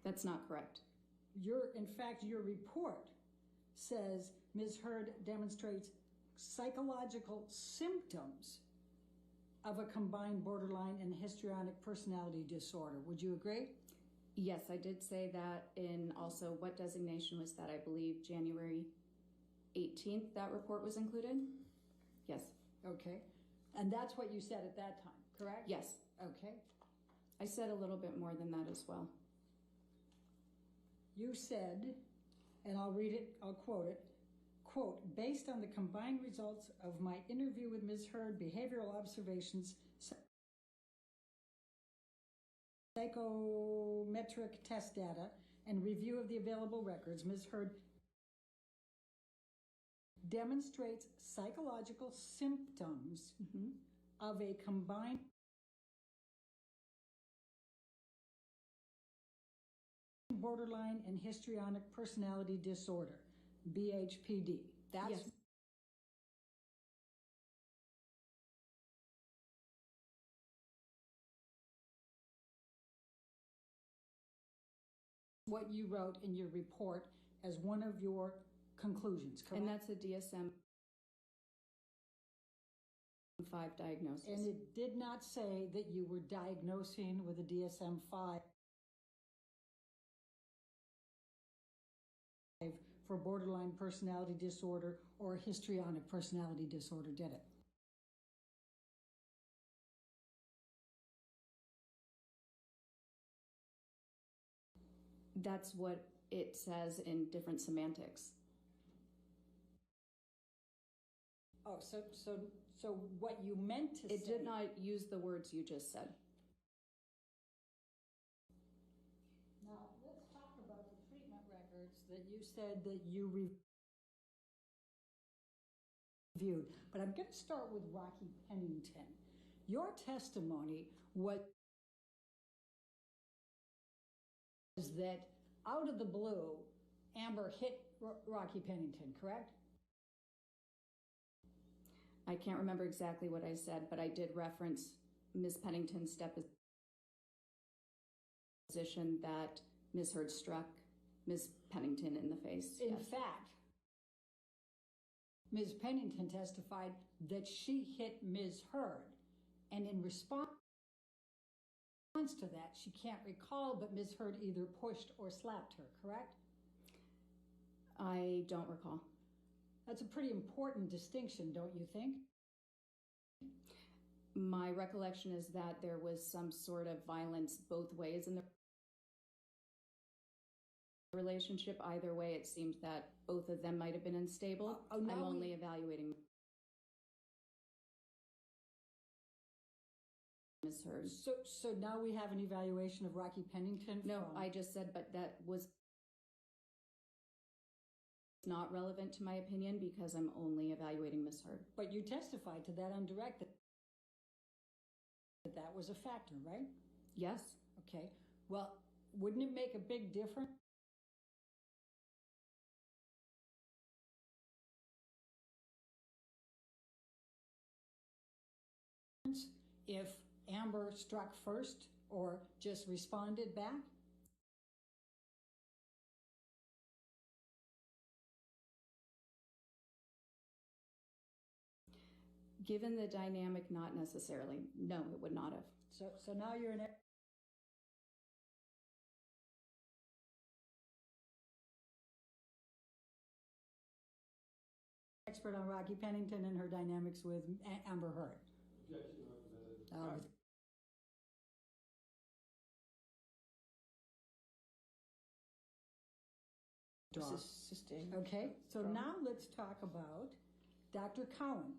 That's not correct. In fact, your report says Ms. Heard demonstrates psychological symptoms of a combined borderline and histrionic personality disorder. Would you agree? Yes, I did say that in also what designation was that? I believe January 18th that report was included. Yes. Okay. And that's what you said at that time, correct? Yes. Okay. I said a little bit more than that as well. You said, and I'll read it, I'll quote it, quote, based on the combined results of my interview with Ms. Heard, behavioral observations, psychometric test data, and review of the available records, Ms. Heard demonstrates psychological symptoms of a combined borderline and histrionic personality disorder, BHPD. That's yes. What you wrote in your report as one of your conclusions, correct? And that's a DSM-5 diagnosis. And it did not say that you were diagnosing with a DSM-5 for borderline personality disorder or histrionic personality disorder, did it? That's what it says in different semantics. Oh, so what you meant to say... It did not use the words you just said. Now, let's talk about the treatment records that you said that you reviewed. But I'm going to start with Rocky Pennington. Your testimony was that out of the blue, Amber hit Rocky Pennington, correct? I can't remember exactly what I said, but I did reference Ms. Pennington's deposition that Ms. Heard struck Ms. Pennington in the face. In fact, Ms. Pennington testified that she hit Ms. Heard, and in response to that, she can't recall, but Ms. Heard either pushed or slapped her, correct? I don't recall. That's a pretty important distinction, don't you think? My recollection is that there was some sort of violence both ways in the relationship. Either way, it seemed that both of them might have been unstable. I'm only evaluating Ms. Heard. So now we have an evaluation of Rocky Pennington? No, I just said, but that was not relevant to my opinion because I'm only evaluating Ms. Heard. But you testified to that on direct that was a factor, right? Yes. Okay. Well, wouldn't it make a big difference if Amber struck first or just responded back? Given the dynamic, not necessarily. No, it would not have. So now you're an expert on Rocky Pennington and her dynamics with Amber Heard. Objection, Representative. Okay, so now let's talk about Dr. Cowan.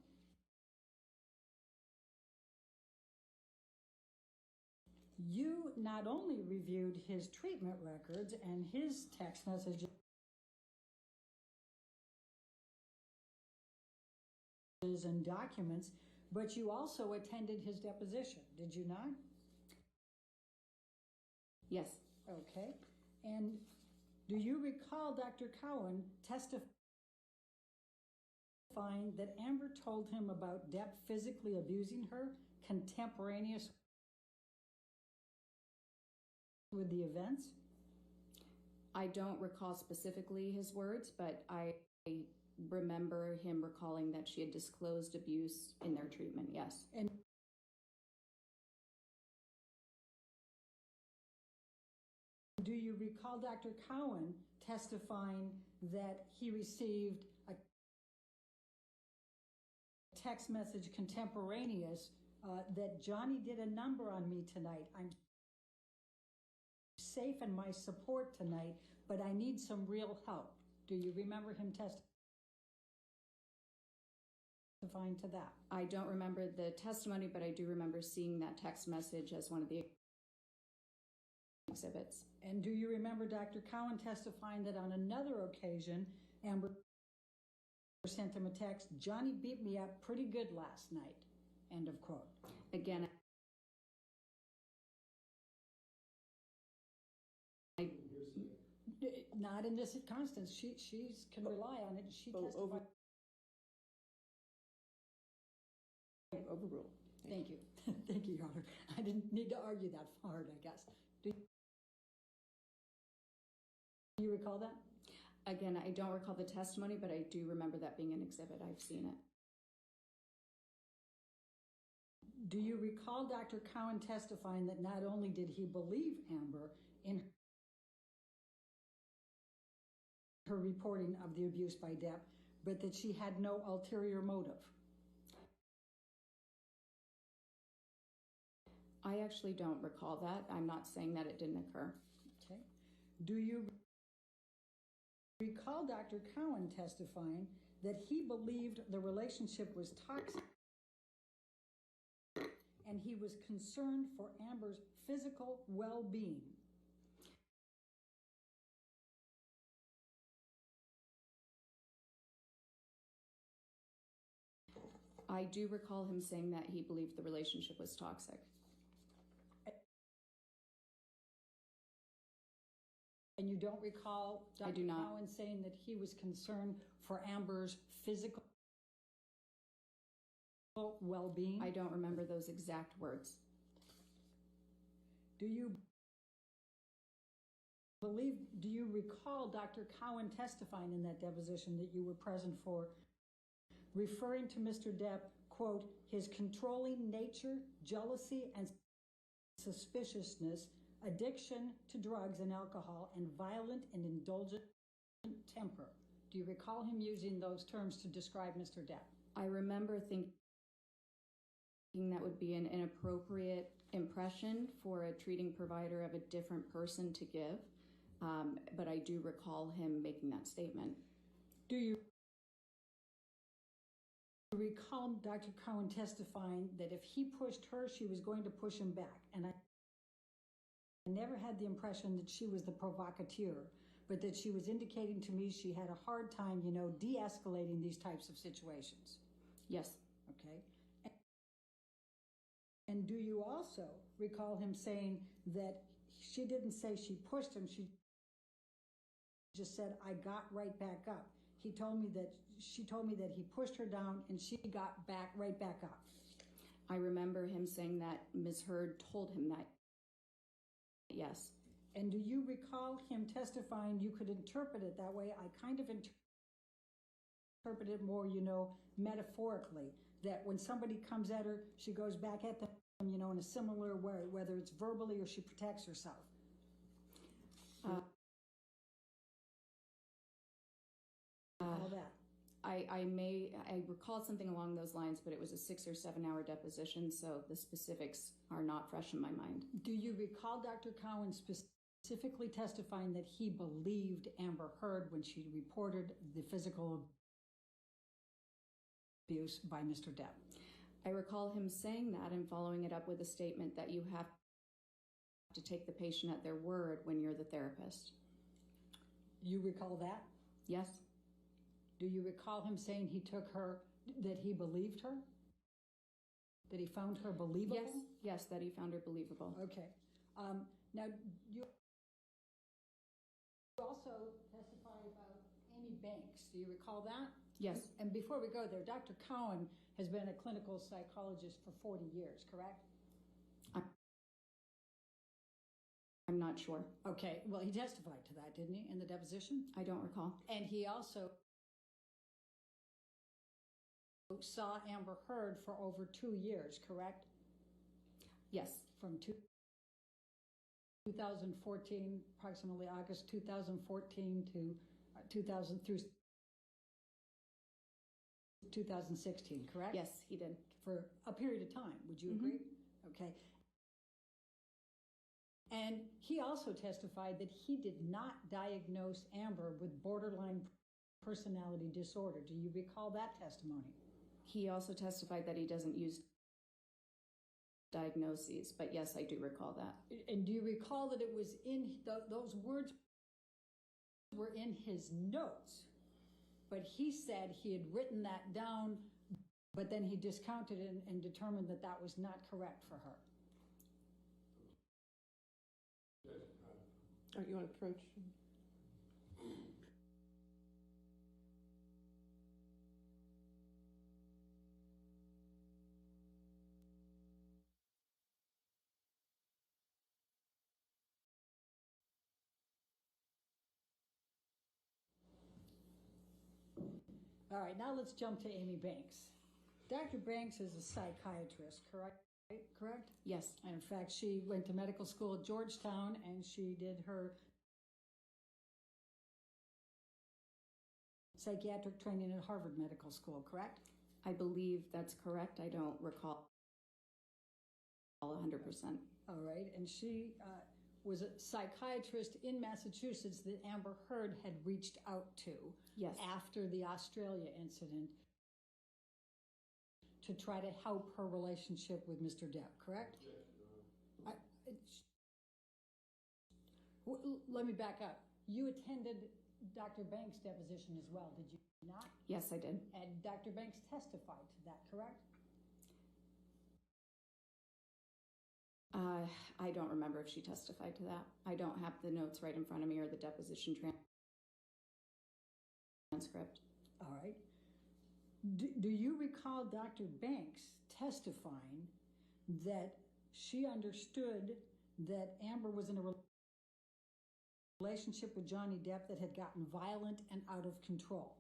You not only reviewed his treatment records and his text messages and documents, but you also attended his deposition, did you not? Yes. Okay. And do you recall Dr. Cowan testifying that Amber told him about Depp physically abusing her contemporaneous with the events? I don't recall specifically his words, but I remember him recalling that she had disclosed abuse in their treatment, yes. And do you recall Dr. Cowan testifying that he received a text message contemporaneous that Johnny did a number on me tonight. I'm safe in my support tonight, but I need some real help. Do you remember him testifying to that? I don't remember the testimony, but I do remember seeing that text message as one of the exhibits. And do you remember Dr. Cowan testifying that on another occasion, Amber sent him a text, Johnny beat me up pretty good last night, end of quote. Again, not in this Constance. She can rely on it. She testified. Overruled. Thank you. Thank you, Your Honor. I didn't need to argue that hard, I guess. Do you recall that? Again, I don't recall the testimony, but I do remember that being an exhibit. I've seen it. Do you recall Dr. Cowan testifying that not only did he believe Amber in her reporting of the abuse by Depp, but that she had no ulterior motive? I actually don't recall that. I'm not saying that it didn't occur. Okay. Do you recall Dr. Cowan testifying that he believed the relationship was toxic and he was concerned for Amber's physical well-being? I do recall him saying that he believed the relationship was toxic. And you don't recall Dr. I do not. Cowan saying that he was concerned for Amber's physical well-being? I don't remember those exact words. Do you recall Dr. Cowan testifying in that deposition that you were present for, referring to Mr. Depp, quote, his controlling nature, jealousy, and suspiciousness, addiction to drugs and alcohol, and violent and indulgent temper? Do you recall him using those terms to describe Mr. Depp? I remember thinking that would be an inappropriate impression for a treating provider of a different person to give, but I do recall him making that statement. Do you recall Dr. Cowan testifying that if he pushed her, she was going to push him back? And I never had the impression that she was the provocateur, but that she was indicating to me she had a hard time, de-escalating these types of situations. Yes. Okay. And do you also recall him saying that she didn't say she pushed him, she just said, I got right back up? She told me that he pushed her down and she got right back up. I remember him saying that Ms. Heard told him that. Yes. And do you recall him testifying you could interpret it that way? I kind of interpret it more, metaphorically, that when somebody comes at her, she goes back at them, in a similar way, whether it's verbally or she protects herself. All that. I recall something along those lines, but it was a 6 or 7 hour deposition, so the specifics are not fresh in my mind. Do you recall Dr. Cowan specifically testifying that he believed Amber Heard when she reported the physical abuse by Mr. Depp? I recall him saying that and following it up with a statement that you have to take the patient at their word when you're the therapist. You recall that? Yes. Do you recall him saying that he believed her? That he found her believable? Yes, that he found her believable. Okay. Now, you also testified about Amy Banks. Do you recall that? Yes. And before we go there, Dr. Cowan has been a clinical psychologist for 40 years, correct? I'm not sure. Okay, well, he testified to that, didn't he, in the deposition? I don't recall. And he also saw Amber Heard for over 2 years, correct? Yes. From 2014, approximately August 2014 to 2000 through 2016, correct? Yes, he did. For a period of time, would you agree? Okay. And he also testified that he did not diagnose Amber with borderline personality disorder. Do you recall that testimony? He also testified that he doesn't use diagnoses, but yes, I do recall that. And do you recall that it was in those words were in his notes, but he said he had written that down, but then he discounted it and determined that that was not correct for her? Oh, you want to approach? All right, now let's jump to Amy Banks. Dr. Banks is a psychiatrist, correct? Correct? Yes. And in fact, she went to medical school at Georgetown and she did her psychiatric training at Harvard Medical School, correct? I believe that's correct. I don't recall 100%. All right, and she was a psychiatrist in Massachusetts that Amber Heard had reached out to after the Australia incident to try to help her relationship with Mr. Depp, correct? Let me back up. You attended Dr. Banks' deposition as well, did you not? Yes, I did. And Dr. Banks testified to that, correct? I don't remember if she testified to that. I don't have the notes right in front of me or the deposition transcript. All right. Do you recall Dr. Banks testifying that she understood that Amber was in a relationship with Johnny Depp that had gotten violent and out of control?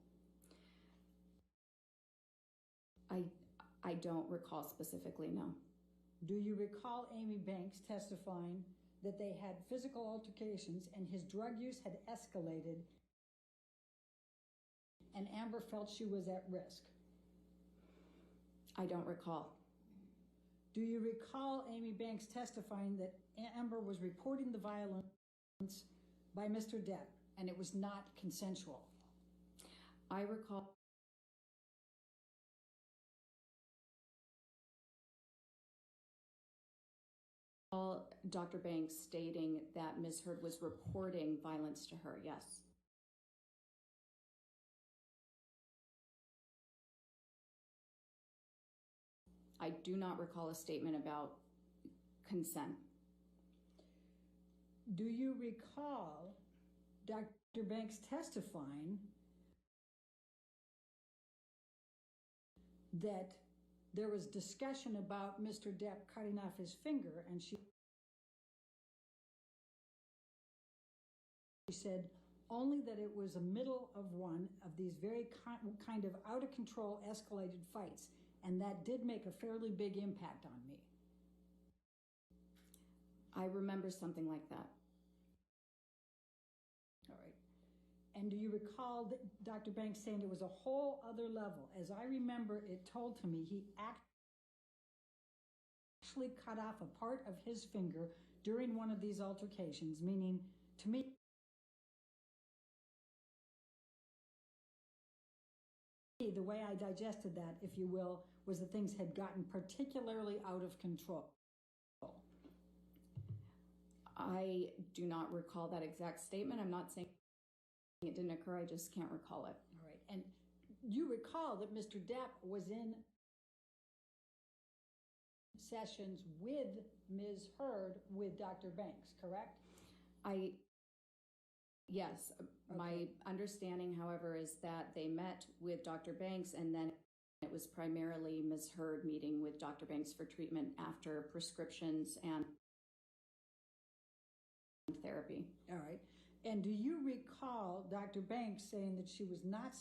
I don't recall specifically, no. Do you recall Amy Banks testifying that they had physical altercations and his drug use had escalated and Amber felt she was at risk? I don't recall. Do you recall Amy Banks testifying that Amber was reporting the violence by Mr. Depp and it was not consensual? I recall Dr. Banks stating that Ms. Heard was reporting violence to her, yes. I do not recall a statement about consent. Do you recall Dr. Banks testifying that there was discussion about Mr. Depp cutting off his finger and she said only that it was a middle of one of these very kind of out of control escalated fights, and that did make a fairly big impact on me? I remember something like that. All right. And do you recall that Dr. Banks saying it was a whole other level? As I remember it told to me, he actually cut off a part of his finger during one of these altercations, meaning to me, the way I digested that, if you will, was that things had gotten particularly out of control. I do not recall that exact statement. I'm not saying it didn't occur, I just can't recall it. All right. And you recall that Mr. Depp was in sessions with Ms. Heard with Dr. Banks, correct? Yes. Okay. My understanding, however, is that they met with Dr. Banks and then it was primarily Ms. Heard meeting with Dr. Banks for treatment after prescriptions and therapy. All right. And do you recall Dr. Banks saying that she was not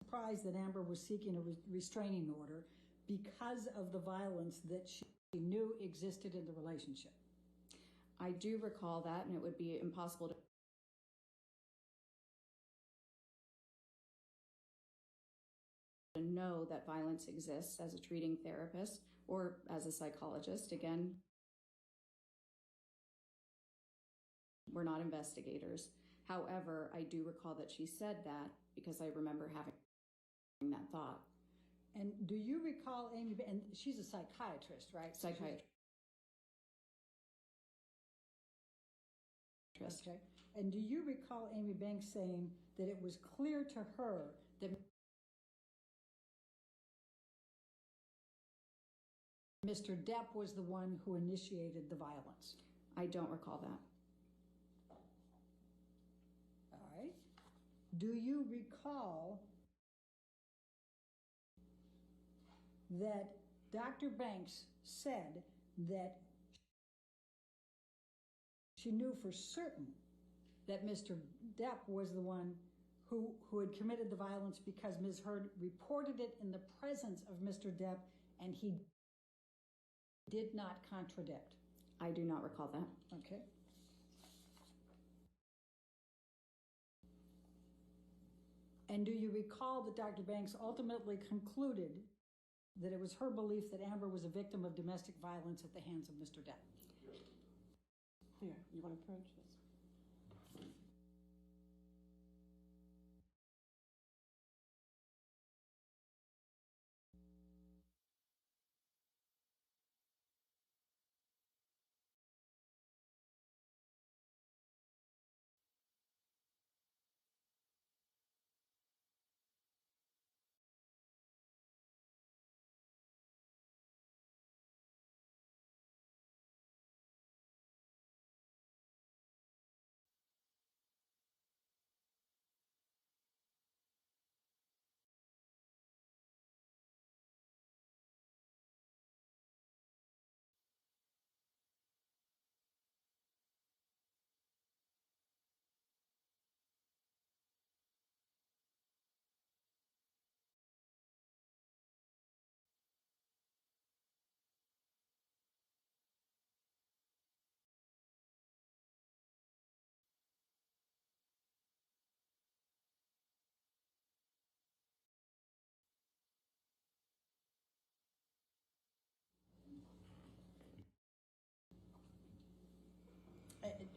surprised that Amber was seeking a restraining order because of the violence that she knew existed in the relationship? I do recall that, and it would be impossible to know that violence exists as a treating therapist or as a psychologist. Again, we're not investigators. However, I do recall that she said that because I remember having that thought. And do you recall Amy, and she's a psychiatrist, right? Psychiatrist. Okay. And do you recall Amy Banks saying that it was clear to her that Mr. Depp was the one who initiated the violence? I don't recall that. All right. Do you recall that Dr. Banks said that she knew for certain that Mr. Depp was the one who had committed the violence because Ms. Heard reported it in the presence of Mr. Depp and he did not contradict? I do not recall that. Okay. And do you recall that Dr. Banks ultimately concluded that it was her belief that Amber was a victim of domestic violence at the hands of Mr. Depp? Here, you want to approach this?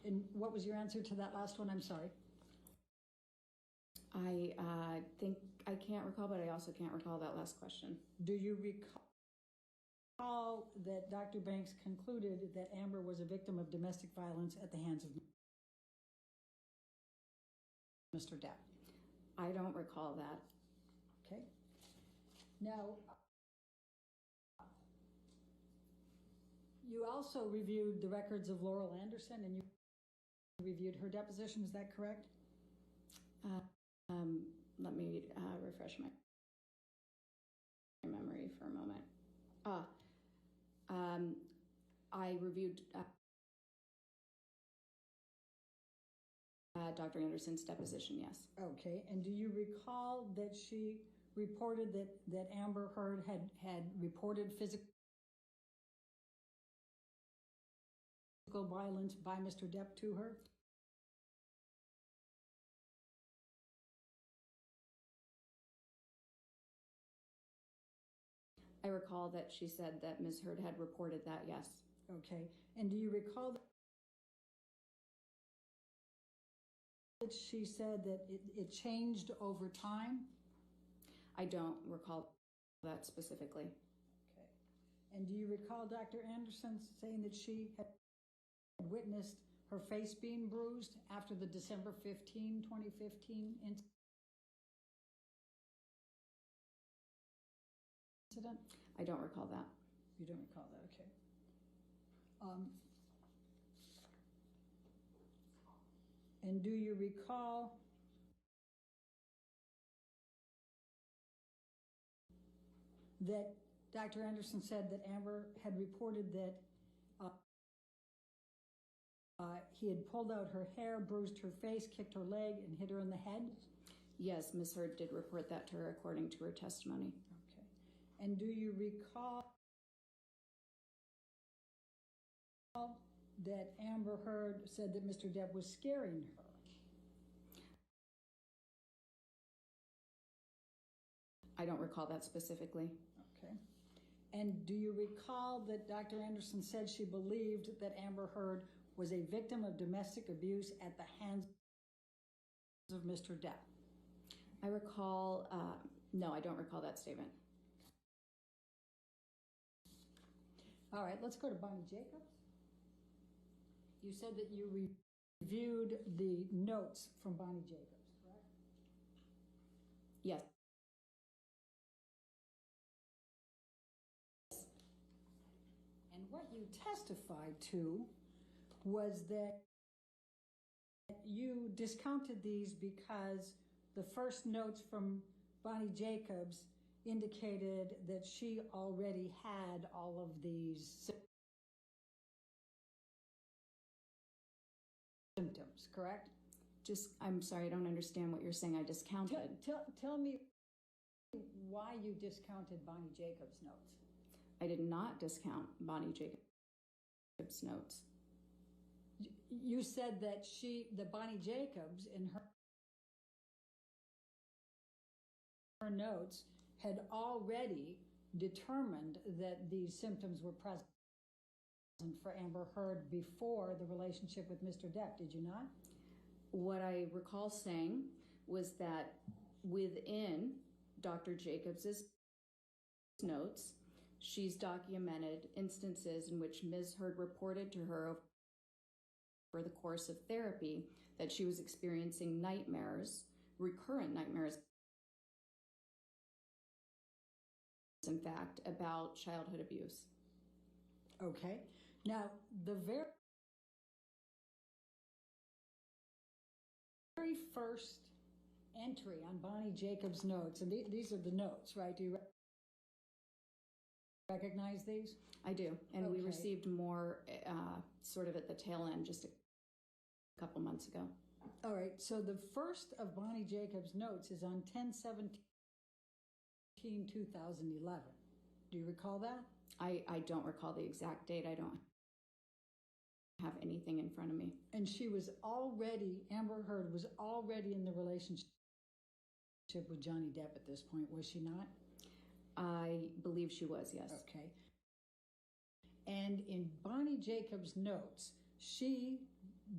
And what was your answer to that last one? I'm sorry. I think I can't recall, but I also can't recall that last question. Do you recall that Dr. Banks concluded that Amber was a victim of domestic violence at the hands of Mr. Depp? I don't recall that. Okay. Now, you also reviewed the records of Laurel Anderson and you reviewed her deposition, is that correct? Let me refresh my memory for a moment. I reviewed Dr. Anderson's deposition, yes. Okay, and do you recall that she reported that Amber Heard had reported physical violence by Mr. Depp to her? I recall that she said that Ms. Heard had reported that, yes. Okay, and do you recall that she said that it changed over time? I don't recall that specifically. Okay, and do you recall Dr. Anderson saying that she had witnessed her face being bruised after the December 15, 2015 incident? I don't recall that. You don't recall that, okay. And do you recall that Dr. Anderson said that Amber had reported that he had pulled out her hair, bruised her face, kicked her leg, and hit her in the head? Yes, Ms. Heard did report that to her according to her testimony. Okay. And do you recall that Amber Heard said that Mr. Depp was scaring her? I don't recall that specifically. Okay. And do you recall that Dr. Anderson said she believed that Amber Heard was a victim of domestic abuse at the hands of Mr. Depp? I recall, no, I don't recall that statement. All right, let's go to Bonnie Jacobs. You said that you reviewed the notes from Bonnie Jacobs, correct? Yes. And what you testified to was that you discounted these because the first notes from Bonnie Jacobs indicated that she already had all of these symptoms, correct? I'm sorry, I don't understand what you're saying. I discounted. Tell me why you discounted Bonnie Jacobs' notes. I did not discount Bonnie Jacobs' notes. You said that Bonnie Jacobs, in her notes, had already determined that these symptoms were present for Amber Heard before the relationship with Mr. Depp, did you not? What I recall saying was that within Dr. Jacobs' notes, she's documented instances in which Ms. Heard reported to her over the course of therapy that she was experiencing nightmares, recurrent nightmares, in fact, about childhood abuse. Okay. Now, the very first entry on Bonnie Jacobs' notes, and these are the notes, right? Do you recognize these? I do, and we Okay. received more sort of at the tail end just a couple months ago. All right, so the first of Bonnie Jacobs' notes is on 10/17/2011. Do you recall that? I don't recall the exact date. I don't have anything in front of me. And Amber Heard was already in the relationship with Johnny Depp at this point, was she not? I believe she was, yes. Okay. And in Bonnie Jacobs' notes, she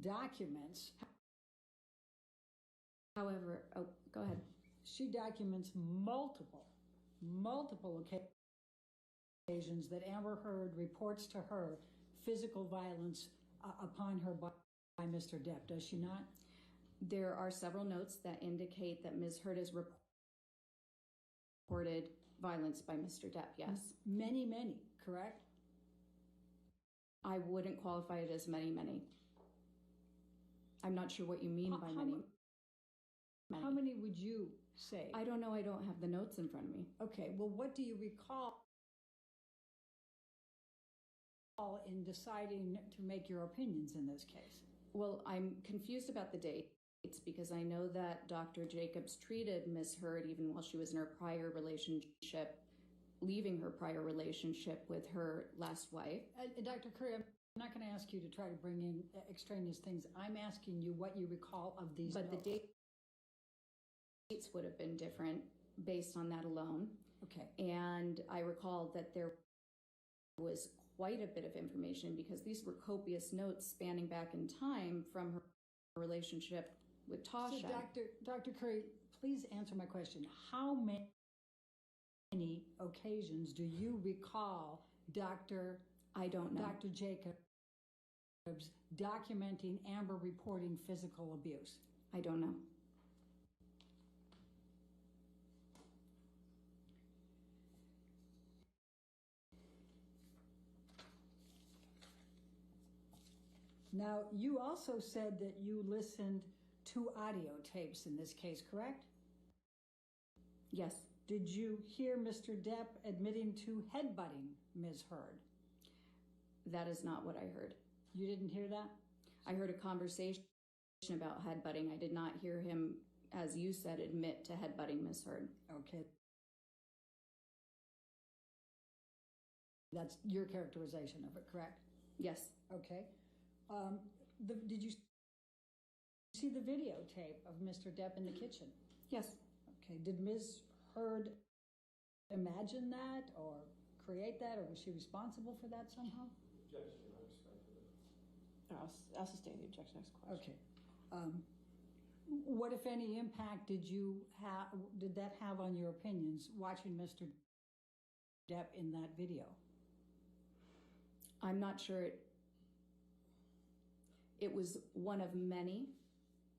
documents. However, go ahead. She documents multiple occasions that Amber Heard reports to her physical violence upon her by Mr. Depp, does she not? There are several notes that indicate that Ms. Heard has reported violence by Mr. Depp, yes. Many, correct? I wouldn't qualify it as many. I'm not sure what you mean by many. How many would you say? I don't know. I don't have the notes in front of me. Okay, well, what do you recall in deciding to make your opinions in this case? Well, I'm confused about the dates because I know that Dr. Jacobs treated Ms. Heard even while she was in her prior relationship, leaving her prior relationship with her last wife. Dr. Curry, I'm not going to ask you to try to bring in extraneous things. I'm asking you what you recall of these But notes. the dates would have been different based on that alone. Okay. And I recall that there was quite a bit of information because these were copious notes spanning back in time from her relationship with Tasha. So Dr. Curry, please answer my question. How many occasions do you recall I don't know. Dr. Jacobs documenting Amber reporting physical abuse? I don't know. Now, you also said that you listened to audio tapes in this case, correct? Yes. Did you hear Mr. Depp admitting to headbutting Ms. Heard? That is not what I heard. You didn't hear that? I heard a conversation about headbutting. I did not hear him, as you said, admit to headbutting Ms. Heard. Okay. That's your characterization of it, correct? Yes. Okay. Did you see the videotape of Mr. Depp in the kitchen? Yes. Okay. Did Ms. Heard imagine that or create that, or was she responsible for that somehow? Objection, I respect it. I'll sustain the objection. Next question. Okay. What, if any, impact did that have on your opinions watching Mr. Depp in that video? I'm not sure it was one of many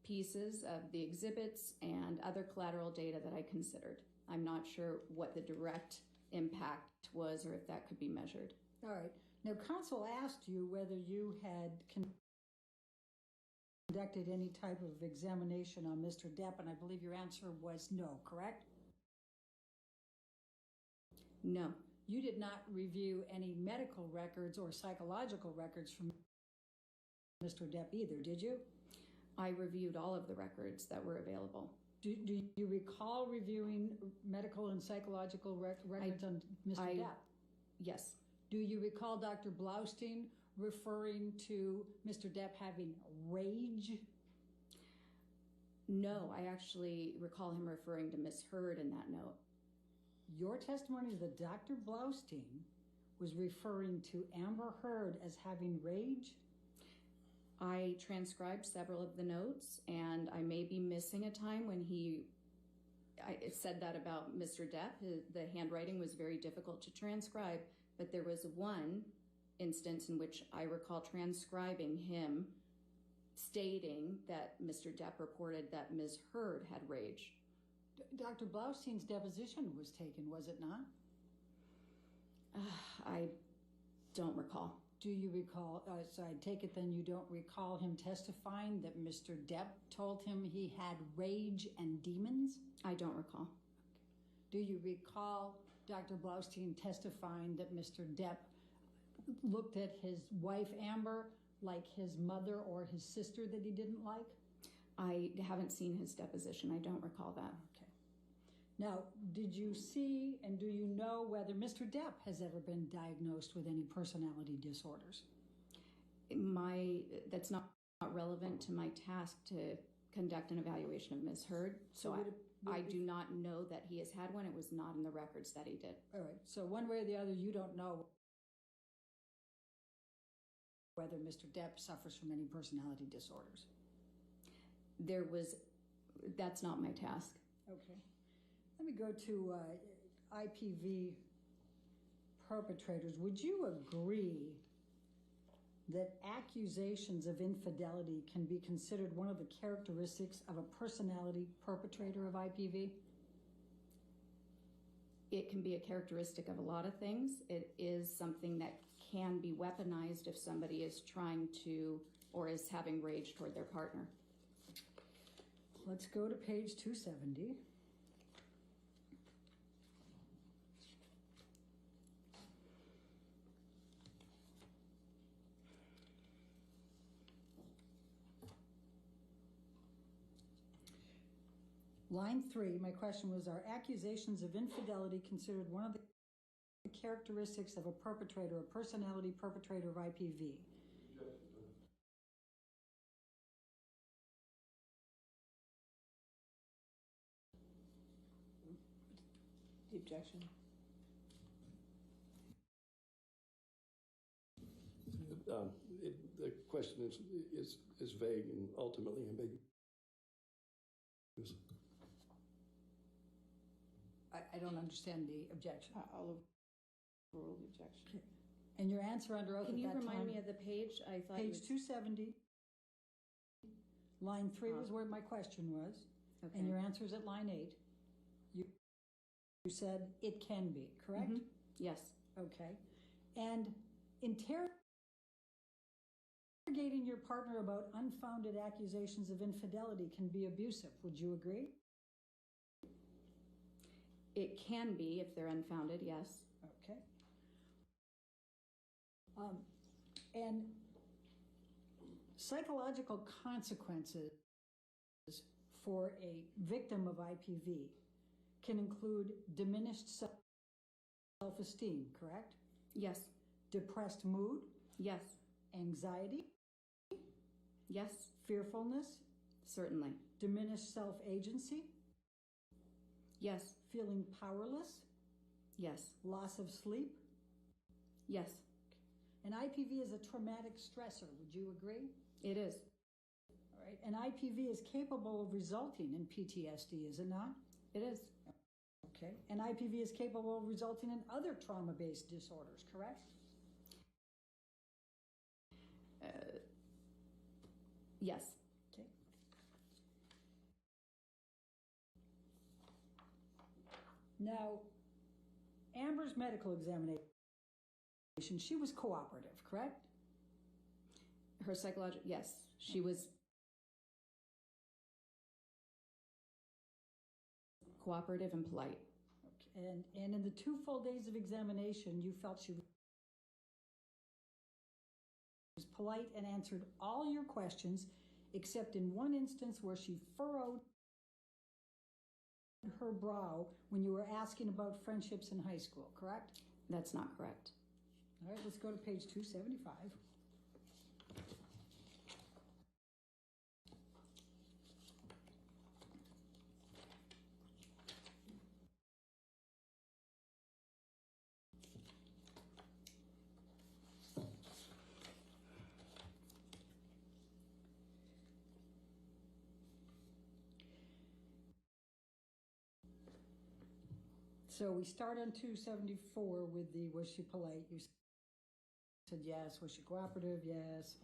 pieces of the exhibits and other collateral data that I considered. I'm not sure what the direct impact was or if that could be measured. All right. Now, counsel asked you whether you had conducted any type of examination on Mr. Depp, and I believe your answer was no, correct? No. You did not review any medical records or psychological records from Mr. Depp either, did you? I reviewed all of the records that were available. Do you recall reviewing medical and psychological records on Mr. Depp? Yes. Do you recall Dr. Blaustein referring to Mr. Depp having rage? No, I actually recall him referring to Ms. Heard in that note. Your testimony is that Dr. Blaustein was referring to Amber Heard as having rage? I transcribed several of the notes, and I may be missing a time when I said that about Mr. Depp. The handwriting was very difficult to transcribe, but there was one instance in which I recall transcribing him stating that Mr. Depp reported that Ms. Heard had rage. Dr. Blaustein's deposition was taken, was it not? I don't recall. Do you recall, so I take it then you don't recall him testifying that Mr. Depp told him he had rage and demons? I don't recall. Do you recall Dr. Blaustein testifying that Mr. Depp looked at his wife Amber like his mother or his sister that he didn't like? I haven't seen his deposition. I don't recall that. Okay. Now, did you see and do you know whether Mr. Depp has ever been diagnosed with any personality disorders? That's not relevant to my task to conduct an evaluation of Ms. Heard. So I do not know that he has had one. It was not in the records that he did. All right. So one way or the other, you don't know whether Mr. Depp suffers from any personality disorders. That's not my task. Okay. Let me go to IPV perpetrators. Would you agree that accusations of infidelity can be considered one of the characteristics of a personality perpetrator of IPV? It can be a characteristic of a lot of things. It is something that can be weaponized if somebody is trying to or is having rage toward their partner. Let's go to page 270. Line 3, my question was, are accusations of infidelity considered one of the characteristics of a perpetrator, a personality perpetrator of IPV? The objection. The question is vague and ultimately ambiguous. I don't understand the objection. I'll overrule the objection. Okay. And your answer under oath Can at you that remind time? me of the page? I thought Page 270. Line 3 was where my question was. Okay. And your answer is at line 8. You said it can be, correct? Mhm. Yes. Okay. And interrogating your partner about unfounded accusations of infidelity can be abusive. Would you agree? It can be if they're unfounded, yes. Okay. And psychological consequences for a victim of IPV can include diminished self-esteem, correct? Yes. Depressed mood, Yes. anxiety, Yes. fearfulness, Certainly. diminished self-agency, Yes. feeling powerless, Yes. loss of sleep. Yes. An IPV is a traumatic stressor, would you agree? It is. All right. An IPV is capable of resulting in PTSD, is it not? It is. Okay. An IPV is capable of resulting in other trauma-based disorders, correct? Yes. Okay. Now, Amber's medical examination, she was cooperative, correct? Her psychological, yes. She was cooperative and polite. Okay. And in the 2 full days of examination, you felt she was polite and answered all your questions, except in one instance where she furrowed her brow when you were asking about friendships in high school, correct? That's not correct. All right, let's go to page 275. So we start on 274 with the, was she polite? You said yes. Was she cooperative? Yes.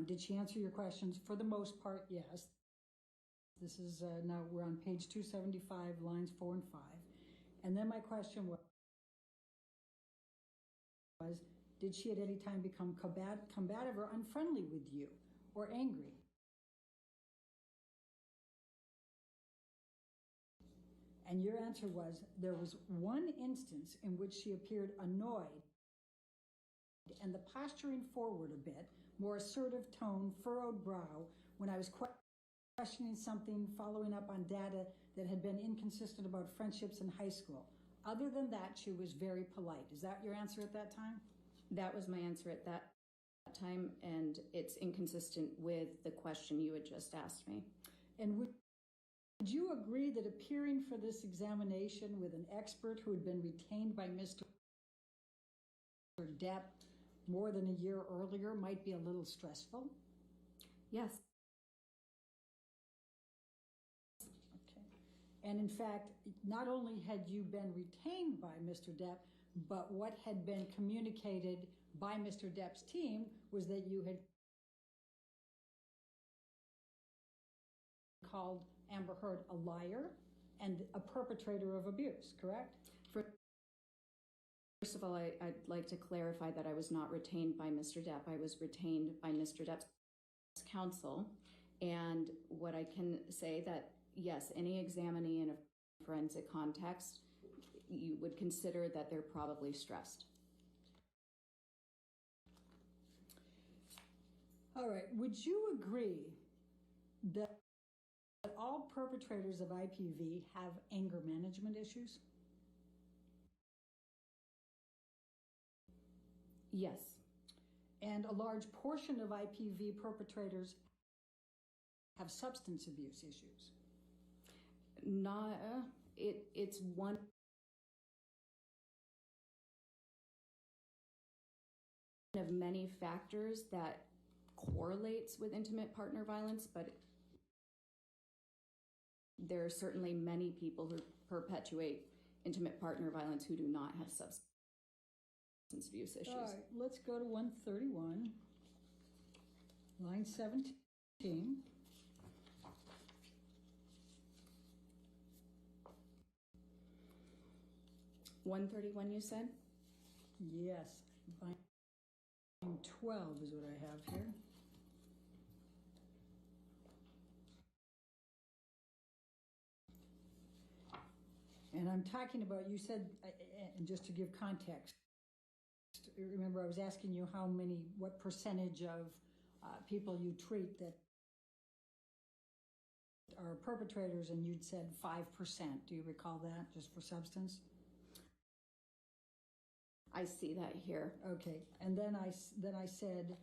Did she answer your questions? For the most part, yes. This is, now we're on page 275, lines 4 and 5. And then my question was, did she at any time become combative or unfriendly with you or angry? And your answer was, there was one instance in which she appeared annoyed and the posturing forward a bit, more assertive tone, furrowed brow, when I was questioning something, following up on data that had been inconsistent about friendships in high school. Other than that, she was very polite. Is that your answer at that time? That was my answer at that time, and it's inconsistent with the question you had just asked me. And would you agree that appearing for this examination with an expert who had been retained by Mr. Depp more than a year earlier might be a little stressful? Yes. Okay. And in fact, not only had you been retained by Mr. Depp, but what had been communicated by Mr. Depp's team was that you had called Amber Heard a liar and a perpetrator of abuse, correct? First of all, I'd like to clarify that I was not retained by Mr. Depp. I was retained by Mr. Depp's counsel. And what I can say that, yes, any examinee in a forensic context, you would consider that they're probably stressed. All right. Would you agree that all perpetrators of IPV have anger management issues? Yes. And a large portion of IPV perpetrators have substance abuse issues. It's one of many factors that correlates with intimate partner violence, but there are certainly many people who perpetuate intimate partner violence who do not have substance abuse issues. All right, let's go to 131, line 17. 131, you said? Yes, line 12 is what I have here. And And I'm talking about, you said, and just to give context, remember I was asking you what percentage of people you treat that are perpetrators, and you'd said 5%. Do you recall that, just for substance? I see that here. Okay, and then I said,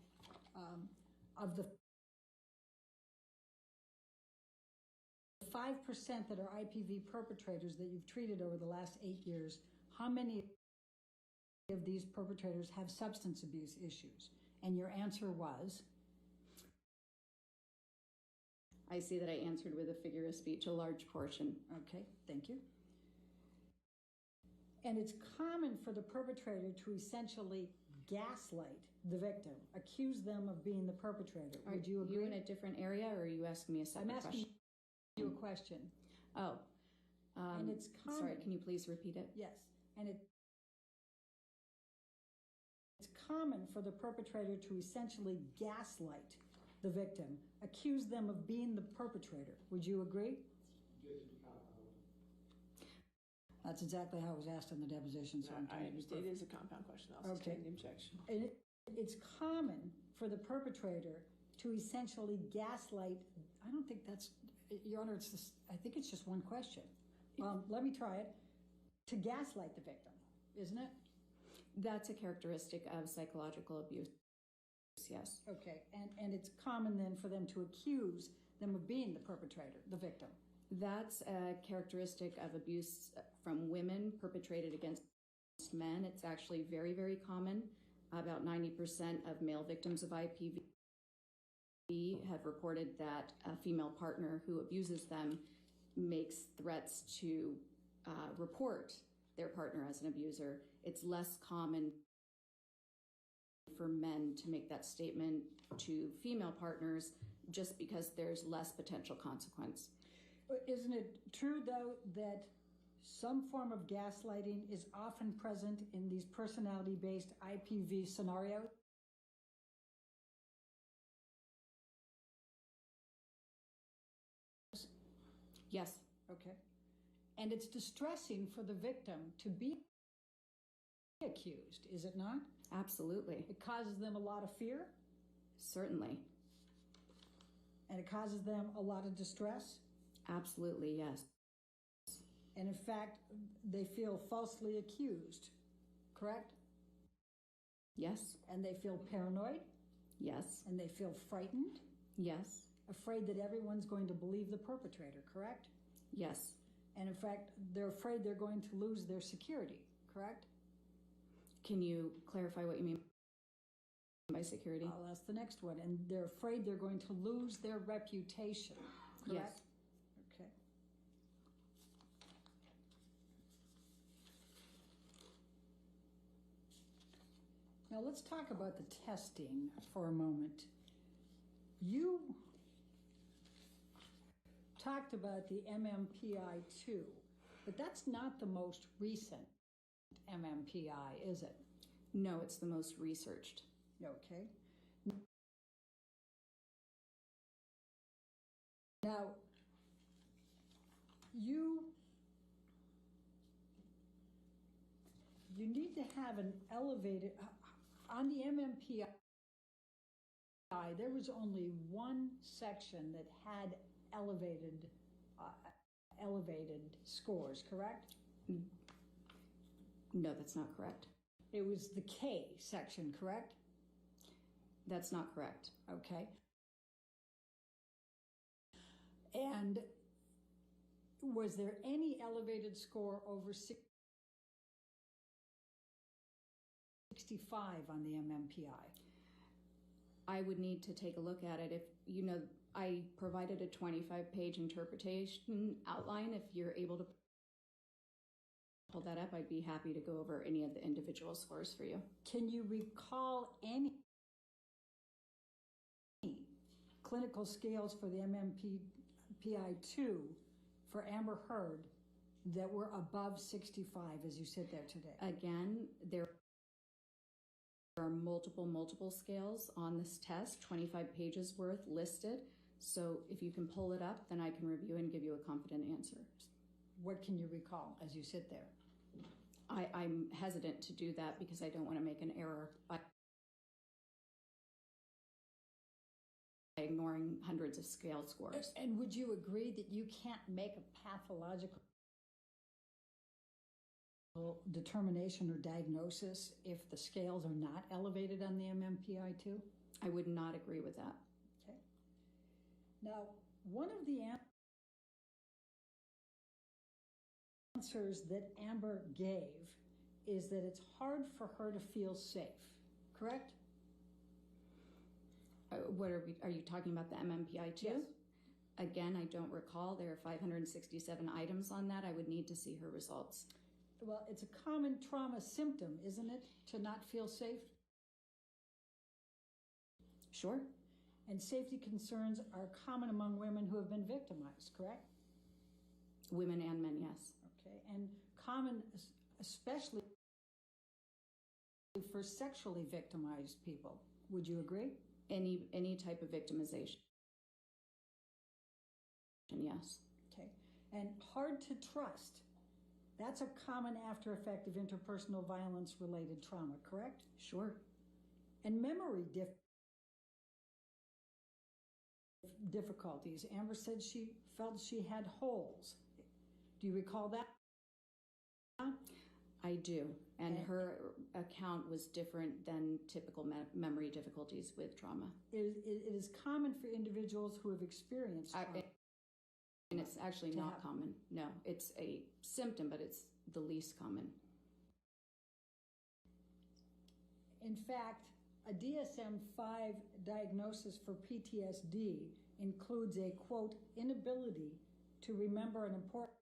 of the 5% that are IPV perpetrators that you've treated over the last 8 years, how many of these perpetrators have substance abuse issues? And your answer was? I see that I answered with a figure of speech, a large portion. Okay, thank you. And it's common for the perpetrator to essentially gaslight the victim, accuse them of being the perpetrator. Would you agree? Are you in a different area, or are you asking me a separate question? I'm asking you a question. Oh. And it's common. Sorry, can you please repeat it? Yes. And it's common for the perpetrator to essentially gaslight the victim, accuse them of being the perpetrator. Would you agree? That's exactly how it was asked in the deposition. So I understand it is a compound question. I'll sustain the objection. And it's common for the perpetrator to essentially gaslight. I don't think that's, Your Honor, I think it's just one question. Let me try it. To gaslight the victim, isn't it? That's a characteristic of psychological abuse, yes. Okay, and it's common then for them to accuse them of being the perpetrator, the victim. That's a characteristic of abuse from women perpetrated against men. It's actually very, very common. About 90% of male victims of IPV have reported that a female partner who abuses them makes threats to report their partner as an abuser. It's less common for men to make that statement to female partners just because there's less potential consequence. Isn't it true, though, that some form of gaslighting is often present in these personality-based IPV scenarios? Yes. Okay. And it's distressing for the victim to be accused, is it not? Absolutely. It causes them a lot of fear? Certainly. And it causes them a lot of distress? Absolutely, yes. And in fact, they feel falsely accused, correct? Yes. And they feel paranoid? Yes. And they feel frightened? Yes. Afraid that everyone's going to believe the perpetrator, correct? Yes. And in fact, they're afraid they're going to lose their security, correct? Can you clarify what you mean by security? I'll ask the next one. And they're afraid they're going to lose their reputation, correct? Yes. Okay. Now let's talk about the testing for a moment. You talked about the MMPI-2, but that's not the most recent MMPI, is it? No, it's the most researched. Okay. Now, you need to have an elevated, on the MMPI, there was only one section that had elevated scores, correct? No, that's not correct. It was the K section, correct? That's not correct. Okay. And was there any elevated score over 65 on the MMPI? I would need to take a look at it. If you know, I provided a 25-page interpretation outline. If you're able to pull that up, I'd be happy to go over any of the individual scores for you. Can you recall any clinical scales for the MMPI-2 for Amber Heard that were above 65 as you sit there today? Again, there are multiple scales on this test, 25 pages worth listed. So if you can pull it up, then I can review and give you a confident answer. What can you recall as you sit there? I'm hesitant to do that because I don't want to make an error by ignoring hundreds of scale scores. And would you agree that you can't make a pathological determination or diagnosis if the scales are not elevated on the MMPI-2? I would not agree with that. Okay. Now, one of the answers that Amber gave is that it's hard for her to feel safe, correct? What are you talking about, the MMPI-2? Yes. Again, I don't recall. There are 567 items on that. I would need to see her results. Well, it's a common trauma symptom, isn't it, to not feel safe? Sure. And safety concerns are common among women who have been victimized, correct? Women and men, yes. Okay, and common especially for sexually victimized people. Would you agree? Any type of victimization, yes. Okay, and hard to trust. That's a common after effect of interpersonal violence related trauma, correct? Sure. And memory difficulties. Amber said she felt she had holes. Do you recall that? I do. And her account was different than typical memory difficulties with trauma. It is common for individuals who have experienced trauma. And it's actually not common. No, it's a symptom, but it's the least common. In fact, a DSM-5 diagnosis for PTSD includes a, quote, inability to remember an important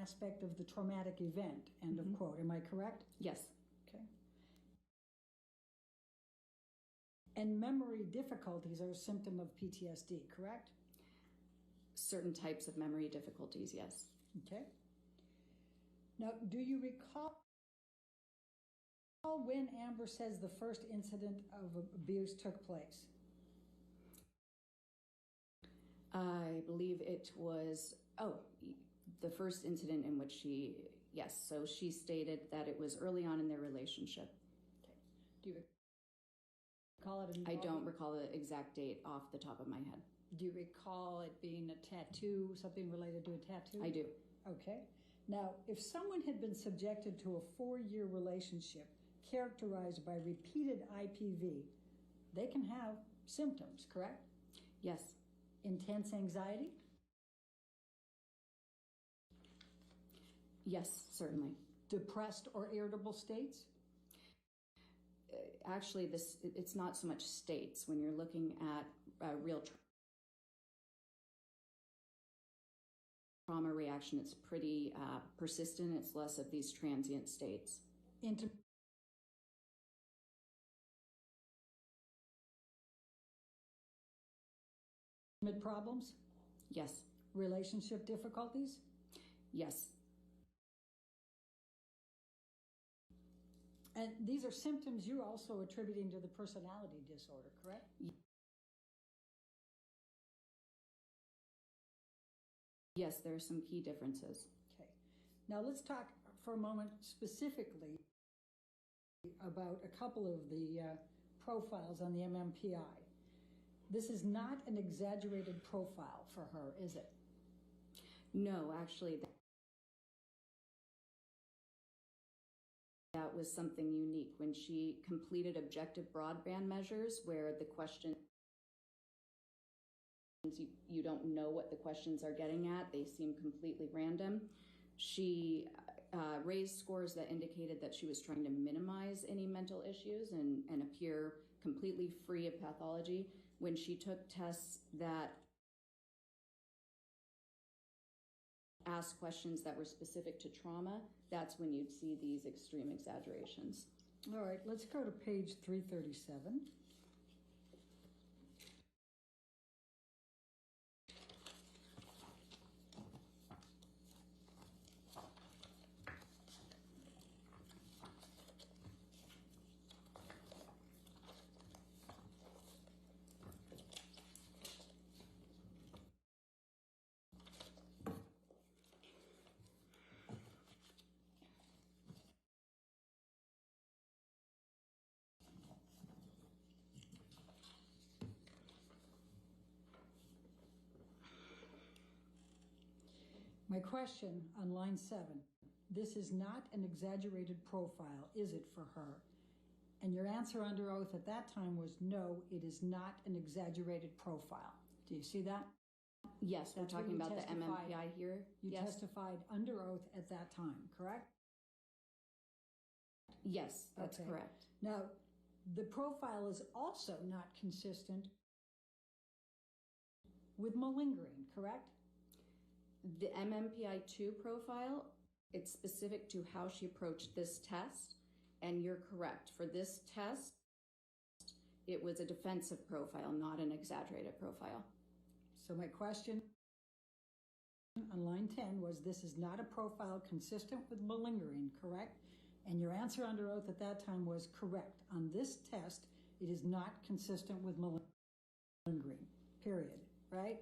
aspect of the traumatic event, end of quote. Am I correct? Yes. Okay. And memory difficulties are a symptom of PTSD, correct? Certain types of memory difficulties, yes. Okay. Now, do you recall when Amber says the first incident of abuse took place? I believe it was, the first incident in which yes. So she stated that it was early on in their relationship. Okay. Do you recall it? I don't recall the exact date off the top of my head. Do you recall it being a tattoo, something related to a tattoo? I do. Okay. Now, if someone had been subjected to a 4-year relationship characterized by repeated IPV, they can have symptoms, correct? Yes. Intense anxiety? Yes, certainly. Depressed or irritable states? Actually, it's not so much states. When you're looking at real trauma reaction, it's pretty persistent. It's less of these transient states. Intimate problems? Yes. Relationship difficulties? Yes. And these are symptoms you're also attributing to the personality disorder, correct? Yes, there are some key differences. Okay. Now let's talk for a moment specifically about a couple of the profiles on the MMPI. This is not an exaggerated profile for her, is it? No, actually, that was something unique when she completed objective broadband measures where the questions, you don't know what the questions are getting at. They seem completely random. She raised scores that indicated that she was trying to minimize any mental issues and appear completely free of pathology. When she took tests that asked questions that were specific to trauma, that's when you'd see these extreme exaggerations. All right, let's go to page 337. My question on line 7, this is not an exaggerated profile, is it, for her? And your answer under oath at that time was no, it is not an exaggerated profile. Do you see that? Yes, we're That's what talking you about the testified- MMPI here. You Yes. testified under oath at that time, correct? Yes, that's Okay. correct. Now, the profile is also not consistent with malingering, correct? The MMPI-2 profile, it's specific to how she approached this test, and you're correct. For this test, it was a defensive profile, not an exaggerated profile. So my question on line 10 was, this is not a profile consistent with malingering, correct? And your answer under oath at that time was correct. On this test, it is not consistent with malingering, period, right?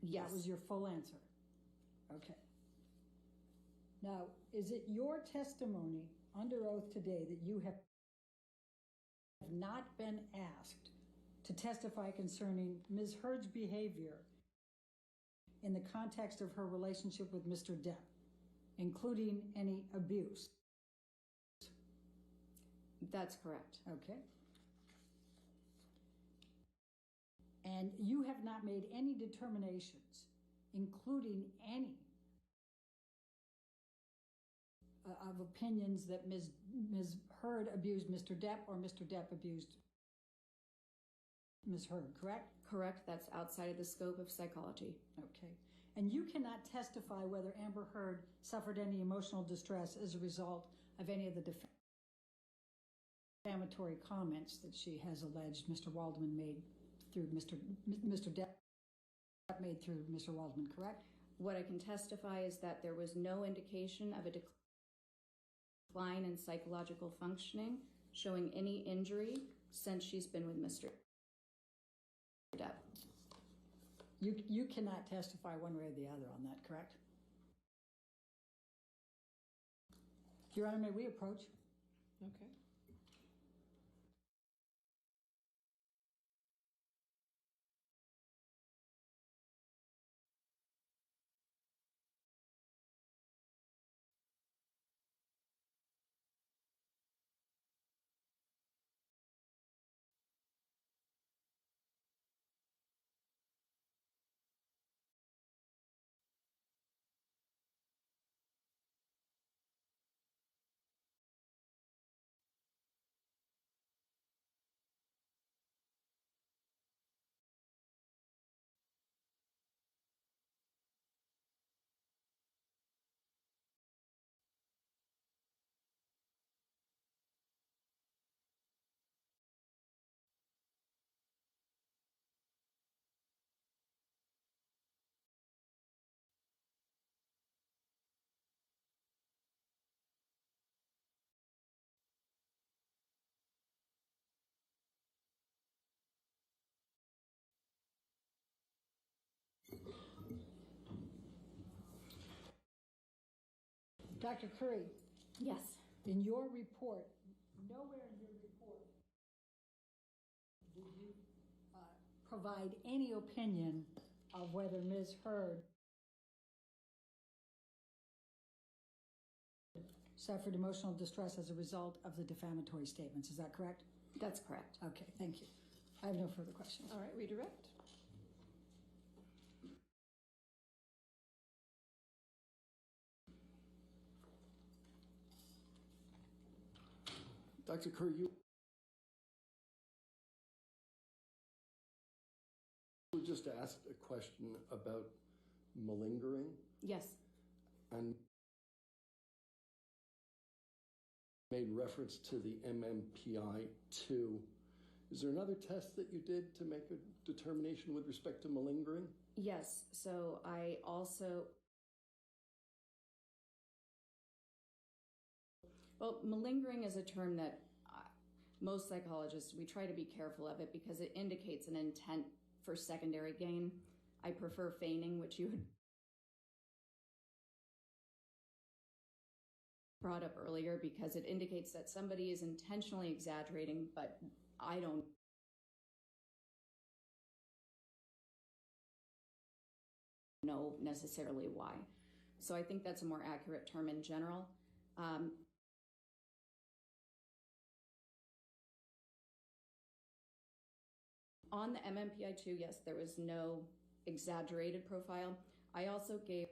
Yes. That was your full answer. Okay. Now, is it your testimony under oath today that you have not been asked to testify concerning Ms. Heard's behavior in the context of her relationship with Mr. Depp, including any abuse? That's correct. Okay. And you have not made any determinations, including any of opinions that Ms. Heard abused Mr. Depp or Mr. Depp abused Ms. Heard, correct? Correct. That's outside of the scope of psychology. Okay. And you cannot testify whether Amber Heard suffered any emotional distress as a result of any of the defamatory comments that she has alleged Mr. Waldman made through Mr. Depp made through Mr. Waldman, correct? What I can testify is that there was no indication of a decline in psychological functioning showing any injury since she's been with Mr. Depp. You cannot testify one way or the other on that, correct? Your Honor, may we approach? Okay. Dr. Curry, Yes. in your report, nowhere in your report did you provide any opinion of whether Ms. Heard suffered emotional distress as a result of the defamatory statements. Is that correct? That's correct. Okay, thank you. I have no further questions. All right, redirect. Dr. Kerr, you were just asked a question about malingering Yes. and made reference to the MMPI-2. Is there another test that you did to make a determination with respect to malingering? Yes. So I also, well, malingering is a term that most psychologists, we try to be careful of it because it indicates an intent for secondary gain. I prefer feigning, which you had brought up earlier, because it indicates that somebody is intentionally exaggerating, but I don't know necessarily why. So I think that's a more accurate term in general. On the MMPI-2, yes, there was no exaggerated profile. I also gave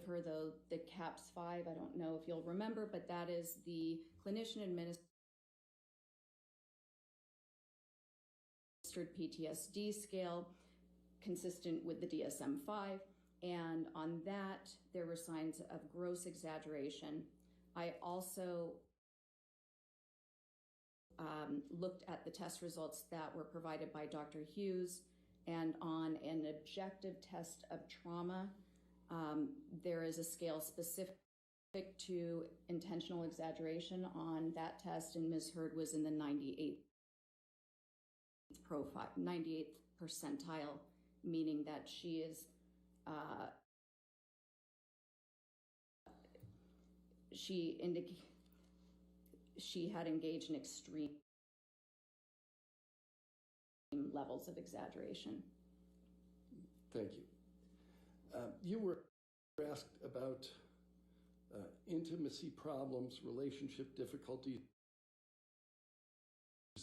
her the CAPS-5. I don't know if you'll remember, but that is the clinician administered PTSD scale consistent with the DSM-5. And on that, there were signs of gross exaggeration. I also looked at the test results that were provided by Dr. Hughes, and on an objective test of trauma, there is a scale specific to intentional exaggeration on that test, and Ms. Heard was in the 98th percentile, meaning that she is she had engaged in extreme levels of exaggeration. Thank you. You were asked about intimacy problems, relationship difficulties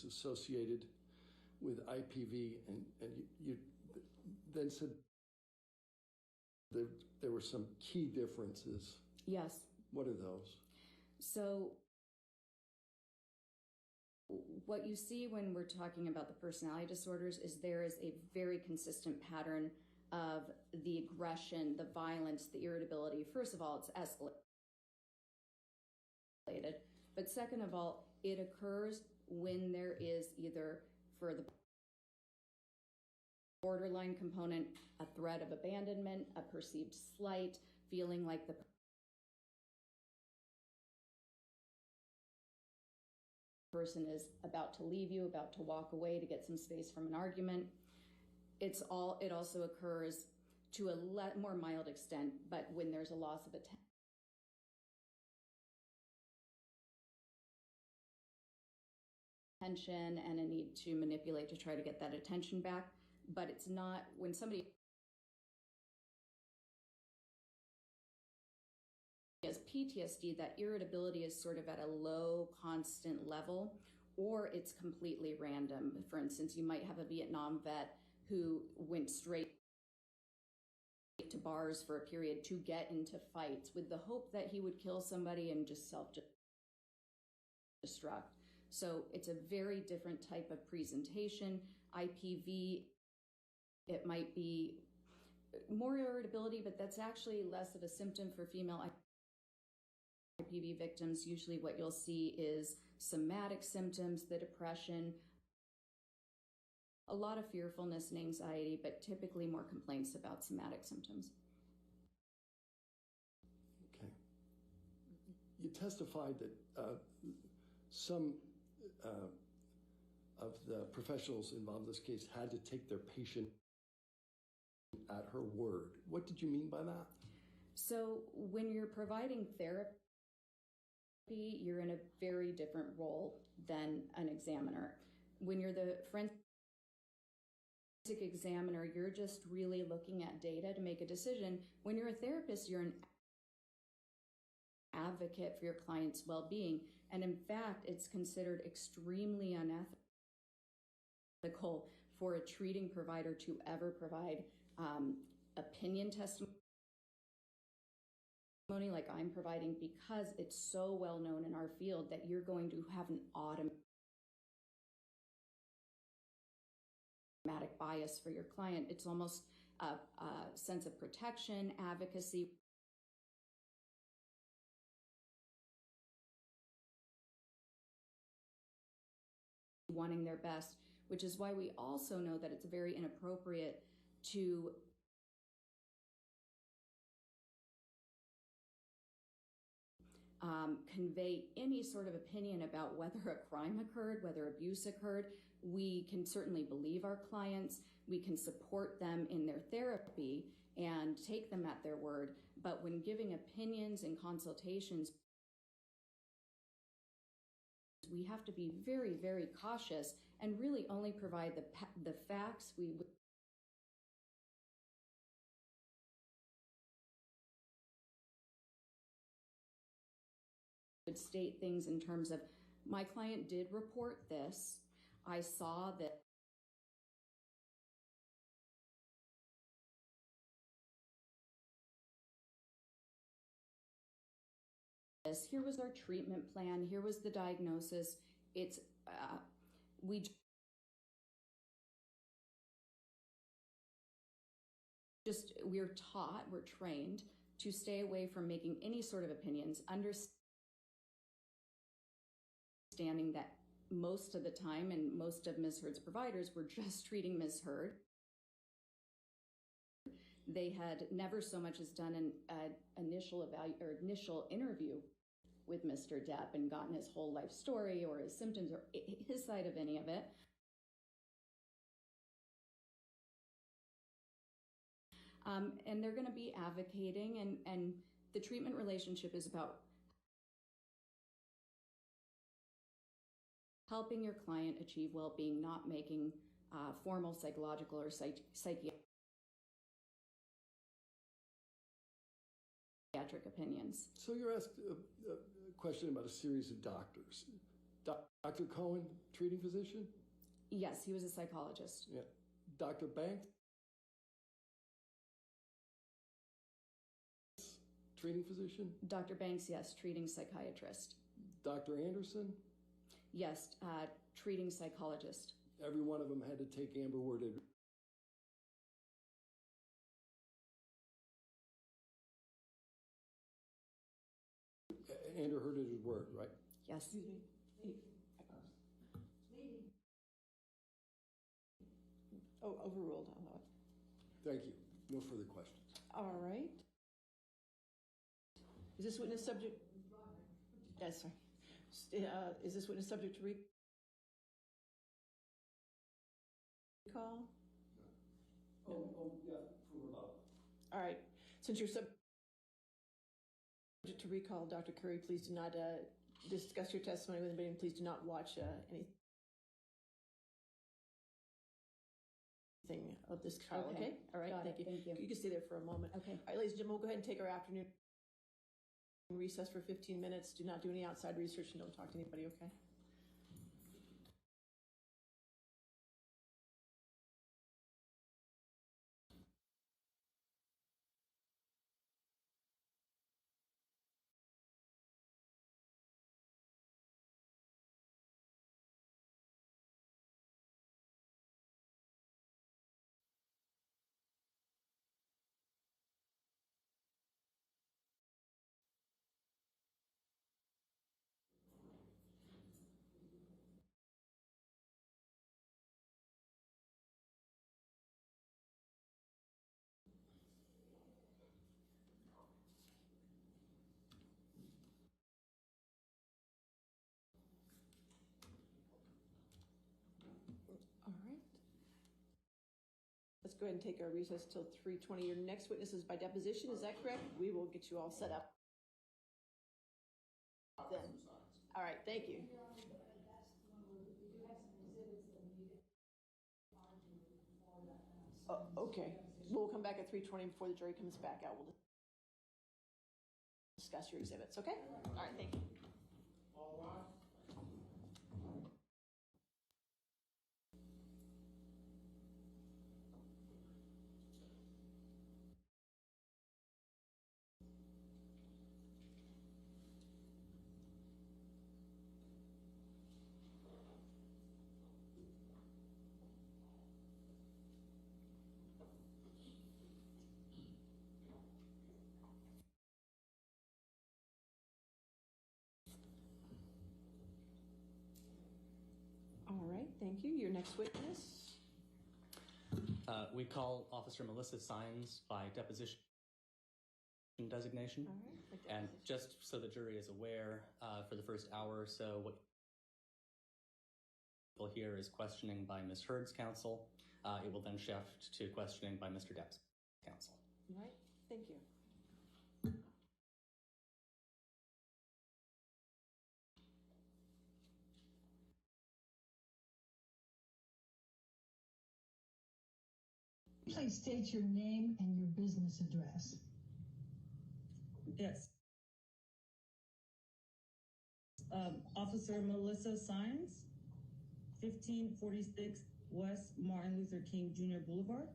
associated with IPV, and you then said there were some key differences. Yes. What are those? So what you see when we're talking about the personality disorders is there is a very consistent pattern of the aggression, the violence, the irritability. First of all, it's escalated. But second of all, it occurs when there is either, for the borderline component, a threat of abandonment, a perceived slight, feeling like the person is about to leave you, about to walk away to get some space from an argument. It also occurs to a more mild extent, but when there's a loss of attention and a need to manipulate to try to get that attention back. But it's not when somebody has PTSD, that irritability is sort of at a low, constant level, or it's completely random. For instance, you might have a Vietnam vet who went straight to bars for a period to get into fights with the hope that he would kill somebody and just self-destruct. So it's a very different type of presentation. IPV, it might be more irritability, but that's actually less of a symptom for female IPV victims. Usually what you'll see is somatic symptoms, the depression, a lot of fearfulness and anxiety, but typically more complaints about somatic symptoms. Okay. You testified that some of the professionals involved in this case had to take their patient at her word. What did you mean by that? So when you're providing therapy, you're in a very different role than an examiner. When you're the forensic examiner, you're just really looking at data to make a decision. When you're a therapist, you're an advocate for your client's well-being. And in fact, it's considered extremely unethical for a treating provider to ever provide opinion testimony like I'm providing, because it's so well known in our field that you're going to have an automatic bias for your client. It's almost a sense of protection, advocacy. Wanting their best, which is why we also know that it's very inappropriate to convey any sort of opinion about whether a crime occurred, whether abuse occurred. We can certainly believe our clients. We can support them in their therapy and take them at their word. But when giving opinions and consultations, we have to be very, very cautious and really only provide the facts we state things in terms of, my client did report this. I saw that here was our treatment plan, here was the diagnosis. It's we're taught, we're trained to stay away from making any sort of opinions, understanding that most of the time, and most of Ms. Heard's providers were just treating Ms. Heard. They had never so much as done an initial interview with Mr. Depp and gotten his whole life story or his symptoms or his side of any of it. And they're going to be advocating, and the treatment relationship is about helping your client achieve well-being, not making formal psychological or psychiatric opinions. So you're asked a question about a series of doctors. Dr. Cohen, treating physician? Yes, he was a psychologist. Yeah. Dr. Banks, treating physician? Dr. Banks, yes, treating psychiatrist. Dr. Anderson? Yes, treating psychologist. Every one of them had to take amber worded. Andrew heard his word, right? Yes. Excuse me. Oh, overruled on that. Thank you. No further questions. All right. Is this witness subject? Yes, sorry. Is this witness subject to recall? Oh, yeah, for rebuttal. All right. Since you're subject to recall, Dr. Curry, please do not discuss your testimony with anybody, and please do not watch anything of this trial, okay? All right, Got thank it. you. Thank you. You can stay there for a moment. Okay. All right, ladies and gentlemen, we'll go ahead and take our afternoon recess for 15 minutes. Do not do any outside research and don't talk to anybody, okay? All right. Let's go ahead and take our recess till 3:20. Your next witness is by deposition, is that correct? We will get you all set up then. All right, thank you. Okay. We'll come back at 3:20 before the jury comes back out. We'll discuss your exhibits, okay? All right, thank you. All right, thank you. Your next witness? We call Officer Melissa Sines by deposition designation. All right. And just so the jury is aware, for the first hour or so, what you'll hear is questioning by Ms. Heard's counsel. It will then shift to questioning by Mr. Depp's counsel. All right, thank you. Please state your name and your business address. Yes. Officer Melissa Sines, 1546 West Martin Luther King Jr. Boulevard,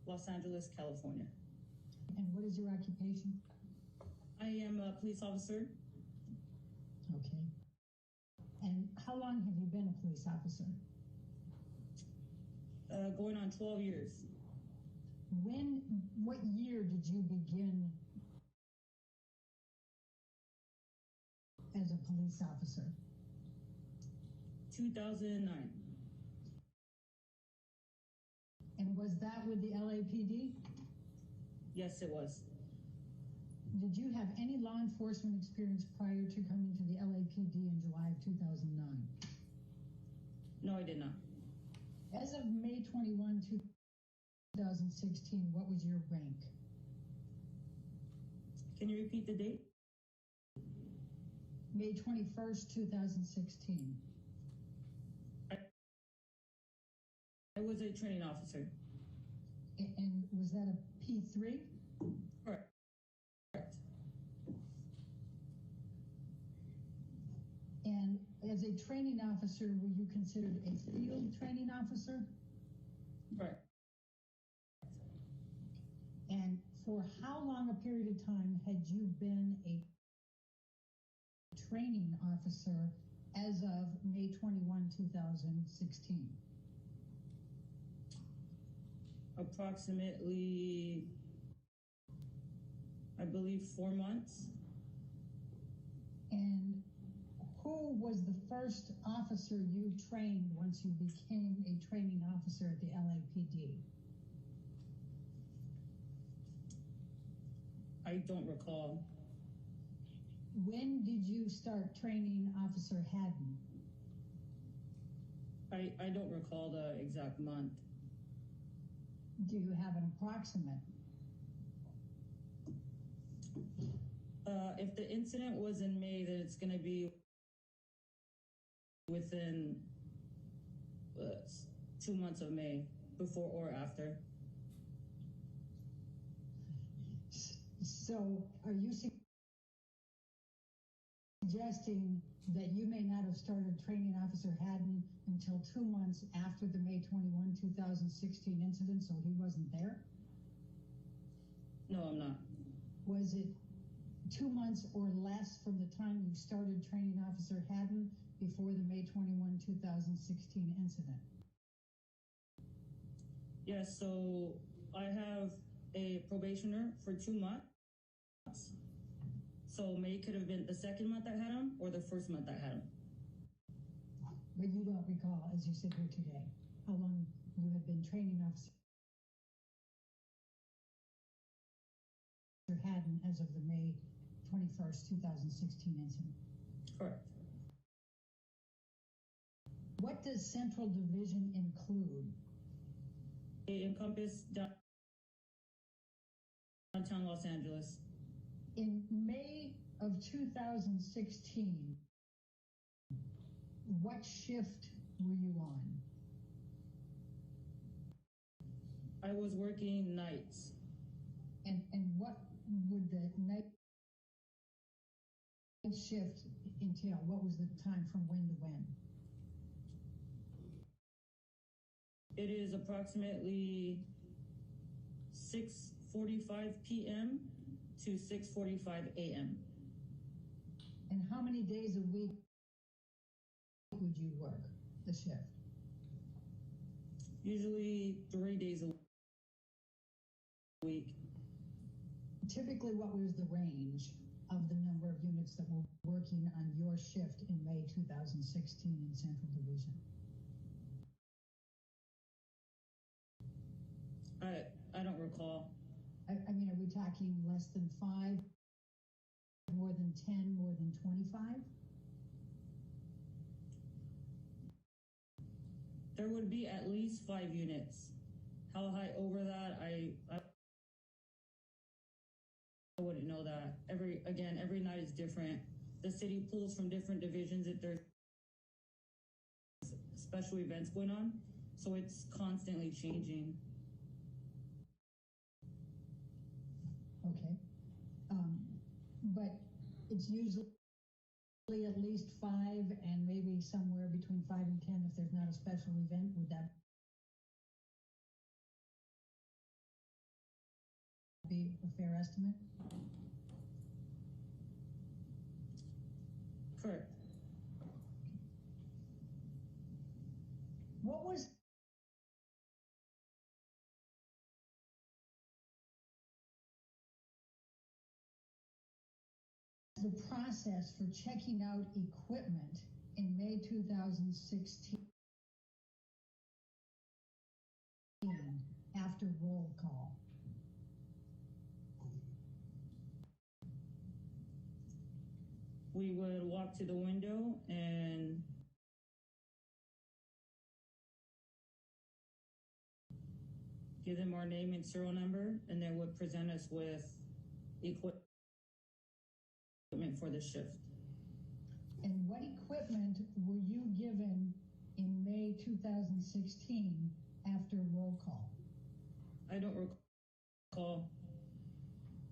Los Angeles, California. And what is your occupation? I am a police officer. Okay. And how long have you been a police officer? Going on 12 years. What year did you begin as a police officer? 2009. And was that with the LAPD? Yes, it was. Did you have any law enforcement experience prior to coming to the LAPD in July of 2009? No, I did not. As of May 21, 2016, what was your rank? Can you repeat the date? May 21st, 2016. I was a training officer. And was that a P3? Correct. And as a training officer, were you considered a field training officer? Correct. And for how long a period of time had you been a training officer as of May 21, 2016? Approximately, I believe, 4 months. And who was the first officer you trained once you became a training officer at the LAPD? I don't recall. When did you start training Officer Haddon? I don't recall the exact month. Do you have an approximate? If the incident was in May, then it's going to be within 2 months of May, before or after. So are you suggesting that you may not have started training Officer Haddon until 2 months after the May 21, 2016 incident, so he wasn't there? No, I'm not. Was it 2 months or less from the time you started training Officer Haddon before the May 21, 2016 incident? Yes, so I have a probationer for 2 months. So May could have been the second month I had him or the first month I had him. But you don't recall, as you sit here today, how long you had been training Officer Haddon as of the May 21st, 2016 incident? Correct. What does Central Division include? It encompassed downtown Los Angeles. In May of 2016, what shift were you on? I was working nights. And what would the night shift entail? What was the time from when to when? It is approximately 6:45 p.m. to 6:45 a.m. And how many days a week would you work the shift? Usually 3 days a week. Typically, what was the range of the number of units that were working on your shift in May 2016 in Central Division? I don't recall. I mean, are we talking less than 5, more than 10, more than 25? There would be at least 5 units. How high over that, I wouldn't know that. Every night is different. The city pulls from different divisions if there's special events going on. So it's constantly changing. Okay. But it's usually at least 5 and maybe somewhere between 5 and 10 if there's not a special event? Would that be a fair estimate? Correct. What was the process for checking out equipment in May 2016 after roll call? We would walk to the window and give them our name and serial number, and they would present us with equipment for the shift. And what equipment were you given in May 2016 after roll call? I don't recall.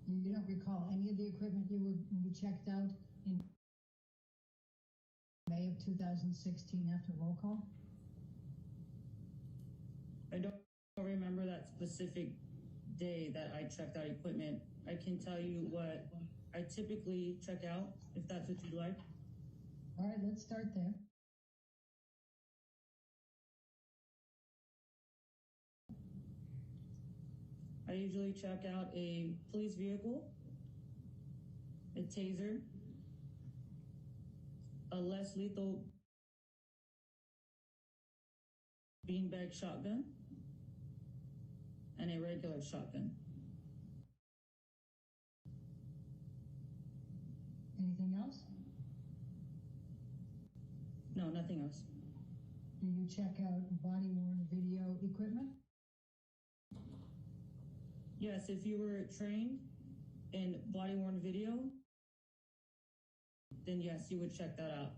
You don't recall any of the equipment you checked out in May of 2016 after roll call? I don't remember that specific day that I checked out equipment. I can tell you what I typically check out, if that's what you'd like. All right, let's start there. I usually check out a police vehicle, a taser, a less lethal beanbag shotgun, and a regular shotgun. Anything else? No, nothing else. Do you check out body-worn video equipment? Yes, if you were trained in body-worn video, then yes, you would check that out.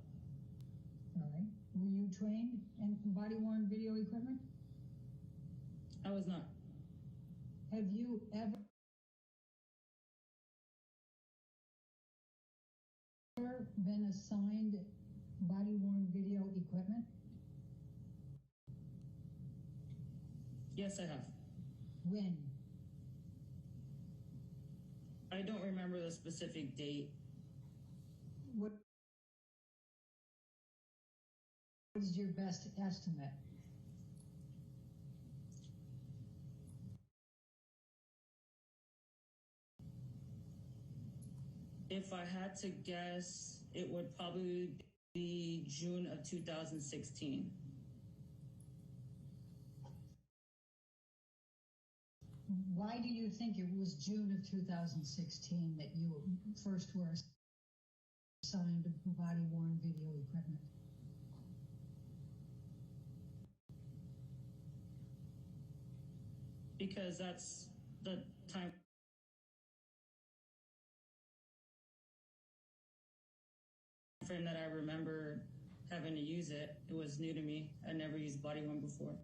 All right. Were you trained in body-worn video equipment? I was not. Have you ever been assigned body-worn video equipment? Yes, I have. When? I don't remember the specific date. What is your best estimate? If I had to guess, it would probably be June of 2016. Why do you think it was June of 2016 that you first were assigned body-worn video equipment? Because that's the time frame that I remember having to use it. It was new to me. I never used body-worn before.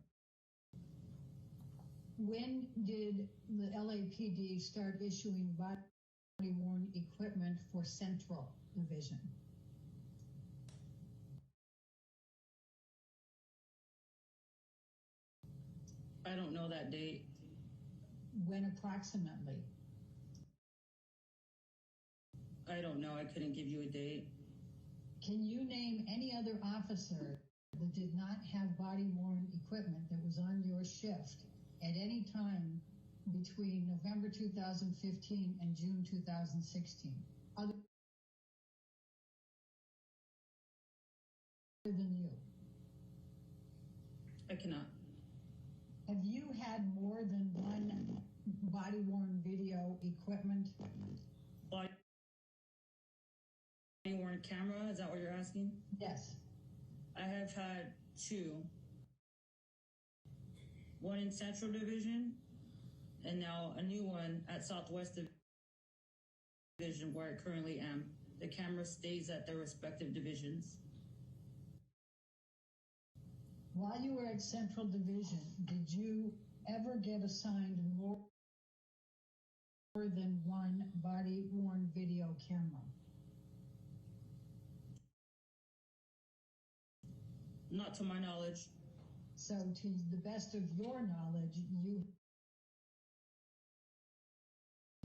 When did the LAPD start issuing body-worn equipment for Central Division? I don't know that date. When approximately? I don't know. I couldn't give you a date. Can you name any other officer that did not have body-worn equipment that was on your shift at any time between November 2015 and June 2016? Other than you? I cannot. Have you had more than one body-worn video equipment? Body-worn camera, is that what you're asking? Yes. I have had two. One in Central Division, and now a new one at Southwest Division, where I currently am. The camera stays at their respective divisions. While you were at Central Division, did you ever get assigned more than one body-worn video camera? Not to my knowledge. So to the best of your knowledge, you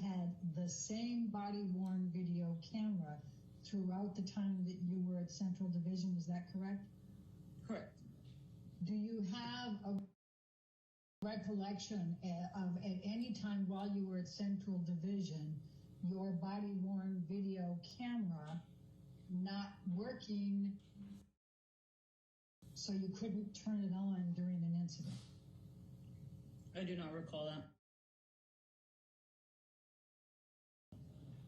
had the same body-worn video camera throughout the time that you were at Central Division, is that correct? Correct. Do you have a recollection of at any time while you were at Central Division, your body-worn video camera not working so you couldn't turn it on during an incident? I do not recall that.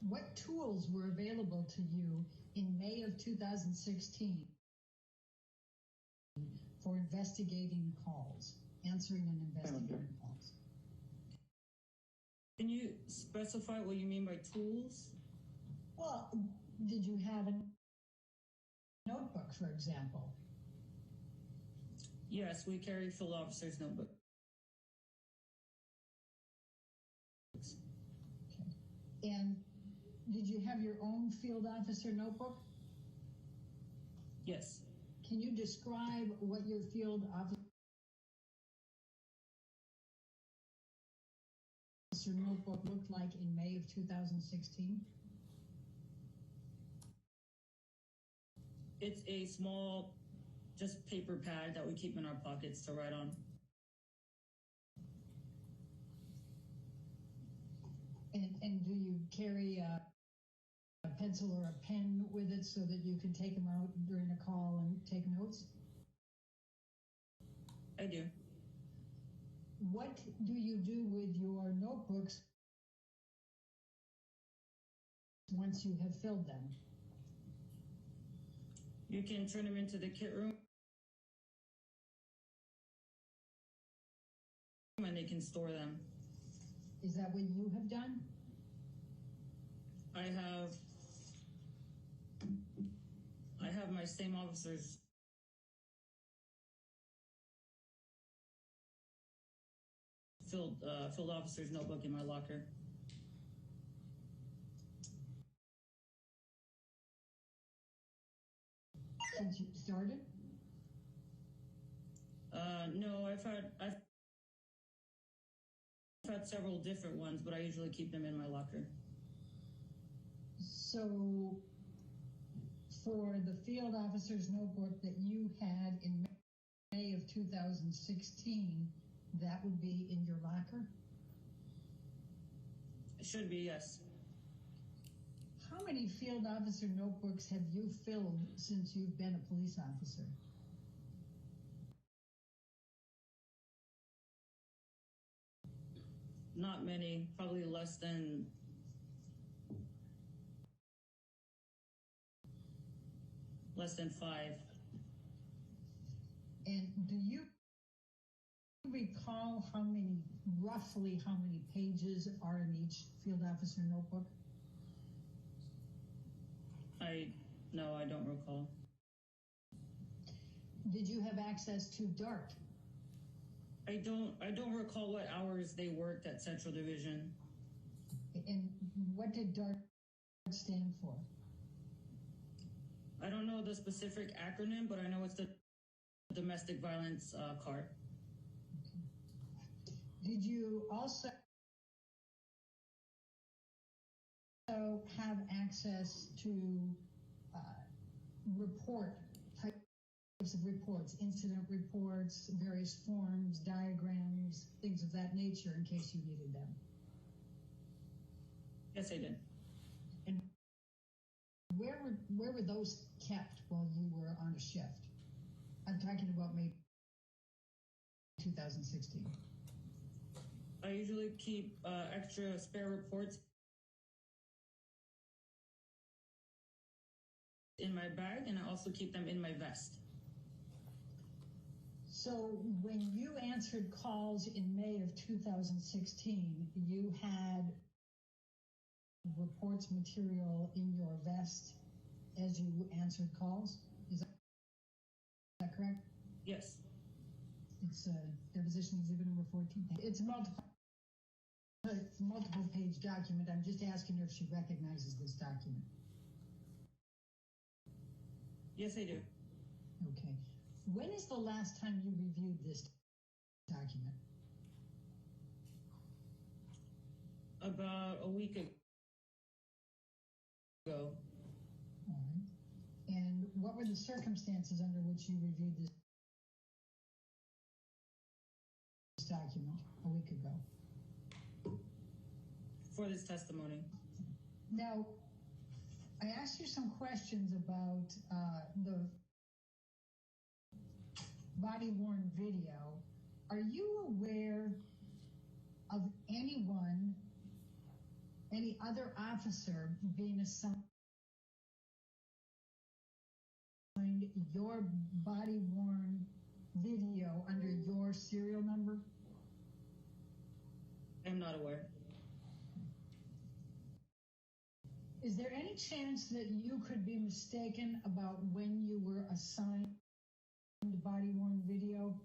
What tools were available to you in May of 2016 for investigating calls, answering and investigating calls? Can you specify what you mean by tools? Well, did you have a notebook, for example? Yes, we carry field officers' notebooks. Okay. And did you have your own field officer notebook? Yes. Can you describe what your field officer notebook looked like in May of 2016? It's a small, just paper pad that we keep in our pockets to write on. And do you carry a pencil or a pen with it so that you can take them out during a call and take notes? I do. What do you do with your notebooks once you have filled them? You can turn them into the kit room and they can store them. Is that what you have done? I have my same officer's field officer's notebook in my locker. Since you started? No, I've had several different ones, but I usually keep them in my locker. So, for the field officer's notebook that you had in May of 2016, that would be in your locker? It should be, yes. How many field officer notebooks have you filled since you've been a police officer? Not many, probably less than five. And do you recall roughly how many pages are in each field officer notebook? No, I don't recall. Did you have access to DART? I don't recall what hours they worked at Central Division. And what did DART stand for? I don't know the specific acronym, but I know it's the domestic violence card. Did you also have access to types of reports, incident reports, various forms, diagrams, things of that nature in case you needed them? Yes, I did. And where were those kept while you were on a shift? I'm talking about May 2016. I usually keep extra spare reports in my bag, and I also keep them in my vest. So when you answered calls in May of 2016, you had reports material in your vest as you answered calls? Is that correct? Yes. It's deposition exhibit number 14. It's a multiple page document. I'm just asking her if she recognizes this document. Yes, I do. Okay. When is the last time you reviewed this document? About a week ago. All right. And what were the circumstances under which you reviewed this document a week ago? For this testimony. Now, I asked you some questions about the body-worn video. Are you aware of anyone, any other officer being assigned your body-worn video under your serial number? I'm not aware. Is there any chance that you could be mistaken about when you were assigned body-worn video?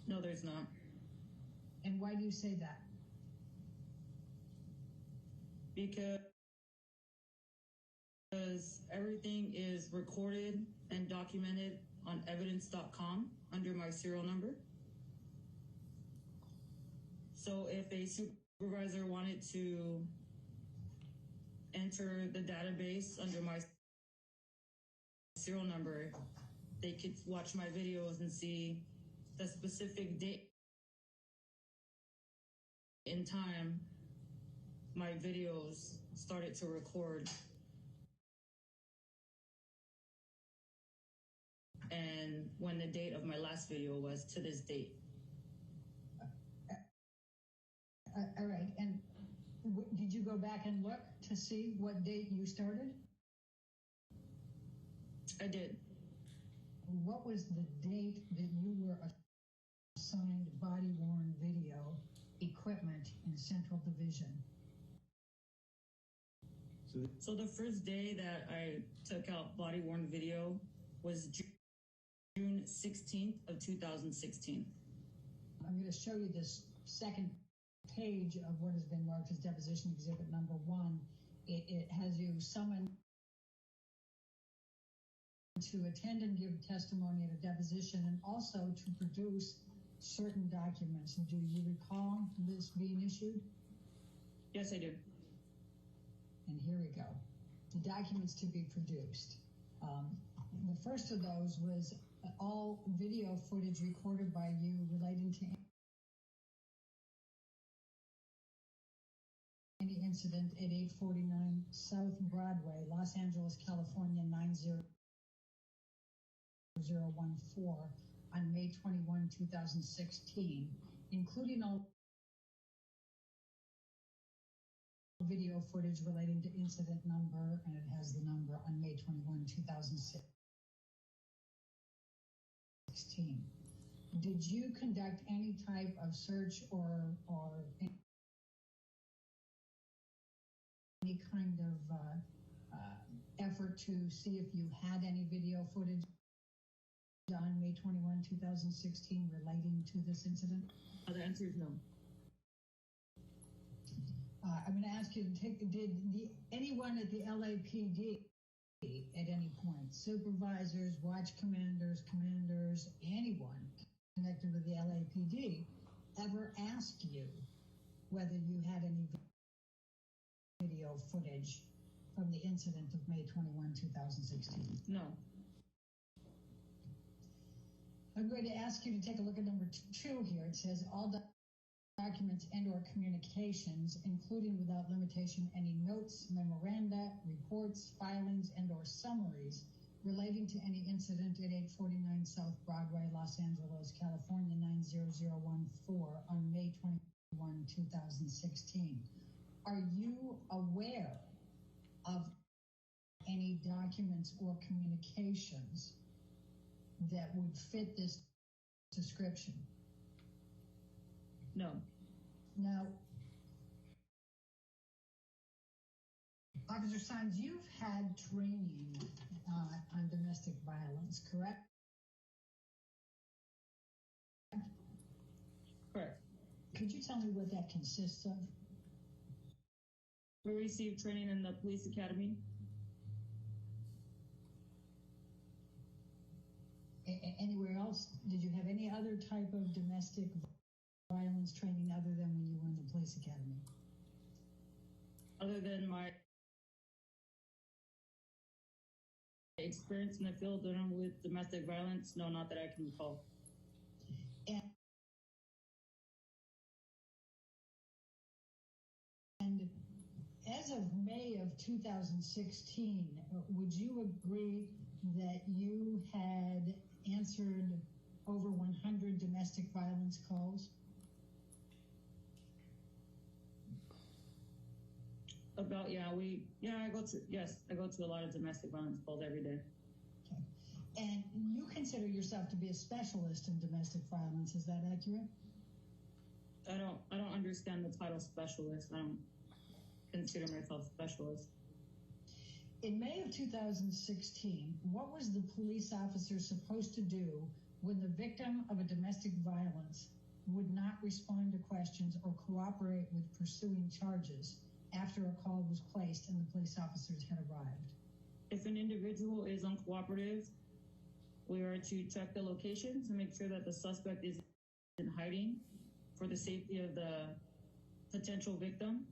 No, there's not. And why do you say that? Because everything is recorded and documented on evidence.com under my serial number. So if a supervisor wanted to enter the database under my serial number, they could watch my videos and see the specific date in time my videos started to record and when the date of my last video was to this date. All right, and did you go back and look to see what date you started? I did. What was the date that you were assigned body-worn video equipment in Central Division? So the first day that I took out body-worn video was June 16th of 2016. I'm going to show you this second page of what has been marked as deposition exhibit number 1. It has you summoned to attend and give testimony at a deposition and also to produce certain documents. Do you recall this being issued? Yes, I do. And here we go. The documents to be produced. The first of those was all video footage recorded by you relating to any incident at 849 South Broadway, Los Angeles, California, 90014 on May 21, 2016, including all video footage relating to incident number, and it has the number on May 21, 2016. Did you conduct any type of search or any kind of effort to see if you had any video footage on May 21, 2016 relating to this incident? The answer is no. I'm going to ask you to did anyone at the LAPD at any point, supervisors, watch commanders, anyone connected with the LAPD, ever ask you whether you had any video footage from the incident of May 21, 2016? No. I'm going to ask you to take a look at number 2 here. It says all documents and or communications, including without limitation any notes, memoranda, reports, filings, and or summaries relating to any incident at 849 South Broadway, Los Angeles, California, 90014 on May 21, 2016. Are you aware of any documents or communications that would fit this description? No. Now, Officer Sines, you've had training on domestic violence, correct? Correct. Could you tell me what that consists of? We received training in the police academy. Anywhere else? Did you have any other type of domestic violence training other than when you were in the police academy? Other than my experience in the field dealing with domestic violence, no, not that I can recall. And as of May of 2016, would you agree that you had answered over 100 domestic violence calls? About, I go to a lot of domestic violence calls every day. Okay. And you consider yourself to be a specialist in domestic violence, is that accurate? I don't understand the title specialist. I don't consider myself a specialist. In May of 2016, what was the police officer supposed to do when the victim of a domestic violence would not respond to questions or cooperate with pursuing charges after a call was placed and the police officers had arrived? If an individual is uncooperative, we are to check the location to make sure that the suspect is in hiding for the safety of the potential victim,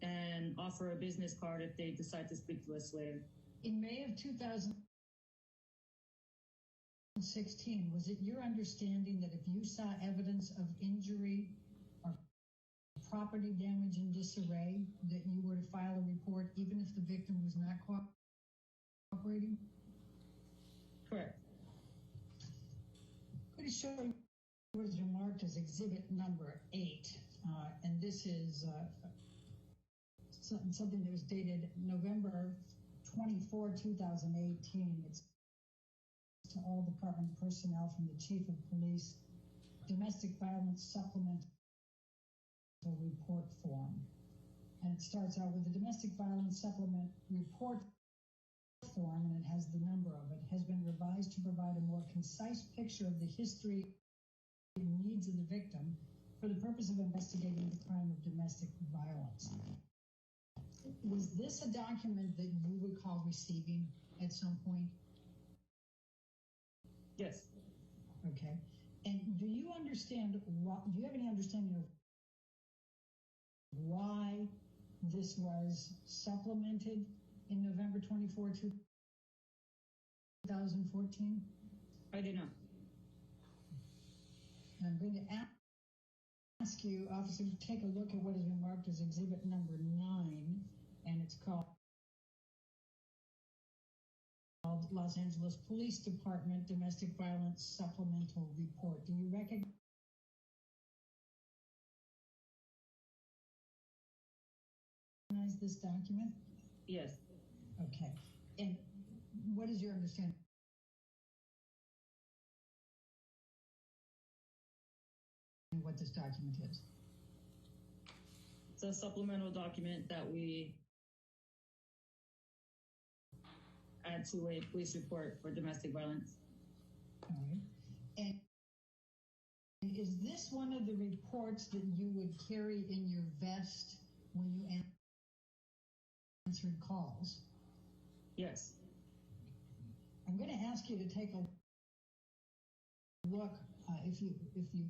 and offer a business card if they decide to speak to us later. In May of 2016, was it your understanding that if you saw evidence of injury or property damage in disarray, that you were to file a report even if the victim was not cooperating? Correct. I'm going to show you what is marked as exhibit number 8, and this is something that was dated November 24, 2018. It's to all department personnel from the Chief of Police, Domestic Violence Supplemental Report Form. And it starts out with the Domestic Violence Supplement Report Form, and it has the number of it, has been revised to provide a more concise picture of the history and needs of the victim for the purpose of investigating the crime of domestic violence. Was this a document that you recall receiving at some point? Yes. Okay. And do you understand, do you have any understanding of why this was supplemented in November 24, 2014? I do not. I'm going to ask you, officer, to take a look at what has been marked as exhibit number 9, and it's called Los Angeles Police Department Domestic Violence Supplemental Report. Do you recognize this document? Yes. Okay. And what is your understanding of what this document is? It's a supplemental document that we add to a police report for domestic violence. All right. And is this one of the reports that you would carry in your vest when you answered calls? Yes. I'm going to ask you to take a look, if you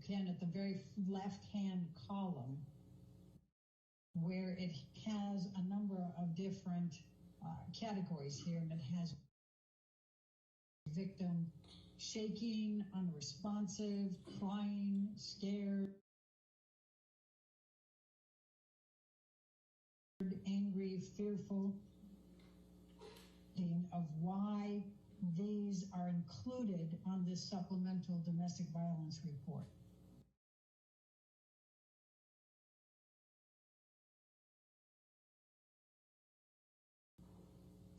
can, at the very left-hand column, where it has a number of different categories here, and it has victim shaking, unresponsive, crying, scared, angry, fearful, of why these are included on this supplemental domestic violence report.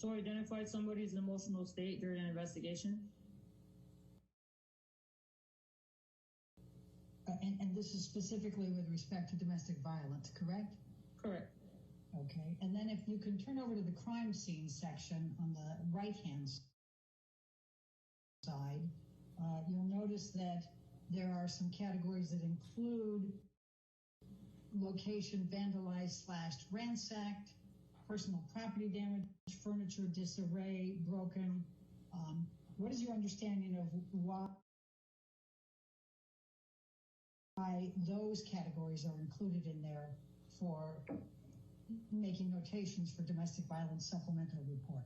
To identify somebody's emotional state during an investigation. And this is specifically with respect to domestic violence, correct? Correct. Okay. And then if you can turn over to the crime scene section on the right-hand side, you'll notice that there are some categories that include location vandalized / ransacked, personal property damage, furniture disarray, broken. What is your understanding of why those categories are included in there for making notations for domestic violence supplemental report?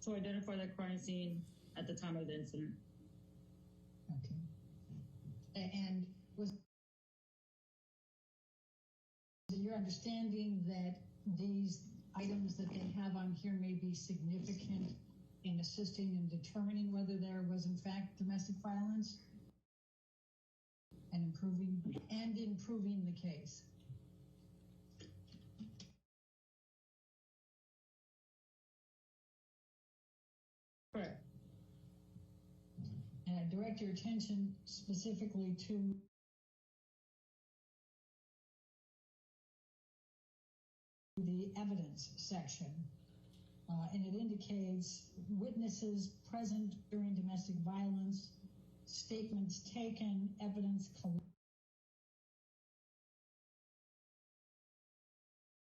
To identify the crime scene at the time of the incident. Okay. And was it your understanding that these items that they have on here may be significant in assisting in determining whether there was in fact domestic violence and improving the case? Correct. And I direct your attention specifically to the evidence section. And it indicates witnesses present during domestic violence, statements taken, evidence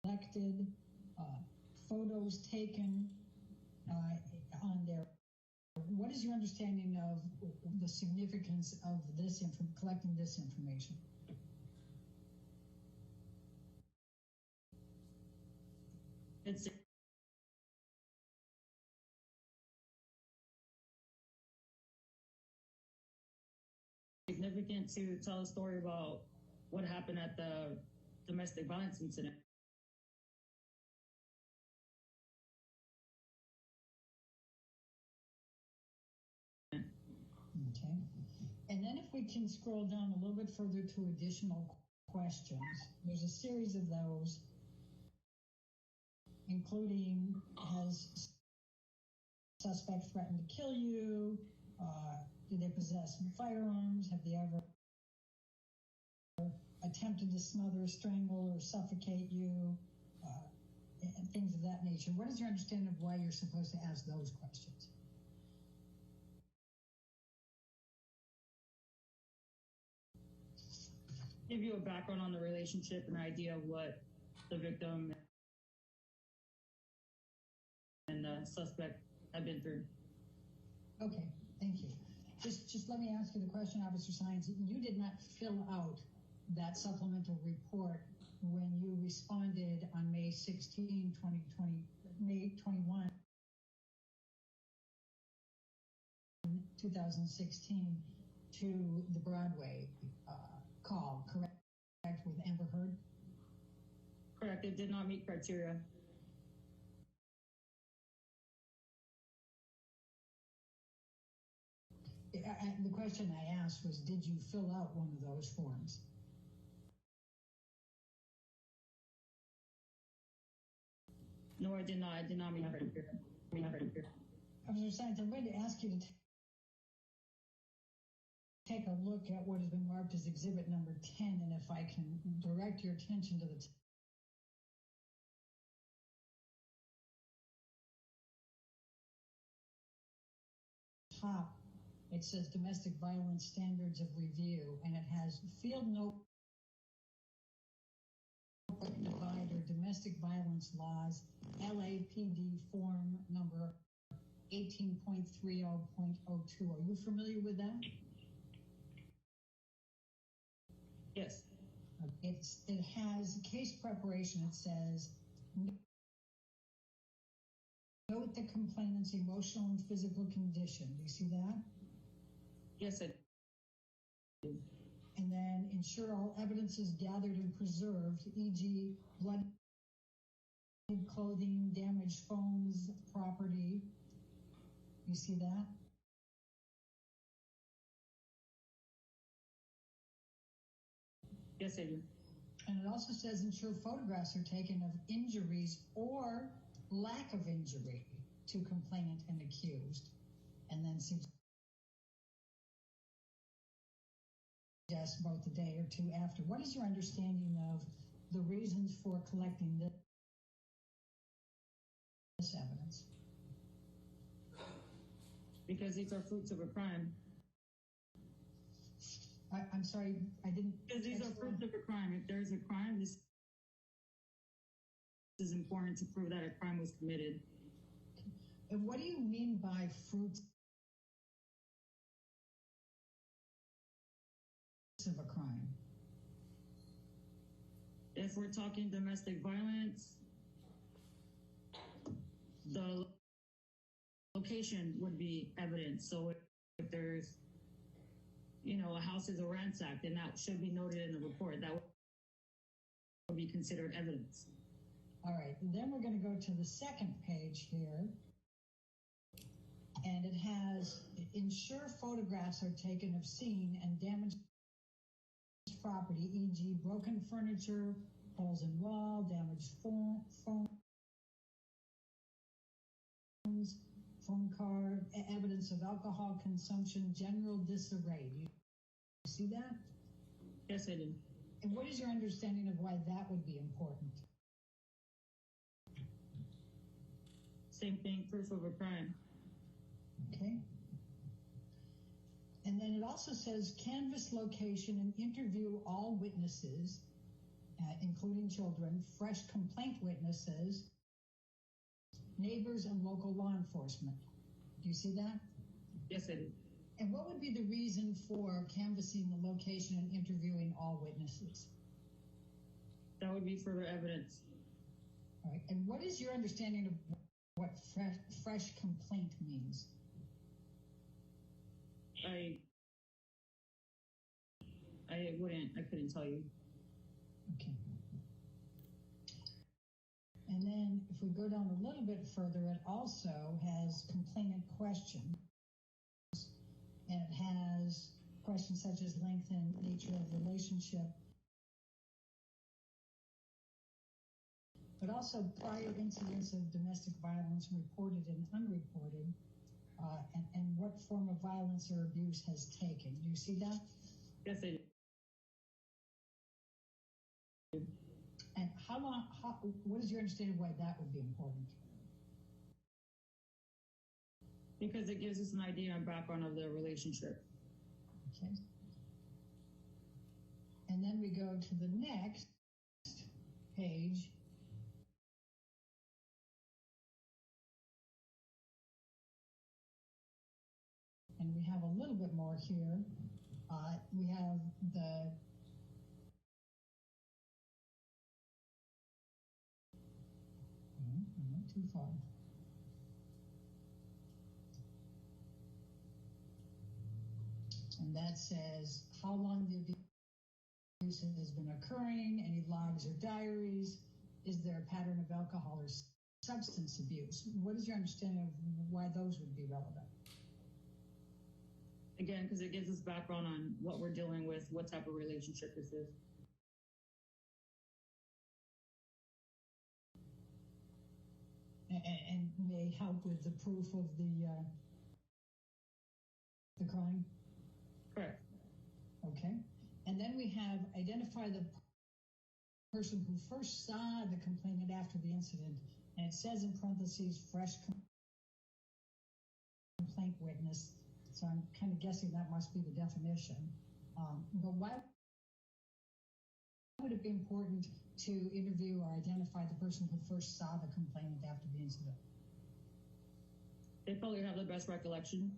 collected, photos taken on there. What is your understanding of the significance of this collecting this information? It's significant to tell a story about what happened at the domestic violence incident. Okay. And then if we can scroll down a little bit further to additional questions, there's a series of those, including has suspect threatened to kill you? Do they possess firearms? Have they ever attempted to smother, strangle, or suffocate you? And things of that nature. What is your understanding of why you're supposed to ask those questions? Give you a background on the relationship, an idea of what the victim and the suspect have been through. Okay, thank you. Just let me ask you the question, Officer Sines. You did not fill out that supplemental report when you responded on May 16, 2020, May 21, 2016 to the Broadway call, correct, with Amber Heard? Correct, it did not meet criteria. The question I asked was, did you fill out one of those forms? No, I did not. I did not meet criteria. Officer Sines, I'm going to ask you to take a look at what has been marked as exhibit number 10, and if I can direct your attention to the top, it says domestic violence standards of review, and it has field note divider domestic violence laws, LAPD form number 18.30.02. Are you familiar with that? Yes. It has case preparation. It says, note the complainant's emotional and physical condition. Do you see that? Yes, I do. And then ensure all evidence is gathered and preserved, e.g. blood, clothing, damaged phones, property. You see that? Yes, I do. And it also says ensure photographs are taken of injuries or lack of injury to complainant and accused, and then suggest both a day or two after. What is your understanding of the reasons for collecting this evidence? Because these are fruits of a crime. I'm sorry, I didn't. Because these are fruits of a crime. If there's a crime, this is important to prove that a crime was committed. And what do you mean by fruits of a crime? If we're talking domestic violence, the location would be evidence. So if there's, a house is ransacked, then that should be noted in the report. That would be considered evidence. All right, and then we're going to go to the second page here. And it has, ensure photographs are taken of scene and damaged property, e.g. broken furniture, holes in wall, damaged phone card, evidence of alcohol consumption, general disarray. Do you see that? Yes, I do. And what is your understanding of why that would be important? Same thing, proof of a crime. Okay. And then it also says canvass location and interview all witnesses, including children, fresh complaint witnesses, neighbors, and local law enforcement. Do you see that? Yes, I do. And what would be the reason for canvassing the location and interviewing all witnesses? That would be further evidence. All right. And what is your understanding of what fresh complaint means? I couldn't tell you. Okay. And then if we go down a little bit further, it also has complainant questions. And it has questions such as length and nature of relationship, but also prior incidents of domestic violence reported and unreported, and what form of violence or abuse has taken. Do you see that? Yes, I do. And what is your understanding of why that would be important? Because it gives us an idea and background of the relationship. Okay. And then we go to the next page. And we have a little bit more here. We have the not too far. And that says how long the abuse has been occurring, any logs or diaries, is there a pattern of alcohol or substance abuse? What is your understanding of why those would be relevant? Again, because it gives us background on what we're dealing with, what type of relationship this is. And may help with the proof of the crime? Correct. Okay. And then we have identify the person who first saw the complainant after the incident, and it says in parentheses, fresh complaint witness. So I'm kind of guessing that must be the definition. But why would it be important to interview or identify the person who first saw the complainant after the incident? They probably have the best recollection.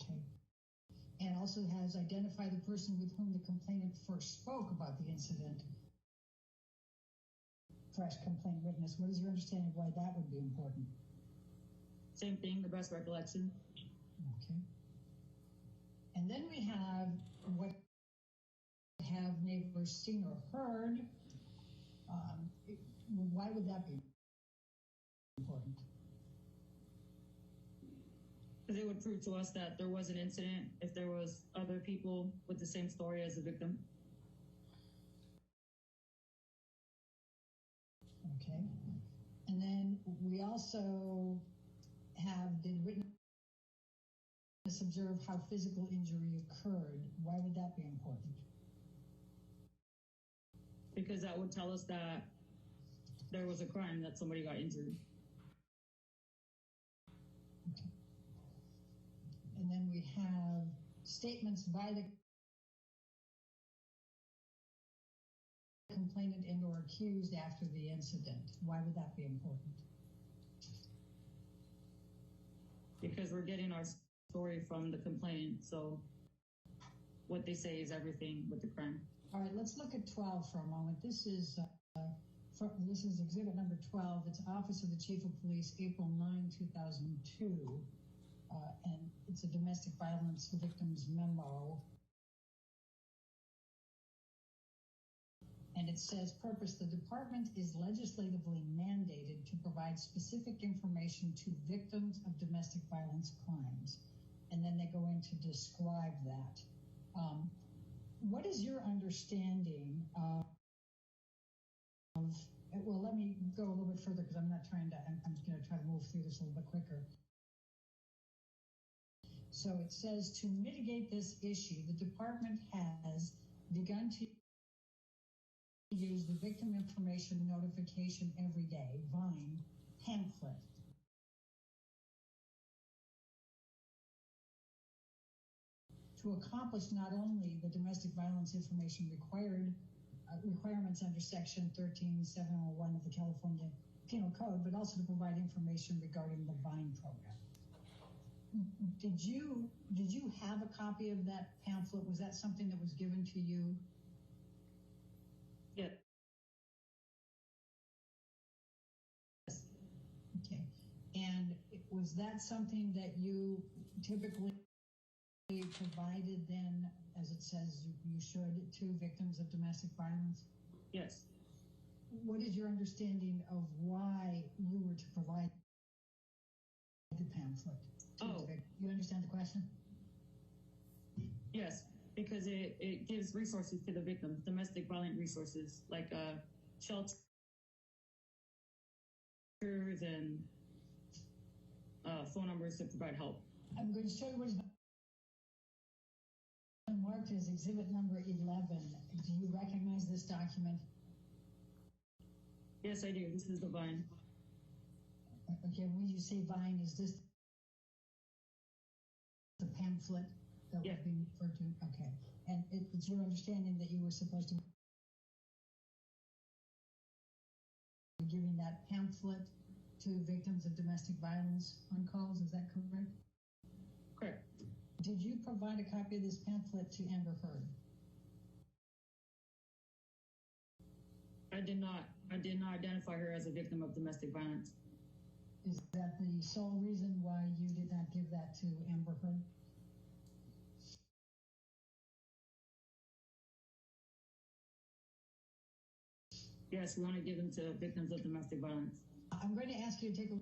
Okay. And also has identify the person with whom the complainant first spoke about the incident. Fresh complaint witness. What is your understanding of why that would be important? Same thing, the best recollection. Okay. And then we have what have neighbors seen or heard. Why would that be important? Because it would prove to us that there was an incident if there was other people with the same story as the victim. Okay. And then we also have, did witness observe how physical injury occurred? Why would that be important? Because that would tell us that there was a crime, that somebody got injured. Okay. And then we have statements by the complainant and or accused after the incident. Why would that be important? Because we're getting our story from the complainant, so what they say is everything with the crime. All right, let's look at 12 for a moment. This is exhibit number 12. It's Office of the Chief of Police, April 9, 2002. And it's a domestic violence victims memo. And it says, purpose, the department is legislatively mandated to provide specific information to victims of domestic violence crimes. And then they go in to describe that. What is your understanding of, well, let me go a little bit further because I'm going to try to move through this a little bit quicker. So it says, to mitigate this issue, the department has begun to use the Victim Information Notification Every Day, VINE, pamphlet. To accomplish not only the domestic violence information requirements under Section 13701 of the California Penal Code, but also to provide information regarding the VINE program. Did you have a copy of that pamphlet? Was that something that was given to you? Yes. Okay. And was that something that you typically provided then, as it says you should, to victims of domestic violence? Yes. What is your understanding of why you were to provide the pamphlet? You understand the question? Yes, because it gives resources to the victims, domestic violent resources, like shelters and phone numbers to provide help. I'm going to show you what is marked as exhibit number 11. Do you recognize this document? Yes, I do. This is the VINE. Okay, when you say VINE, is this the pamphlet that was being referred to? Okay. And it's your understanding that you were supposed to be giving that pamphlet to victims of domestic violence on calls, is that correct? Correct. Did you provide a copy of this pamphlet to Amber Heard? I did not identify her as a victim of domestic violence. Is that the sole reason why you did not give that to Amber Heard? Yes, we want to give them to victims of domestic violence. I'm going to ask you to take a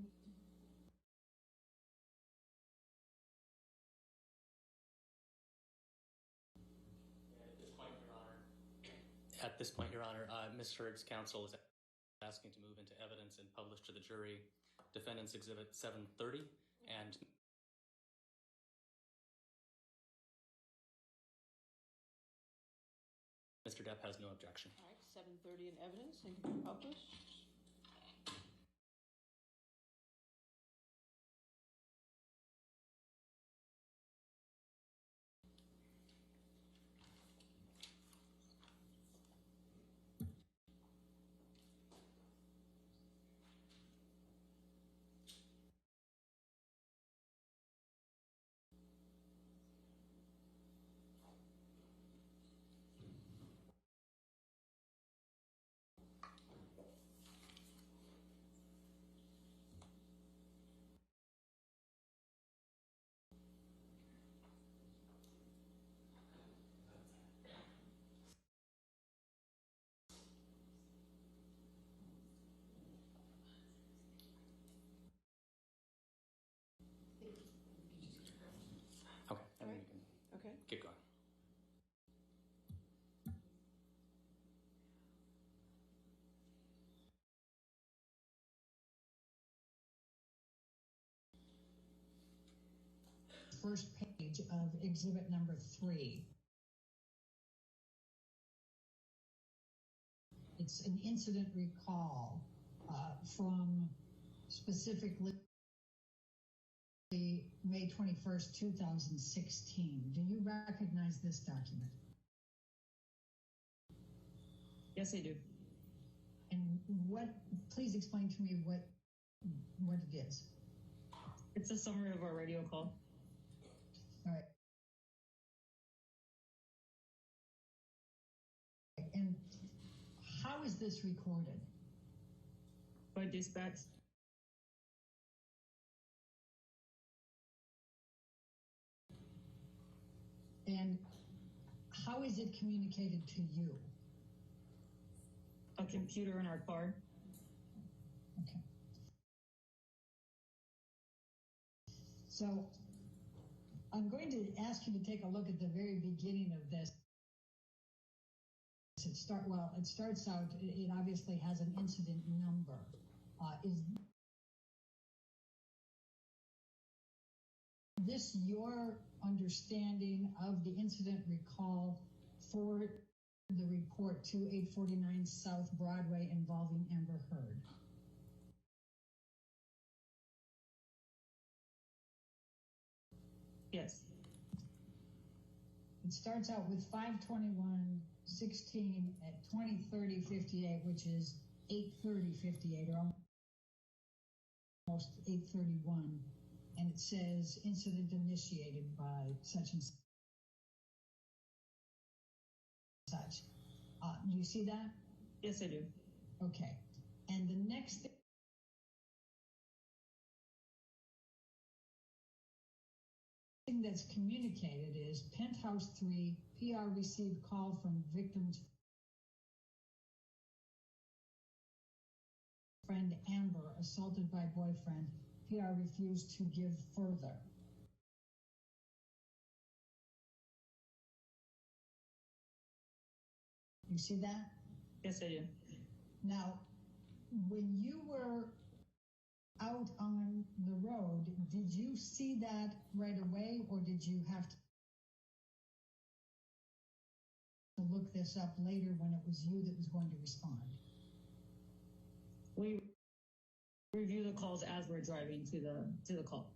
At this point, Your Honor, Ms. Heard's counsel is asking to move into evidence and publish to the jury Defendant's Exhibit 730 and Mr. Depp has no objection. All right, 730 in evidence and can be published. Okay, and then you can keep going. first page of exhibit number 3. It's an incident recall from specifically May 21st, 2016. Do you recognize this document? Yes, Yes, I do. And please explain to me what it is. It's a summary of our radio call. All right. And how is this recorded? By dispatch. And how is it communicated to you? A computer in our car. Okay. So I'm going to ask you to take a look at the very beginning of this. It starts out, it obviously has an incident number. Is this your understanding of the incident recall for the report to 849 South Broadway involving Amber Heard? Yes. It starts out with 5/21/16 at 20:30:58, which is 8:30:58, or almost 8:31, and it says incident initiated by such and such. Do you see that? Yes, I do. Okay. And the next thing that's communicated is Penthouse 3, PR received call from victim's friend Amber, assaulted by boyfriend. PR refused to give further. You see that? Yes, I do. Now, when you were out on the road, did you see that right away, or did you have to look this up later when it was you that was going to respond? We review the calls as we're driving to the call.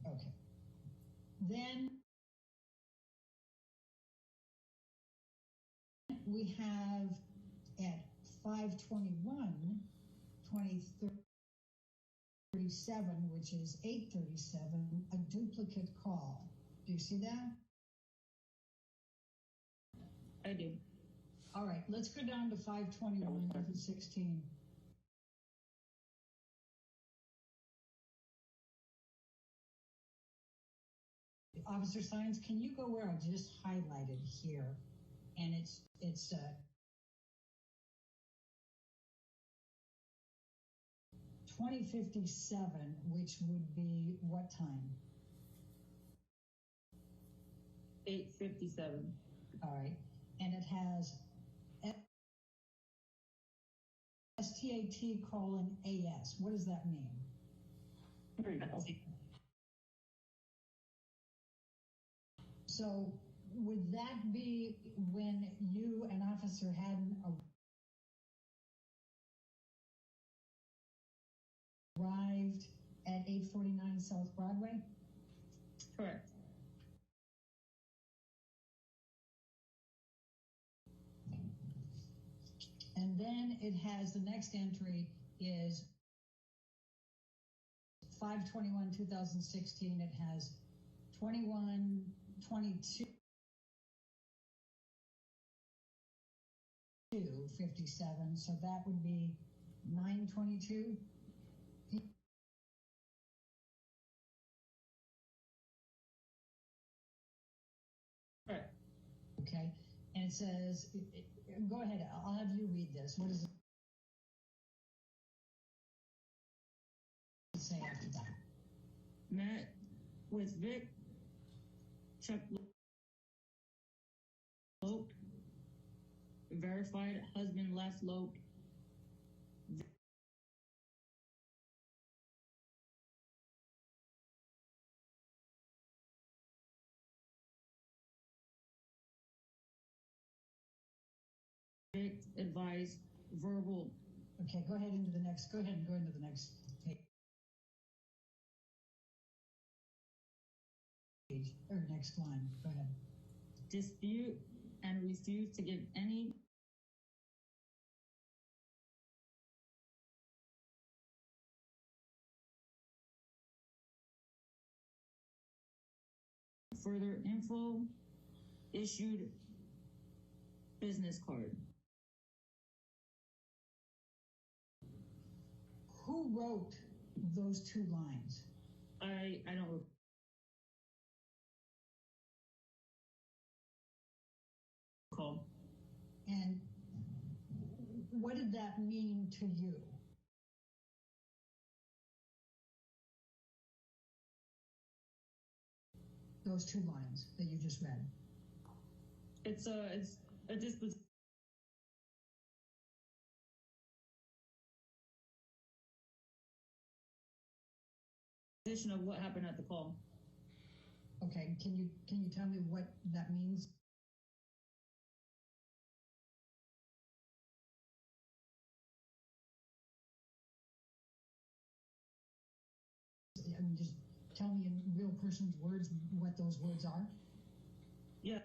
Okay. Then we have at 5/21/2037, which is 8:37, a duplicate call. Do you see that? I do. All right, let's go down to 5/21/16. Officer Science, can you go where I just highlighted here? And it's 20:57, which would be what time? 8:57. All right. And it has STAT:(AS). What does that mean? So would that be when you and Officer Haddon arrived at 849 South Broadway? Correct. And then it has the next entry is 5/21/2016. It has 21/22/57. So that would be 9/22. Correct. Okay. And it says, go ahead, I'll have you read this. What does it say after that? Met with Vic, check Lope, verified husband left Lope. Vic advised verbal. Okay, go ahead into the next. Go ahead and go into the next page or next line. Go ahead. Dispute and refuse to give any further info, issued business card. Who wrote those two lines? I don't recall. And what did that mean to you? Those two lines that you just read. It's a disposition of what happened at the call. Okay, can you tell me what that means? I mean, just tell me in real person's words what those words are. Yeah.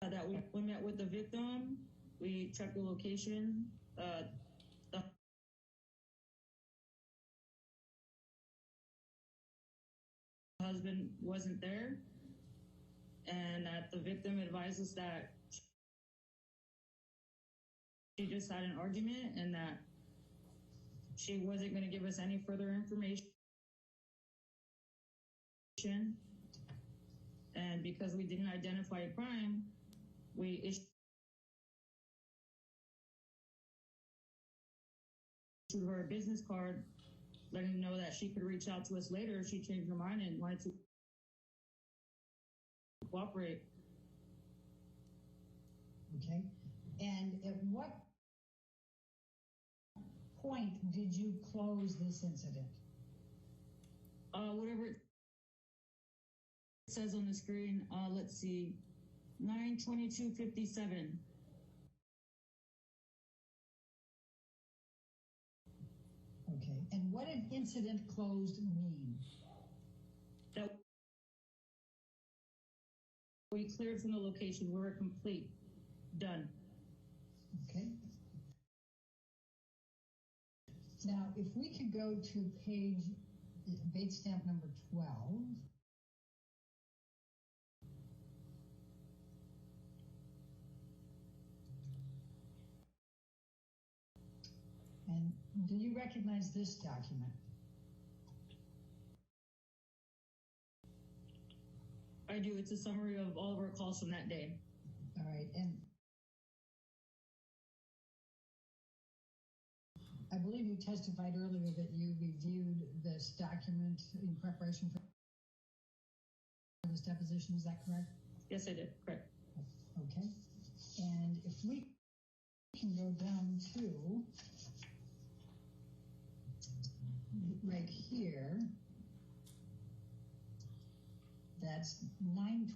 That we met with the victim, we checked the location, the husband wasn't there, and that the victim advised us that she just had an argument and that she wasn't going to give us any further information. And because we didn't identify a crime, we issued her a business card letting know that she could reach out to us later if she changed her mind and wanted to cooperate. Okay. And at what point did you close this incident? Whatever it says on the screen, let's see, 9/22/57. Okay. And what did incident closed mean? That we cleared from the location. We were complete. Done. Okay. Now, if we could go to page Bates stamp number 12. And do you recognize this document? I do. It's a summary of all of our calls from that day. All right. And I believe you testified earlier that you reviewed this document in preparation for this deposition. Is that correct? Yes, I did. Correct. Okay. And if we can go down to right here, that's 9/22,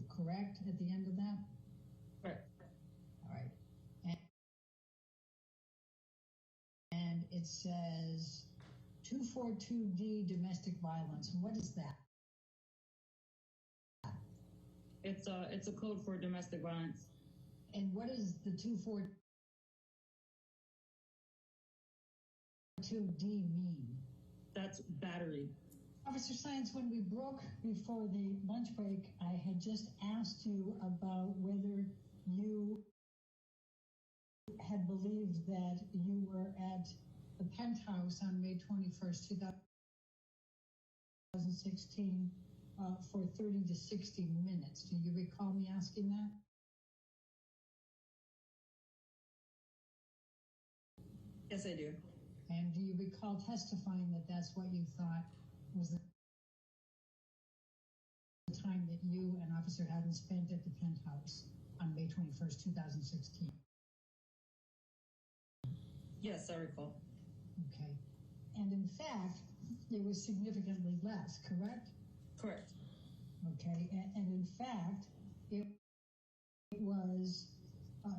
correct? At the end of that? Correct. All right. And it says 242D domestic violence. What is that? It's a code for domestic violence. And what does the 242D mean? That's battery. Officer Science, when we broke before the lunch break, I had just asked you about whether you had believed that you were at the penthouse on May 21st, 2016 for 30 to 60 minutes. Do you recall me asking that? Yes, I do. And do you recall testifying that that's what you thought was the time that you and Officer Haddon spent at the penthouse on May 21st, 2016? Yes, I recall. Okay. And in fact, it was significantly less, correct? Correct. Okay. And in fact, it was,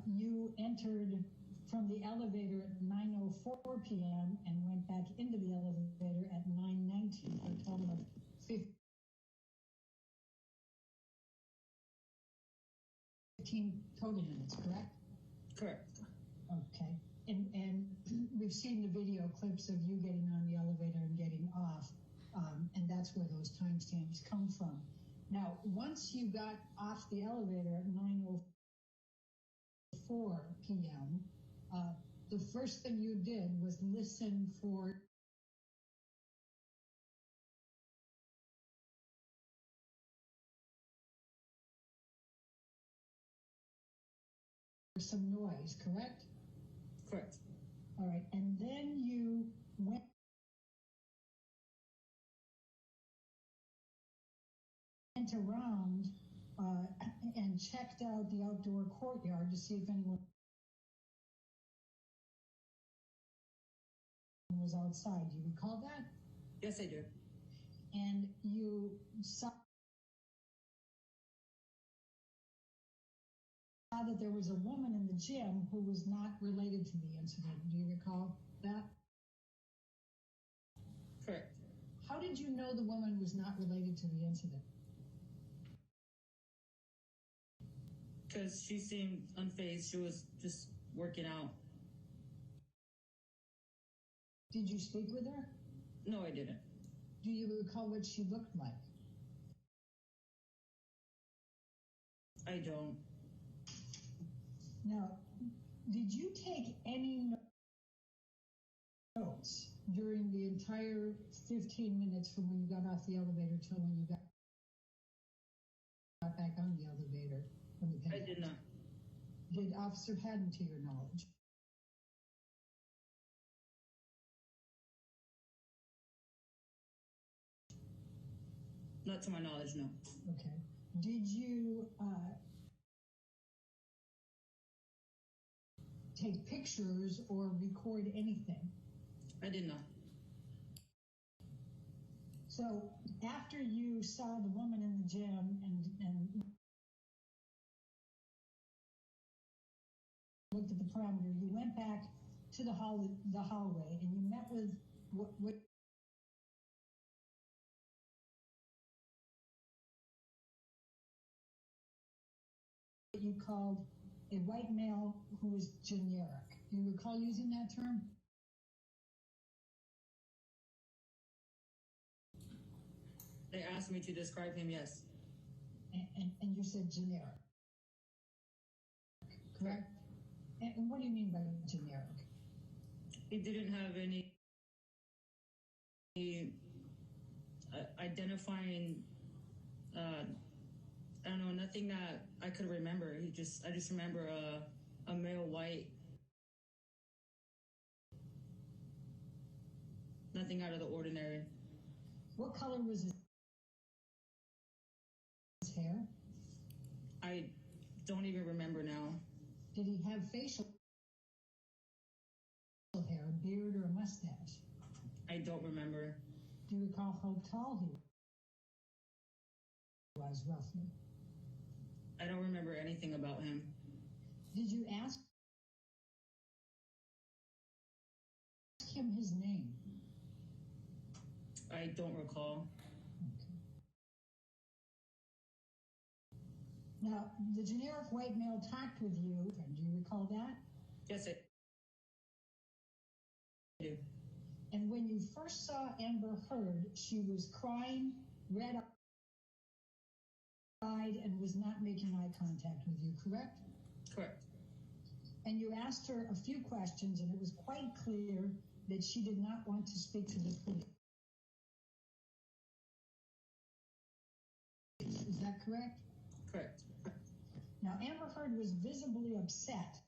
you entered from the elevator at 9:04 p.m. and went back into the elevator at 9:19 for a total of 15 total minutes, correct? Correct. Okay. And we've seen the video clips of you getting on the elevator and getting off. got off the elevator at 9:04 p.m., the first thing you did was listen for some noise, correct? Correct. All right, and then you went around and checked out the outdoor courtyard to see if anyone was outside. Do you recall that? Yes, I do. And you saw that there was a woman in the gym who was not related to the incident. Do you recall that? Correct. How did you know the woman was not related to the incident? Because she seemed unfazed. She was just working out. Did you speak with her? No, I didn't. Do you recall what she looked like? I don't. Now, did you take any notes during the entire 15 minutes from when you got off the elevator till when you got back on the elevator? I did not. Did Officer Haddon, to your knowledge? Not to my knowledge, no. Okay. Did you take pictures or record anything? I did not. So after you saw the woman in the gym and looked at the perimeter, you went back to the hallway, and you met with what you called a white male who was generic. Do you recall using that term? They asked me to describe him, yes. And you said generic, correct? And what do you mean by generic? He didn't have any identifying, I don't know, nothing that I could remember. I just remember a male white. Nothing out of the ordinary. What color was his hair? I don't even remember now. Did he have facial hair, a beard, or a mustache? I don't remember. Do you recall how tall he was, roughly? I don't remember anything about him. Did you ask him his name? I don't recall. Okay. Now, the generic white male talked with you, and do you recall that? Yes, I do. And when you first saw Amber Heard, she was crying, red-eyed, and was not making eye contact with you, correct? Correct. And you asked her a few questions, and it was quite clear that she did not want to speak to the police. Is that correct? Correct. Now, Amber Heard was visibly upset.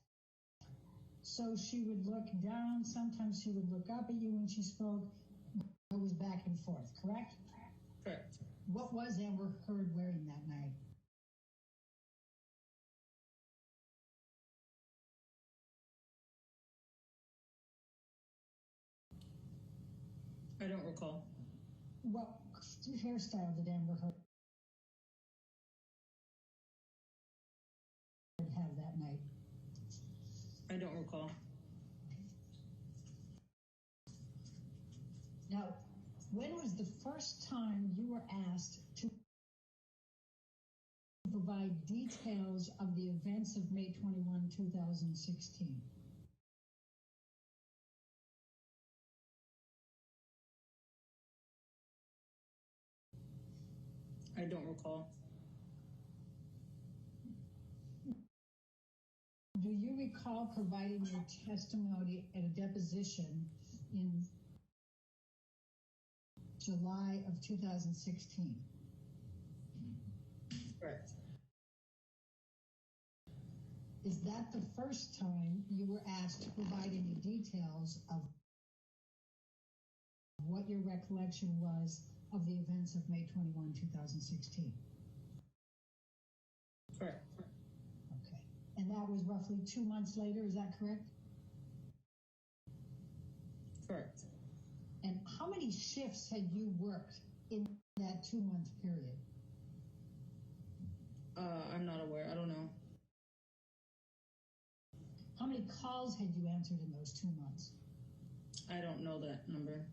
So she would look down, sometimes she would look up at you when she spoke. It was back and forth, correct? Correct. What was Amber Heard wearing that night? I don't recall. What hairstyle did Amber Heard have that night? I don't recall. Now, when was the first time you were asked to provide details of the events of May 21, 2016? I don't recall. do you recall providing your testimony at a deposition in July of 2016? Correct. Is that the first time you were asked to provide any details of what your recollection was of the events of May 21, 2016? Correct. Okay. And that was roughly 2 months later, is that correct? Correct. And how many shifts had you worked in that 2 month period? I'm not aware. I don't know. How many calls had you answered in those 2 months? I don't know that number.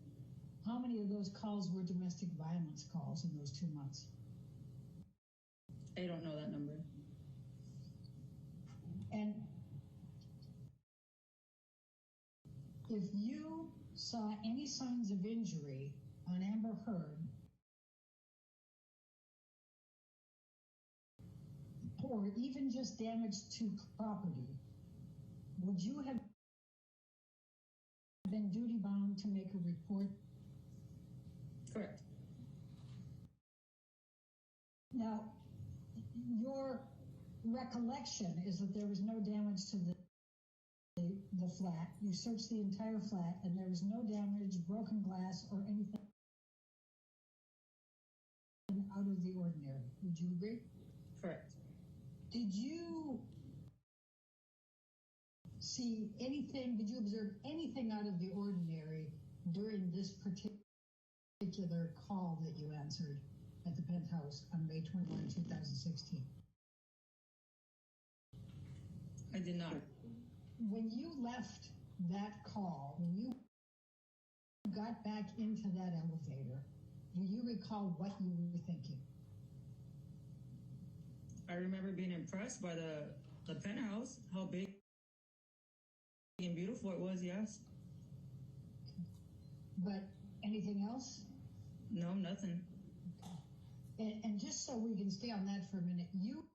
How many of those calls were domestic violence calls in those 2 months? I don't know that number. And if you saw any signs of injury on Amber Heard, or even just damage to property, would you have been duty bound to make a report? Correct. Now, your recollection is that there was no damage to the flat. You searched the entire flat and there was no damage, broken glass, or anything out of the ordinary. Would you agree? Correct. Did you see anything, did you observe anything out of the ordinary during this particular call that you answered at the penthouse on May 21, 2016? I did not. When you left that call, when you got back into that elevator, do you recall what you were thinking? I remember being impressed by the penthouse, how big and beautiful it was, yes. But anything else? No, nothing. And just so we can stay on that for a minute, you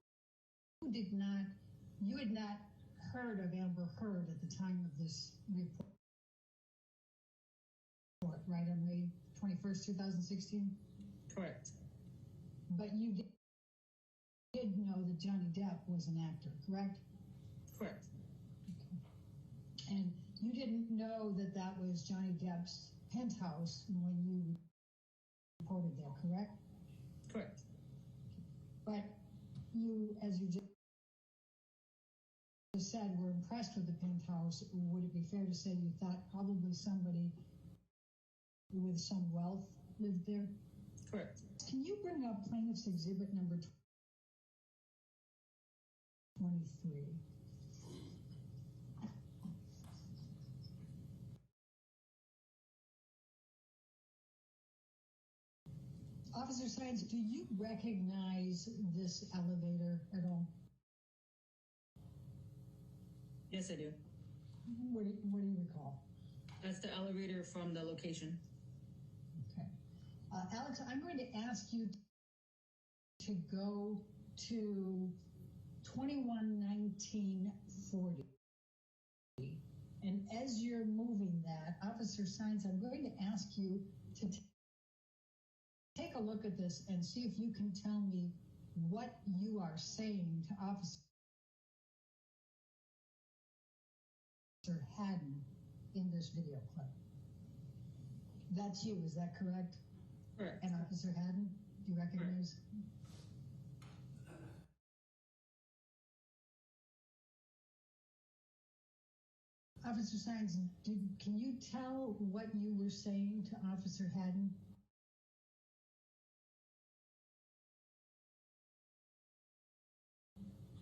had not heard of Amber Heard at the time of this report, right, on May 21st, 2016? Correct. But you did know that Johnny Depp was an actor, correct? Correct. Okay. And you didn't know that that was Johnny Depp's penthouse when you reported there, correct? Correct. But you, as you just said, were impressed with the penthouse. Would it be fair to say you thought probably somebody with some wealth lived there? Correct. Can you bring up plaintiff's exhibit number 23? Officer Science, do you recognize this elevator at all? Yes, I do. What do you recall? That's the elevator from the location. Okay. Alex, I'm going to ask you to go to 211940. And as you're moving that, Officer Science, I'm going to ask you to take a look at this and see if you can tell me what you are saying to Officer Haddon in this video clip. That's you, is that correct? Correct. And Officer Haddon, do you recognize? Officer Science, can you tell what you were saying to Officer Haddon?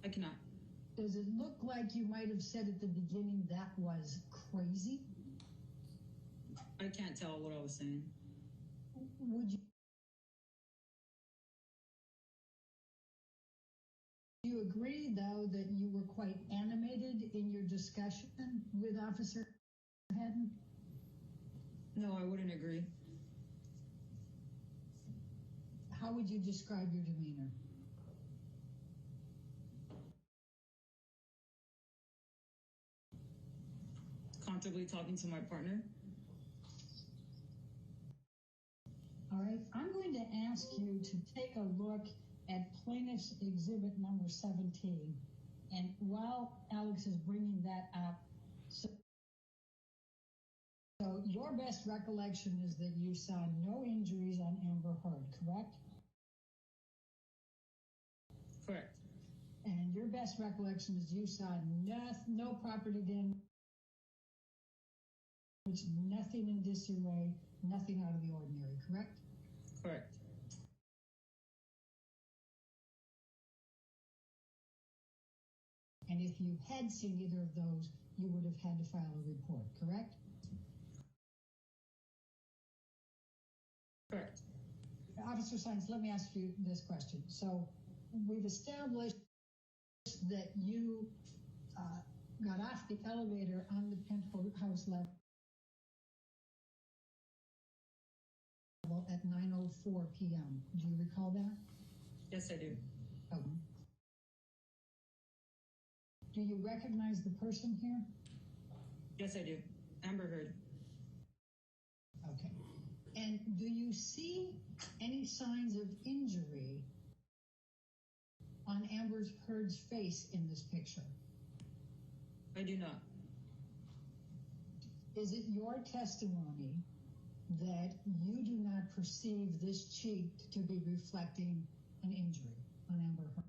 I cannot. Does it look like you might have said at the beginning that was crazy? I can't tell what I was saying. Would you agree, though, that you were quite animated in your discussion with Officer Haddon? No, I wouldn't agree. How would you describe your demeanor? comfortably talking to my partner. All right, I'm going to ask you to take a look at plaintiff's exhibit number 17. And while Alex is bringing that up, so your best recollection is that you saw no injuries on Amber Heard, correct? Correct. And your best recollection is you saw no property damage, nothing in disarray, nothing out of the ordinary, correct? Correct. And if you had seen either of those, you would have had to file a report, correct? Correct. Officer Sines, let me ask you this question. So we've established that you got off the elevator on the penthouse level at 9:04 p.m. Do you recall that? Yes, I do. Do you recognize the person here? Yes, I do. Amber Heard. Okay. And do you see any signs of injury on Amber Heard's face in this picture? I do not. Is it your testimony that you do not perceive this cheek to be reflecting an injury on Amber Heard?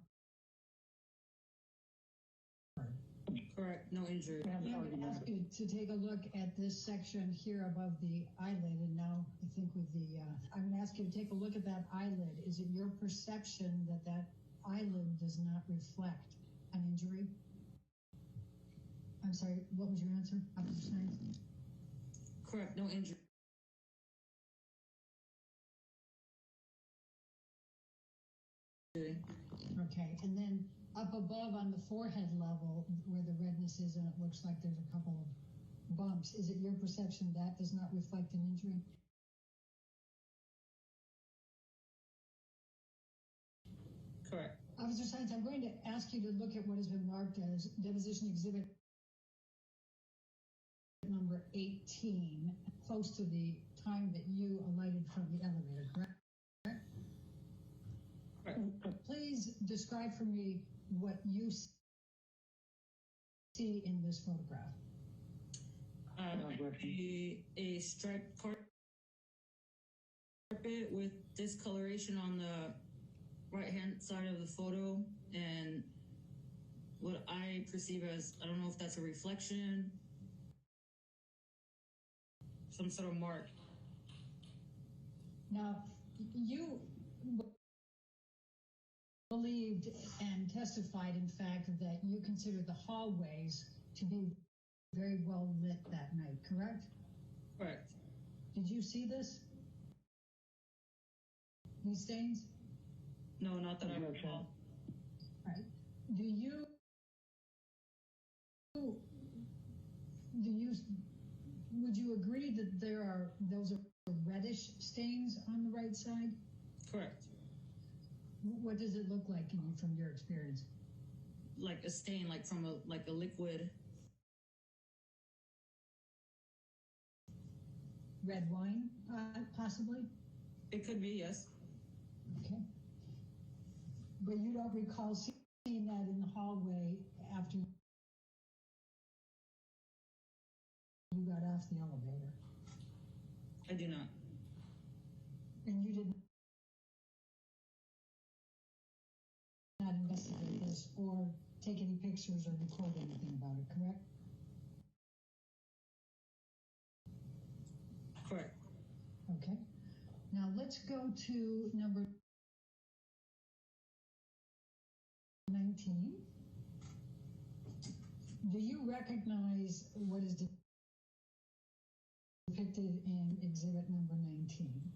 Correct. No injury. I'm going to ask you to take a look at this section here above the eyelid, and now I think with the, I'm going to ask you to take a look at that eyelid. Is it your perception that that eyelid does not reflect an injury? I'm sorry, what was your answer, Officer Sines? Correct. No injury. Okay, and then up above on the forehead level where the redness is and it looks like there's a couple of bumps, is it your perception that does not reflect an injury? Correct. Officer Sines, I'm going to ask you to look at what has been marked as deposition exhibit number 18, close to the time that you alighted from the elevator, correct? Please describe for me what you see in this photograph. A striped carpet with discoloration on the right-hand side of the photo, and what I perceive as, I don't know if that's a reflection, some sort of mark. Now, you believed and testified, in fact, that you considered the hallways to be very well lit that night, correct? Correct. Did you see this? These stains? No, not that I recall. Right. Would you agree that those are reddish stains on the right side? Correct. What does it look like from your experience? Like a stain, like from a liquid. Red wine, possibly? It could be, yes. Okay. But you don't recall seeing that in the hallway after you got off the elevator? I do not. And you did not investigate this or take any pictures or record anything about it, correct? Correct. Okay. Now let's go to number 19. Do you recognize what is depicted in exhibit number 19?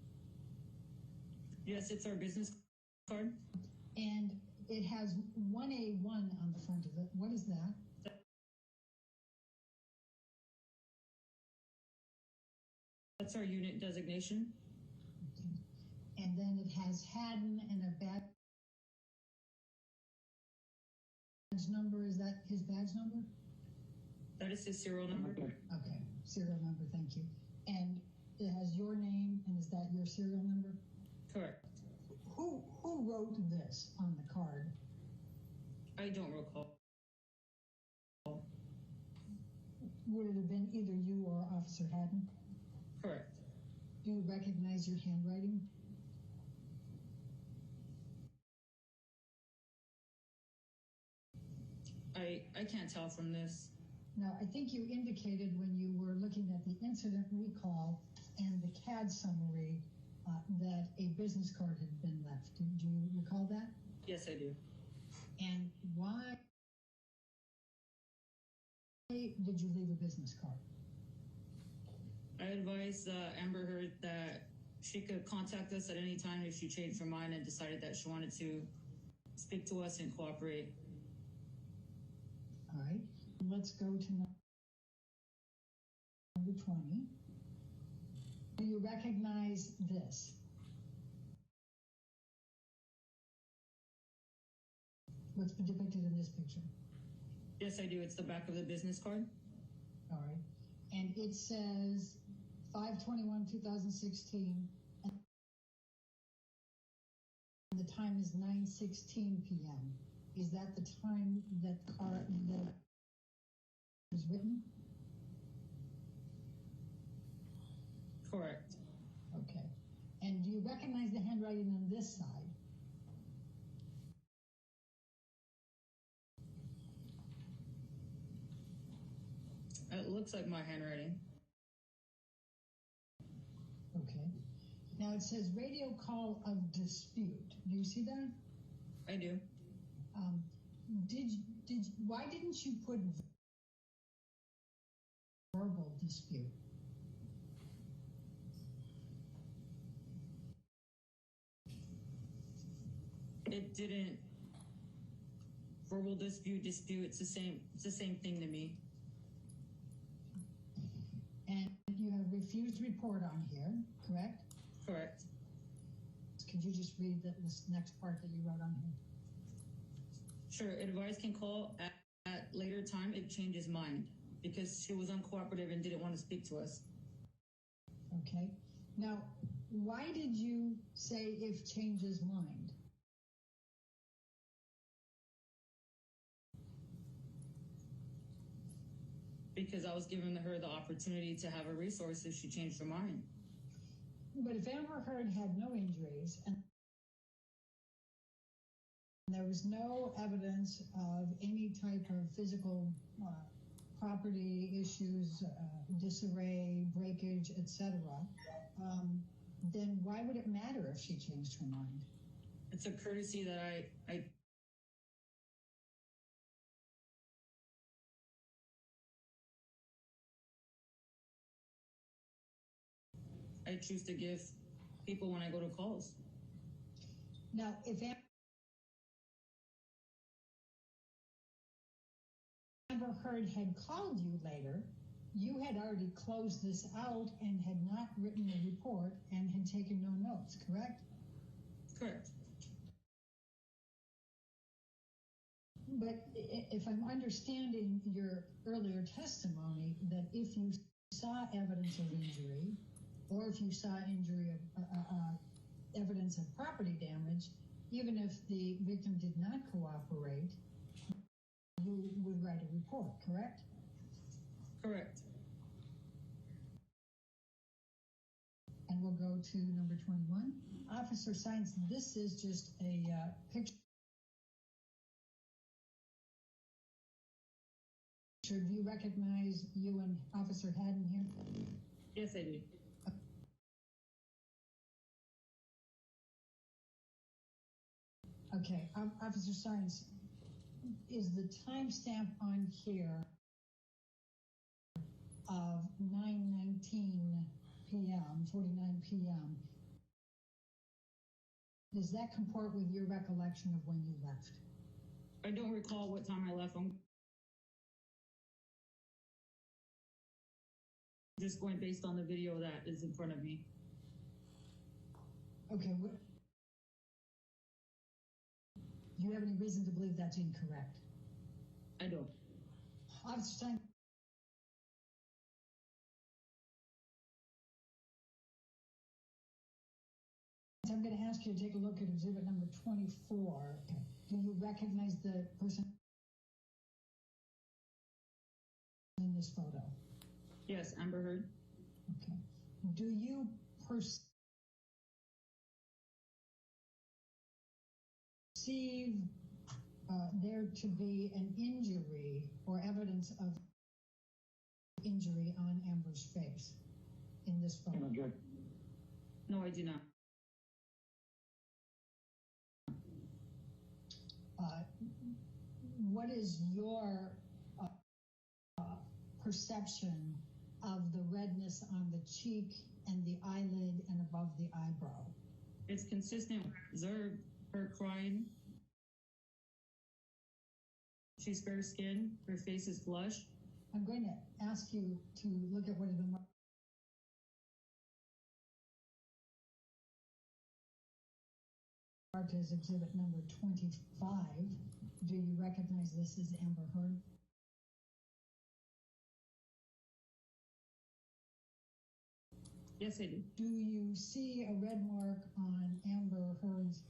Yes, it's our business card. And it has 1A1 on the front of it. What is that? That's our unit designation. Okay. And then it has Haddon and a badge number. Is that his badge number? That is his serial number. Okay, serial number, thank you. And it has your name, and is that your serial number? Correct. Who wrote this on the card? I don't recall. Would it have been either you or Officer Haddon? Correct. Do you recognize your handwriting? I can't tell from this. Now, I think you indicated when you were looking at the incident recall and the CAD summary that a business card had been left. Do you recall that? Yes, I do. And why did you leave a business card? I advised Amber Heard that she could contact us at any time if she changed her mind and decided that she wanted to speak to us and cooperate. All right, let's go to number 20. Do you recognize this? What's depicted in this picture? Yes, I do. It's the back of the business card. All right, and it says 5/21/2016, and the time is 9:16 p.m. Is that the time that the card that was written? Correct. Okay. And do you recognize the handwriting on this side? It looks like my handwriting. Okay. Now it says radio call of dispute. Do you see that? I do. Why didn't you put verbal dispute? It didn't. Verbal dispute. It's the same thing to me. And you have refused report on here, correct? Correct. Could you just read this next part that you wrote on here? Sure. Advice can call at later time if changes mind because she was uncooperative and didn't want to speak to us. Okay. Now, why did you say if changes mind? Because I was giving her the opportunity to have a resource if she changed her mind. But if Amber Heard had no injuries and there was no evidence of any type of physical property issues, disarray, breakage, etc., then why would it matter if she changed her mind? It's a courtesy that I choose to give people when I go to calls. Now, if Amber Heard had called you later, you had already closed this out and had not written a report and had taken no notes, correct? Correct. But if I'm understanding your earlier testimony, that if you saw evidence of injury, or if you saw injury of evidence of property damage, even if the victim did not cooperate, you would write a report, correct? Correct. And we'll go to number 21. Officer Science, this is just a picture. Do you recognize you and Officer Haddon here? Yes, I do. Okay, Officer Science, is the timestamp on here of 9:19 p.m., 49 p.m., does that comport with your recollection of when you left? I don't recall what time I left. I'm just going based on the video that is in front of me. Okay, do you have any reason to believe that's incorrect? I don't. Officer Stein, I'm going to ask you to take a look at exhibit number 24. Do you recognize the person in this photo? Yes, Amber Heard. Okay. Do you perceive there to be an injury or evidence of injury on Amber's face in this photo? No, I do not. What is your perception of the redness on the cheek and the eyelid and above the eyebrow? It's consistent with observed her crying. She's fair skinned, her face is flushed. I'm going to ask you to look at what has been marked as exhibit number 25. Do you recognize this as Amber Heard? Yes, I do. Do you see a red mark on Amber Heard's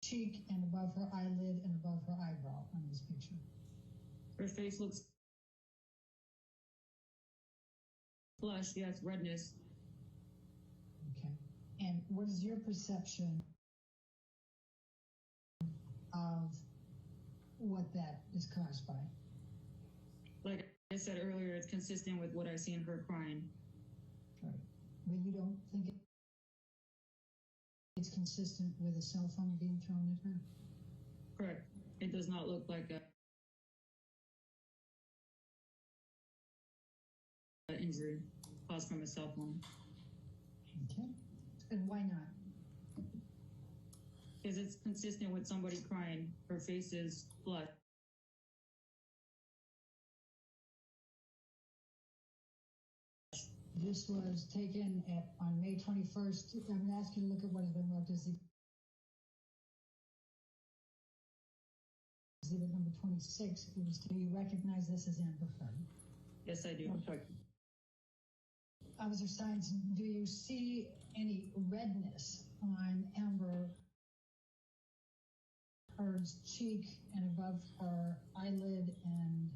cheek and above her eyelid and above her eyebrow on this picture? Her face looks flushed, yes, redness. Okay. And what is your perception of what that is caused by? Like I said earlier, it's consistent with what I seen her crying. Right. But you don't think it's consistent with a cell phone being thrown at her? Correct. It does not look like a injury caused from a cell phone. Okay. And why not? Because it's consistent with somebody crying. Her face is flushed. This was taken on May 21st. I'm going to ask you to look at what has been marked as exhibit number 26. Do you recognize this as Amber Heard? Yes, I do. Officer Steins, do you see any redness on Amber Heard's cheek and above her eyelid and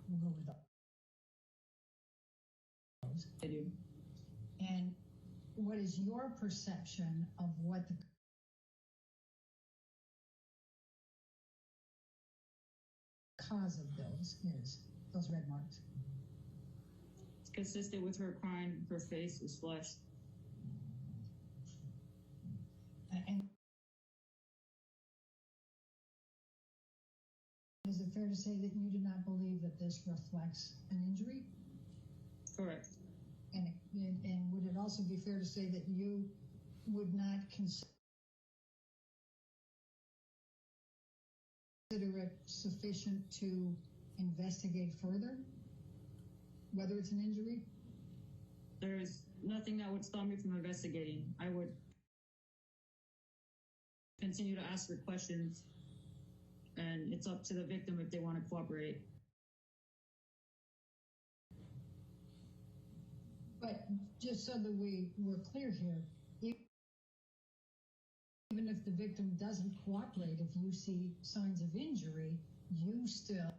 we'll go with those? I do. And what is your perception of what the cause of those red marks? It's consistent with her crying. Her face is flushed. And is it fair to say that you do not believe that this reflects an injury? Correct. And would it also be fair to say that you would not consider it sufficient to investigate further whether it's an injury? There's nothing that would stop me from investigating. I would continue to ask her questions, and it's up to the victim if they want to cooperate. But just so that we're clear here, even if the victim doesn't cooperate, if you see signs of injury, you still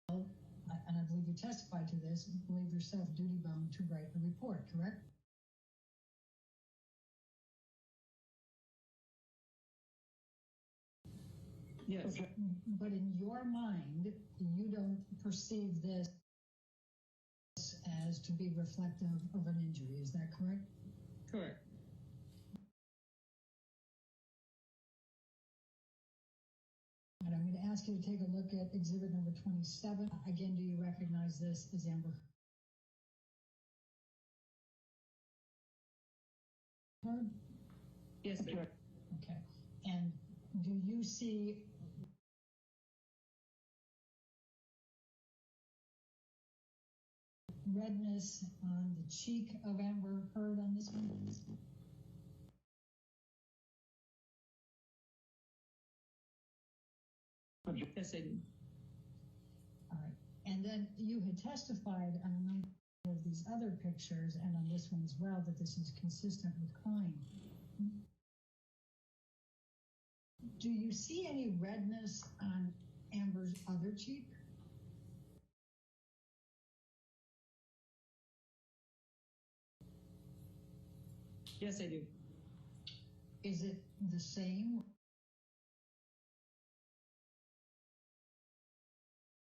and I believe you testified to this, believe yourself duty bound to write a report, correct? Yes. Okay. But in your mind, you don't perceive this as to be reflective of an injury, is that correct? Correct. And I'm going to ask you to take a look at exhibit number 27. Again, do you recognize this as Amber Heard? Yes, Okay. Okay. And do you see redness on the cheek of Amber Heard on this one? Yes, I do. All right. And then you had testified on a number of these other pictures and on this one as well that this is consistent with crime. Do you see any redness on Amber's other cheek? Yes, I do. Is it the same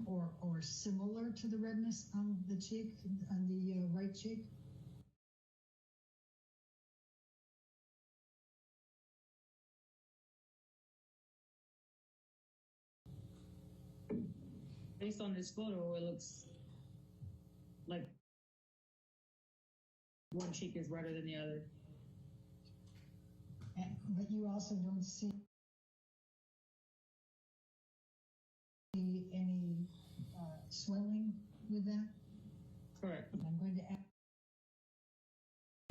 or similar to the redness on the cheek, on the right cheek? Based on this photo, it looks like one cheek is redder than the other. But you also don't see any swelling with that? Correct. I'm going to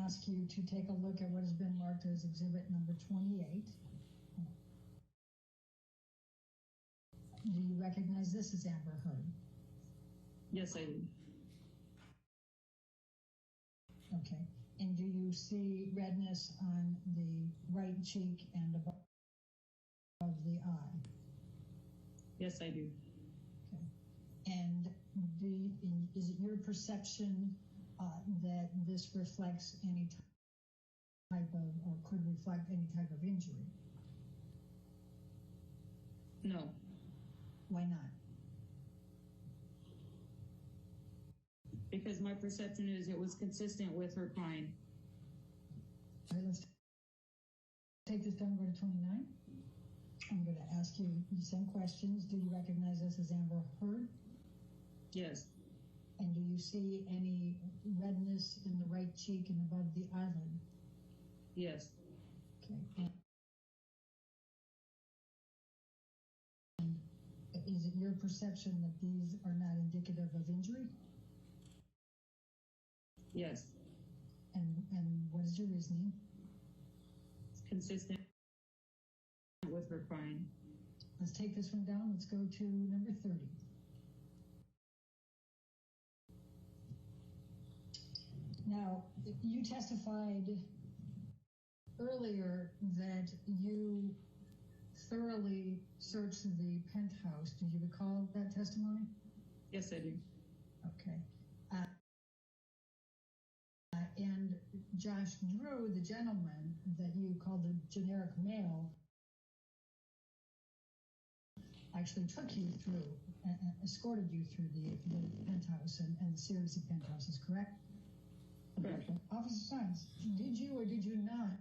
ask you to take a look at what has been marked as exhibit number 28. Do you recognize this as Amber Heard? Yes, I do. Okay. And do you see redness on the right cheek and above the eye? Yes, I do. Okay. And is it your perception that this reflects any type of, or could reflect any type of injury? No. Why not? Because my perception is it was consistent with her crying. All right, let's take this down, go to 29. I'm going to ask you the same questions. Do you recognize this as Amber Heard? Yes. And do you see any redness in the right cheek and above the eyelid? Yes. Okay. And is it your perception that these are not indicative of injury? Yes. And what is your reasoning? It's consistent with her crying. Let's take this one down. Let's go to number 30. Now, you testified earlier that you thoroughly searched the penthouse. Do you recall that testimony? Yes, I do. Okay. And Josh Drew, the gentleman that you called the generic male, actually took you through, escorted you through the penthouse and the series of penthouses, correct? Correct. Officer Science, did you or did you not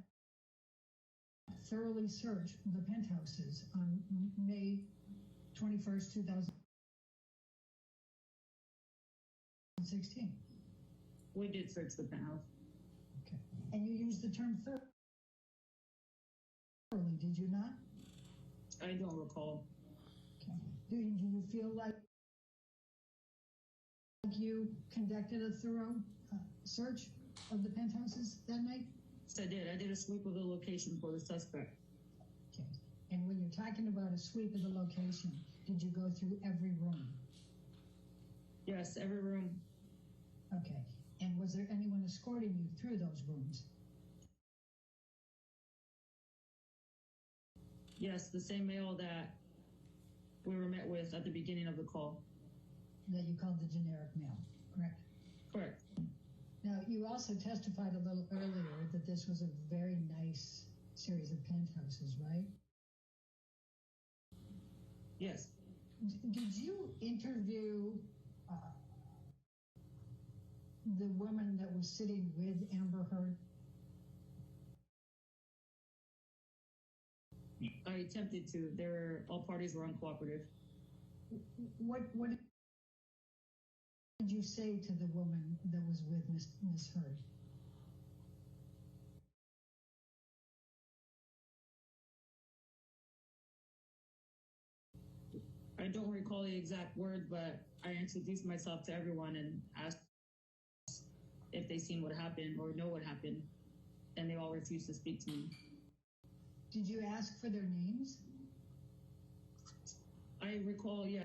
thoroughly search the penthouses on May 21st, 2016? We did search the penthouse. Okay. And you used the term thoroughly, did you not? I don't recall. Okay. Do you feel like you conducted a thorough search of the penthouses that night? Yes, I did. I did a sweep of the location for the suspect. Okay. And when you're talking about a sweep of the location, did you go through every room? Yes, every room. Okay. And was there anyone escorting you through those rooms? Yes, the same male that we were met with at the beginning of the call. That you called the generic male, correct? Correct. Now, you also testified a little earlier that this was a very nice series of penthouses, right? Yes. Did you interview the woman that was sitting with Amber Heard? I attempted to. All parties were uncooperative. What did you say to the woman that was with Miss Heard? I don't recall the exact words, but I introduced myself to everyone and asked if they seen what happened or know what happened, and they all refused to speak to me. Did you ask for their names? I I recall, yeah.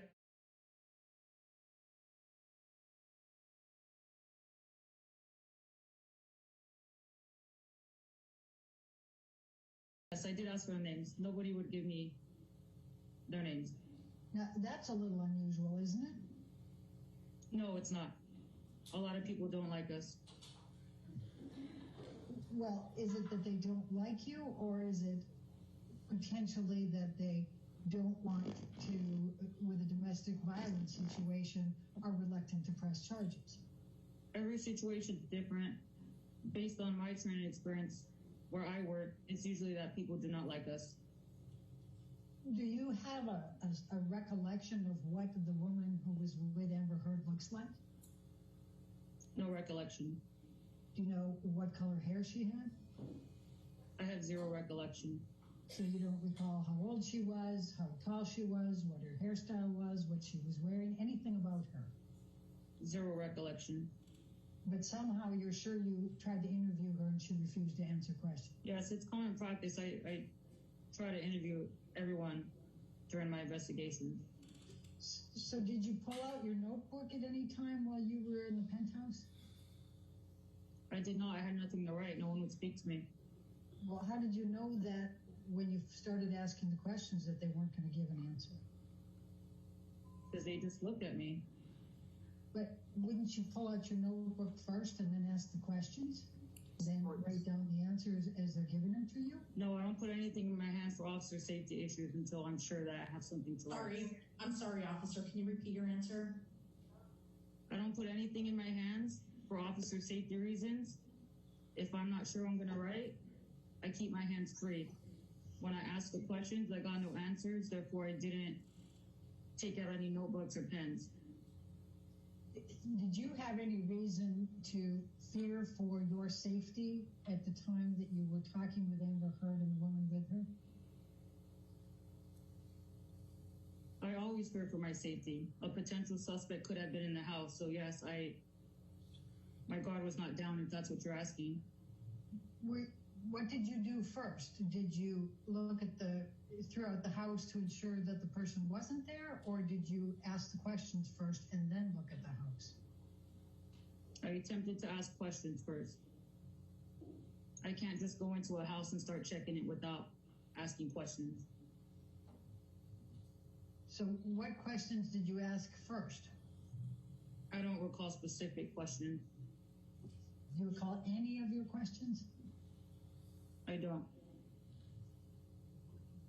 Yes, I did ask for their names. Nobody would give me their names. Now, that's a little unusual, isn't it? No, it's not. A lot of people don't like us. Well, is it that they don't like you, or is it potentially that they don't want to, with a domestic violence situation, are reluctant to press charges? Every situation is different. Based on my training experience, where I work, it's usually that people do not like us. Do you have a recollection of what the woman who was with Amber Heard looks like? No recollection. Do you know what color hair she had? I have zero recollection. So you don't recall how old she was, how tall she was, what her hairstyle was, what she was wearing, anything about her? Zero recollection. But somehow you're sure you tried to interview her and she refused to answer questions. Yes, it's common practice. I try to interview everyone during my investigation. So did you pull out your notebook at any time while you were in the penthouse? I did not. I had nothing to write. No one would speak to me. Well, how did you know that when you started asking the questions that they weren't going to give an answer? Because they just looked at me. But wouldn't you pull out your notebook first and then ask the questions? Then write down the answers as they're giving them to you? No, I don't put anything in my hand for officer safety issues until I'm sure that I have something to write. I'm sorry, officer. Can you repeat your answer? I don't put anything in my hands for officer safety reasons. If I'm not sure I'm going to write, I keep my hands free. When I ask the questions, I got no answers. Therefore, I didn't take out any notebooks or pens. Did you have any reason to fear for your safety at the time that you were talking with Amber Heard and the woman with her? I always fear for my safety. A potential suspect could have been in the house. So yes, my guard was not down, if that's what you're asking. What did you do first? Did you look at throughout the house to ensure that the person wasn't there, or did you ask the questions first and then look at the house? I attempted to ask questions first. I can't just go into a house and start checking it without asking questions. So what questions did you ask first? I don't recall specific questions. Do you recall any of your questions? I don't.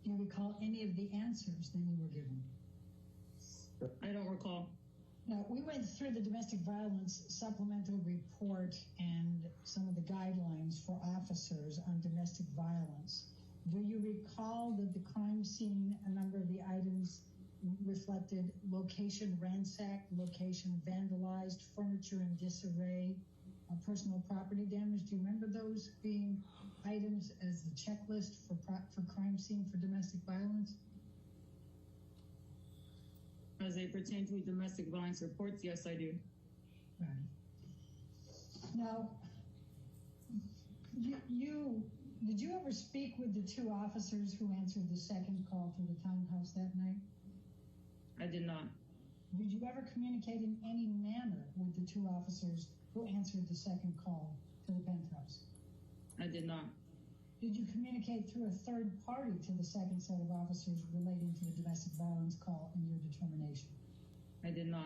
Do you recall any of the answers that you were given? I don't recall. Now, we went through the domestic violence supplemental report and some of the guidelines for officers on domestic violence. Do you recall that the crime scene, a number of the items reflected location ransacked, location vandalized, furniture in disarray, personal property damage? Do you remember those being items as the checklist for crime scene for domestic violence? As they pertain to domestic violence reports, yes, I do. Right. Now, did you ever speak with the two officers who answered the second call to the townhouse that night? I did not. Did you ever communicate in any manner with the two officers who answered the second call to the penthouse? I did not. Did you communicate through a third party to the second set of officers relating to the domestic violence call and your determination? I did not.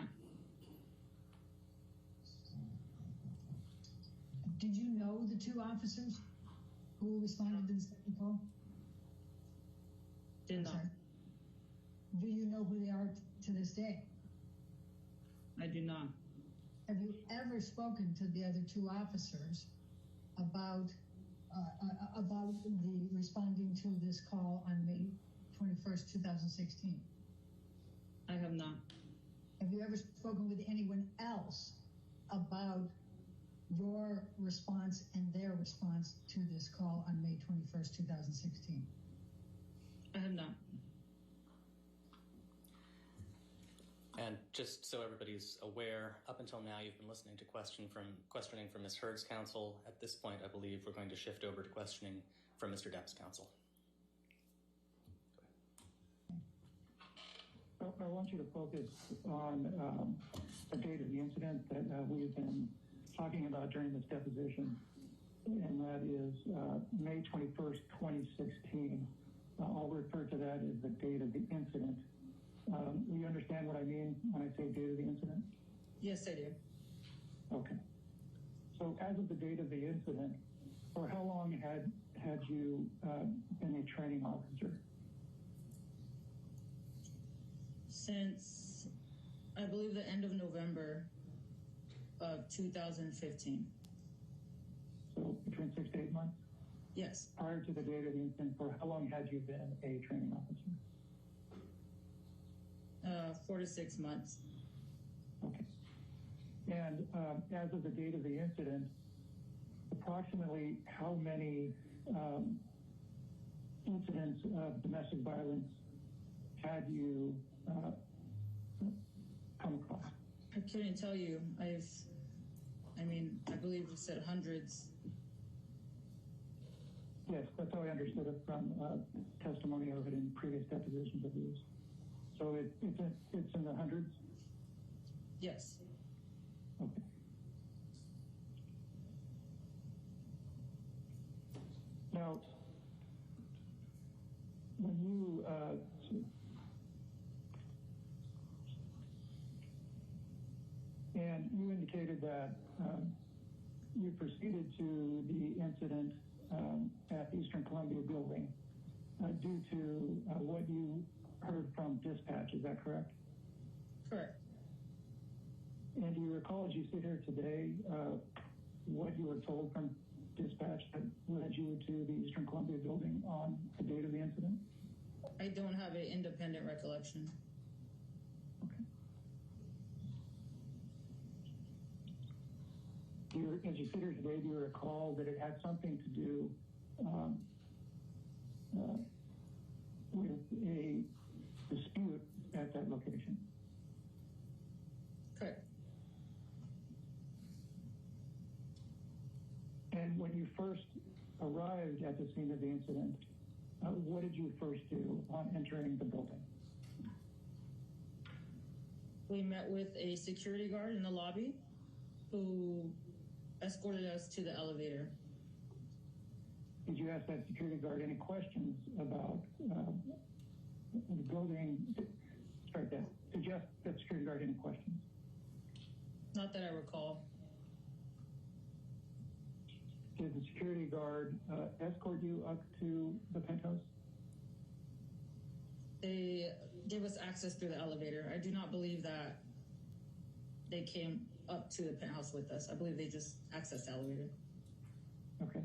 Did you know the two officers who responded to the second call? Did not. Sorry. Do you know who they are to this day? I do not. Have you ever spoken to the other two officers about the responding to this call on May 21st, 2016? I have not. Have you ever spoken with anyone else about your response and their response to this call on May 21st, 2016? I have not. And just so everybody's aware, up until now, you've been listening to questioning from Ms. Heard's counsel. At this point, I believe we're going to shift over to questioning from Mr. Depp's counsel. want you to focus on the date of the incident that we've been talking about during this deposition, and that is May 21st, 2016. I'll refer to that as the date of the incident. You understand what I mean when I say date of the incident? Yes, I do. Okay. So as of the date of the incident, for how long had you been a training officer? Since, I believe, the end of November of 2015. So between 6 to 8 months? Yes. Prior to the date of the incident, for how long had you been a training officer? 4 to 6 months. Okay. And as of the date of the incident, approximately how many incidents of domestic violence had you come across? I couldn't tell you. I believe you said hundreds. Yes, that's how I understood it from testimony of it in previous depositions of yours. So it's in the hundreds? Yes. Okay. Now, when you and you indicated that you proceeded to the incident at Eastern Columbia Building due to what you heard from dispatch, is that correct? Correct. And do you recall, as you sit here today, what you were told from dispatch that led you to the Eastern Columbia Building on the date of the incident? I don't have an independent recollection. Okay. As you sit here today, do you recall that it had something to do with a dispute at that location? Correct. And when you first arrived at the scene of the incident, what did you first do on entering the building? We met with a security guard in the lobby who escorted us to the elevator. Did you ask that security guard any questions about the building? Start that. Did you ask that security guard any questions? Not that I recall. Did the security guard escort you up to the penthouse? They gave us access through the elevator. I do not believe that they came up to the penthouse with us. I believe they just accessed the elevator. Okay.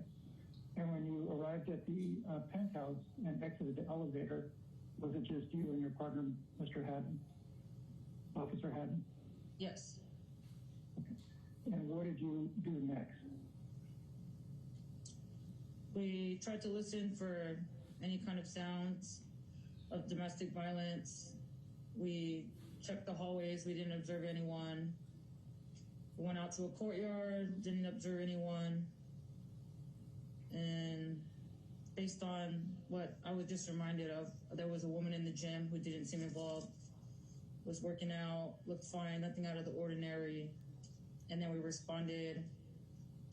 And when you arrived at the penthouse and exited the elevator, was it just you and your partner, Mr. Haddon, Officer Haddon? Yes. Okay. And what did you do next? We tried to listen for any kind of sounds of domestic violence. We checked the hallways. We didn't observe anyone. We went out to a courtyard, didn't observe anyone. And based on what I was just reminded of, there was a woman in the gym who didn't seem involved, was working out, looked fine, nothing out of the ordinary. And then we responded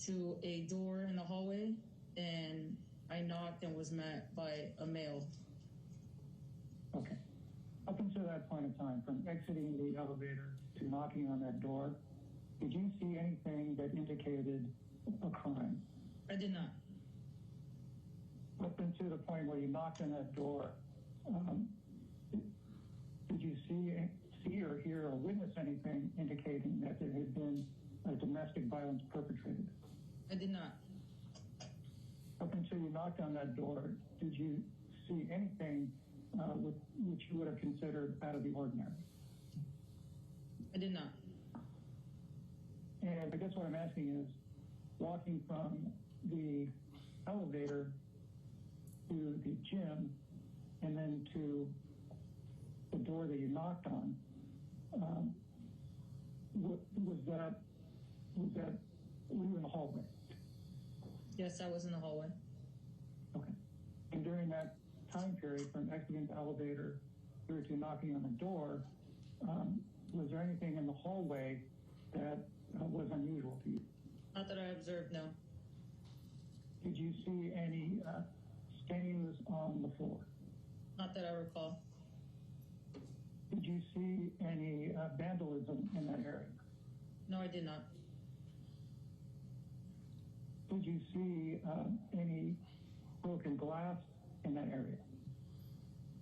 to a door in the hallway, and I knocked and was met by a male. Okay. Up until that point in time, from exiting the elevator to knocking on that door, did you see anything that indicated a crime? I did not. Up until the point where you knocked on that door, did you see or hear or witness anything indicating that there had been a domestic violence perpetrated? I did not. Up until you knocked on that door, did you see anything which you would have considered out of the ordinary? I did not. And I guess what I'm asking is, walking from the elevator to the gym and then to the door that you knocked on, were you in the hallway? Yes, I was in the hallway. Okay. And during that time period from exiting the elevator through to knocking on the door, was there anything in the hallway that was unusual to you? Not that I observed, no. Did you see any stains on the floor? Not that I recall. Did you see any vandalism in that area? No, I did not. Did you see any broken glass in that area?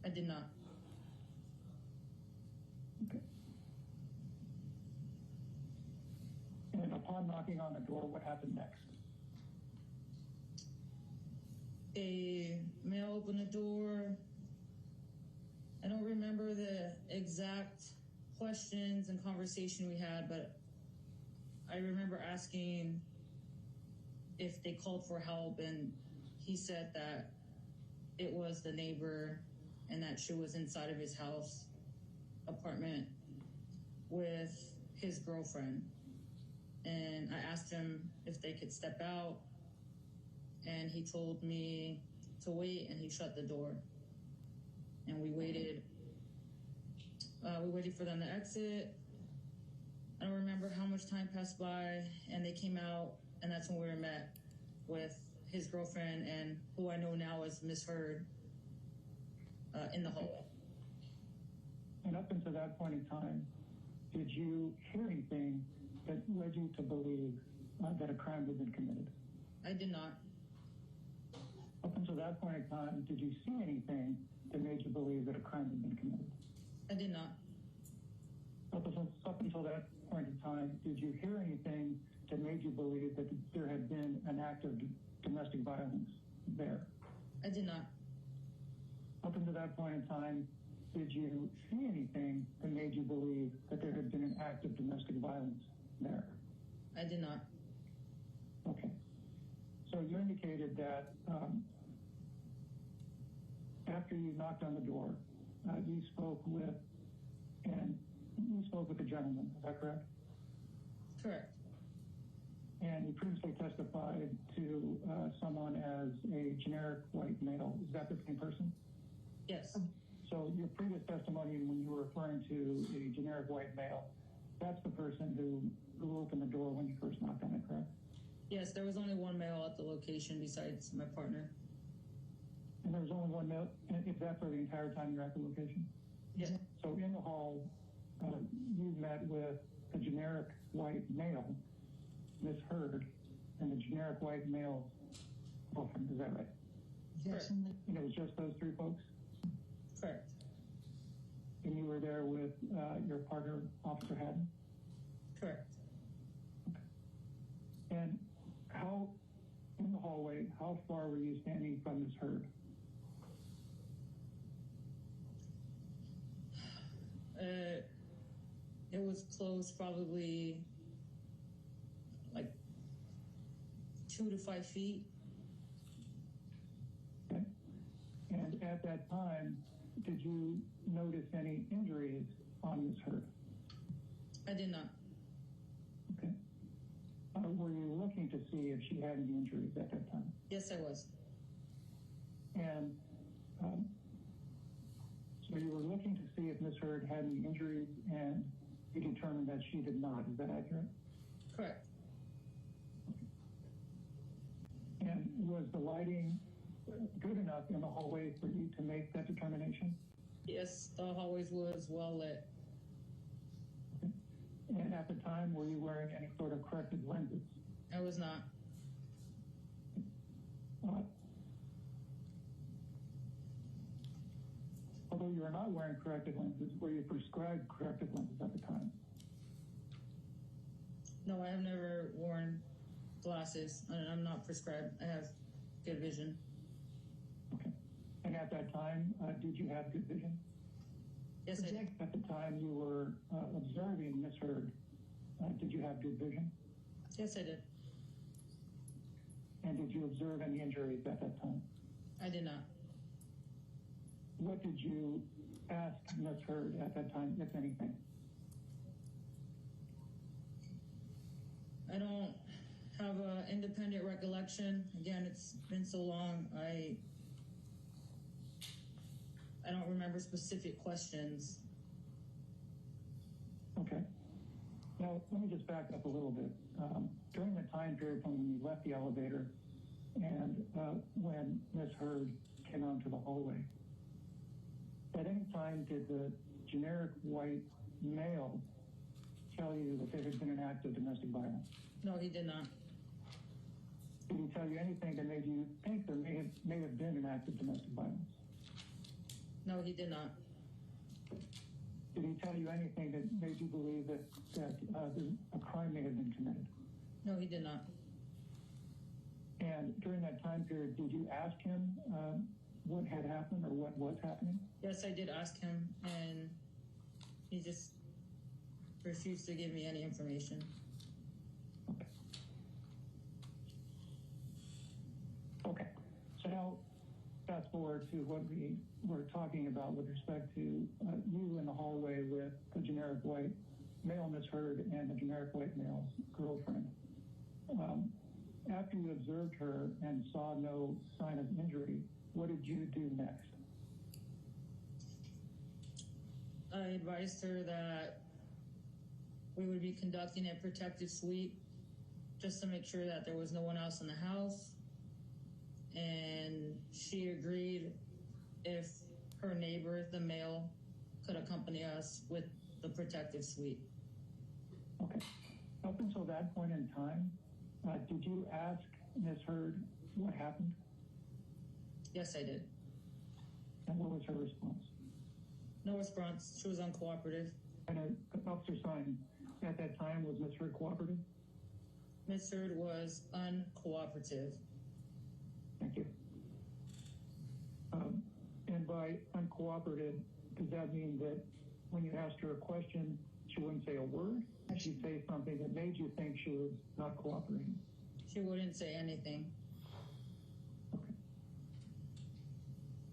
I did not. Okay. And upon knocking on the door, what happened next? A male opened the door. I don't remember the exact questions and conversation we had, but I remember asking if they called for help, and he said that it was the neighbor and that she was inside of his house apartment with his girlfriend. And I asked him if they could step out, and he told me to wait, and he shut the door. And we waited. We waited for them to exit. I don't remember how much time passed by, and they came out, and that's when we were met with his girlfriend and who I know now as Miss Heard in the hallway. And up until that point in time, did you hear anything that led you to believe that a crime had been committed? I did not. Up until that point in time, did you see anything that made you believe that a crime had been committed? I did not. Up until that point in time, did you hear anything that made you believe that there had been an act of domestic violence there? I did not. Up until that point in time, did you see anything that made you believe that there had been an act of domestic violence there? I did not. Okay. So you indicated that after you knocked on the door, you spoke with a gentleman. Is that correct? Correct. And you previously testified to someone as a generic white male. Is that the same person? Yes. So your previous testimony, when you were referring to a generic white male, that's the person who opened the door when you first knocked on it, correct? Yes, there was only one male at the location besides my partner. And there was only one male? Is that for the entire time you're at the location? Yes. So in the hall, you met with a generic white male, Miss Heard, and the generic white male girlfriend. Is that right? Yes. And it was just those three folks? Correct. And you were there with your partner, Officer Haddon? Correct. Okay. And in the hallway, how far were you standing from Miss Heard? It was close, probably like 2 to 5 feet. Okay. And at that time, did you notice any injuries on Miss Heard? I did not. Okay. Were you looking to see if she had any injuries at that time? Yes, I was. And so you were looking to see if Miss Heard had any injuries, and you determined that she did not. Is that accurate? Correct. And was the lighting good enough in the hallway for you to make that determination? Yes, the hallways was well lit. Okay. And at the time, were you wearing any sort of corrective lenses? I was not. Although you were not wearing corrective lenses, were you prescribed corrective lenses at the time? No, I have never worn glasses, and I'm not prescribed. I have good vision. Okay. And at that time, did you have good vision? Yes, I did. At the time you were observing Miss Heard, did you have good vision? Yes, I did. And did you observe any injuries at that time? I did not. What did you ask Miss Heard at that time, if anything? I don't have an independent recollection. Again, it's been so long. I don't remember specific questions. Now, let me just back up a little bit. During the time period from when you left the elevator and when Ms. Heard came onto the hallway, at any time did the generic white male tell you that there had been an act of domestic violence? No, he did not. Did he tell you anything that made you think there may have been an act of domestic violence? No, he did not. Did he tell you anything that made you believe that a crime may have been committed? No, he did not. And during that time period, did you ask him what had happened or what was happening? Yes, I did ask him, and he just refused to give me any information. Okay. So now, fast forward to what we were talking about with respect to you in the hallway with the generic white male Ms. Heard and the generic white male's girlfriend. After you observed her and saw no sign of injury, what did you do next? I advised her that we would be conducting a protective sweep just to make sure that there was no one else in the house. And she agreed if her neighbor, the male, could accompany us with the protective sweep. Okay. Up until that point in time, did you ask Ms. Heard what happened? Yes, I did. And what was her response? No response. She was uncooperative. And Officer Stein, at that time, was Ms. Heard cooperative? Ms. Heard was uncooperative. Thank you. And by uncooperative, does that mean that when you asked her a question, she wouldn't say a word? She'd say something that made you think she was not cooperating? She wouldn't say anything. Okay.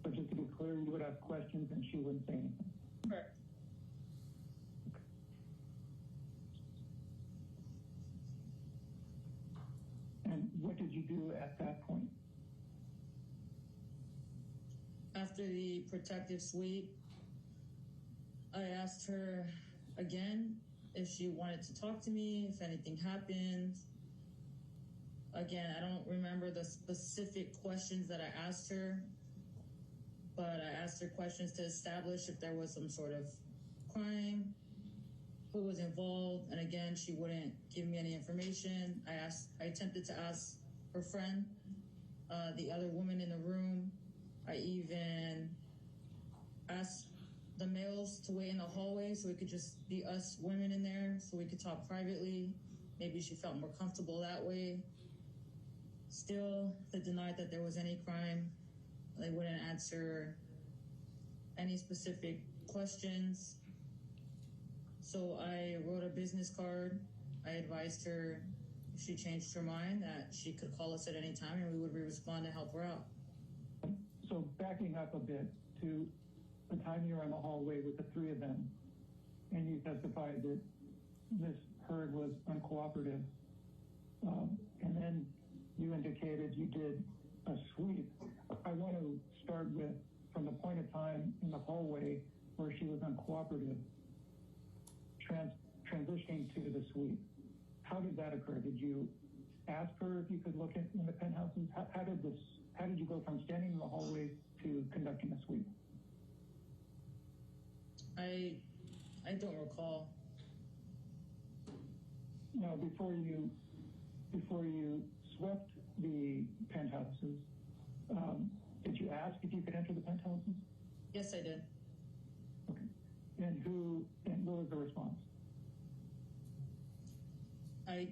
So just to be clear, you would ask questions and she wouldn't say anything? Correct. Okay. And what did you do at that point? After the protective sweep, I asked her again if she wanted to talk to me, if anything happened. Again, I don't remember the specific questions that I asked her, but I asked her questions to establish if there was some sort of crime, who was involved, and again, she wouldn't give me any information. I attempted to ask her friend, the other woman in the room. I even asked the males to wait in the hallway so it could just be us women in there so we could talk privately. Maybe she felt more comfortable that way. Still, they denied that there was any crime. They wouldn't answer any specific questions. So I wrote a business card. I advised her if she changed her mind that she could call us at any time and we would respond to help her out. So backing up a bit to the time you were in the hallway with the three of them, and you testified that Ms. Heard was uncooperative, and then you indicated you did a sweep. I want to start with from the point of time in the hallway where she was uncooperative, transitioning to the sweep. How did that occur? Did you ask her if you could look in the penthouses? How did you go from standing in the hallway to conducting a sweep? I don't recall. Now, before you swept the penthouses, did you ask if you could enter the penthouses? Yes, I did. Okay. And what was the response? I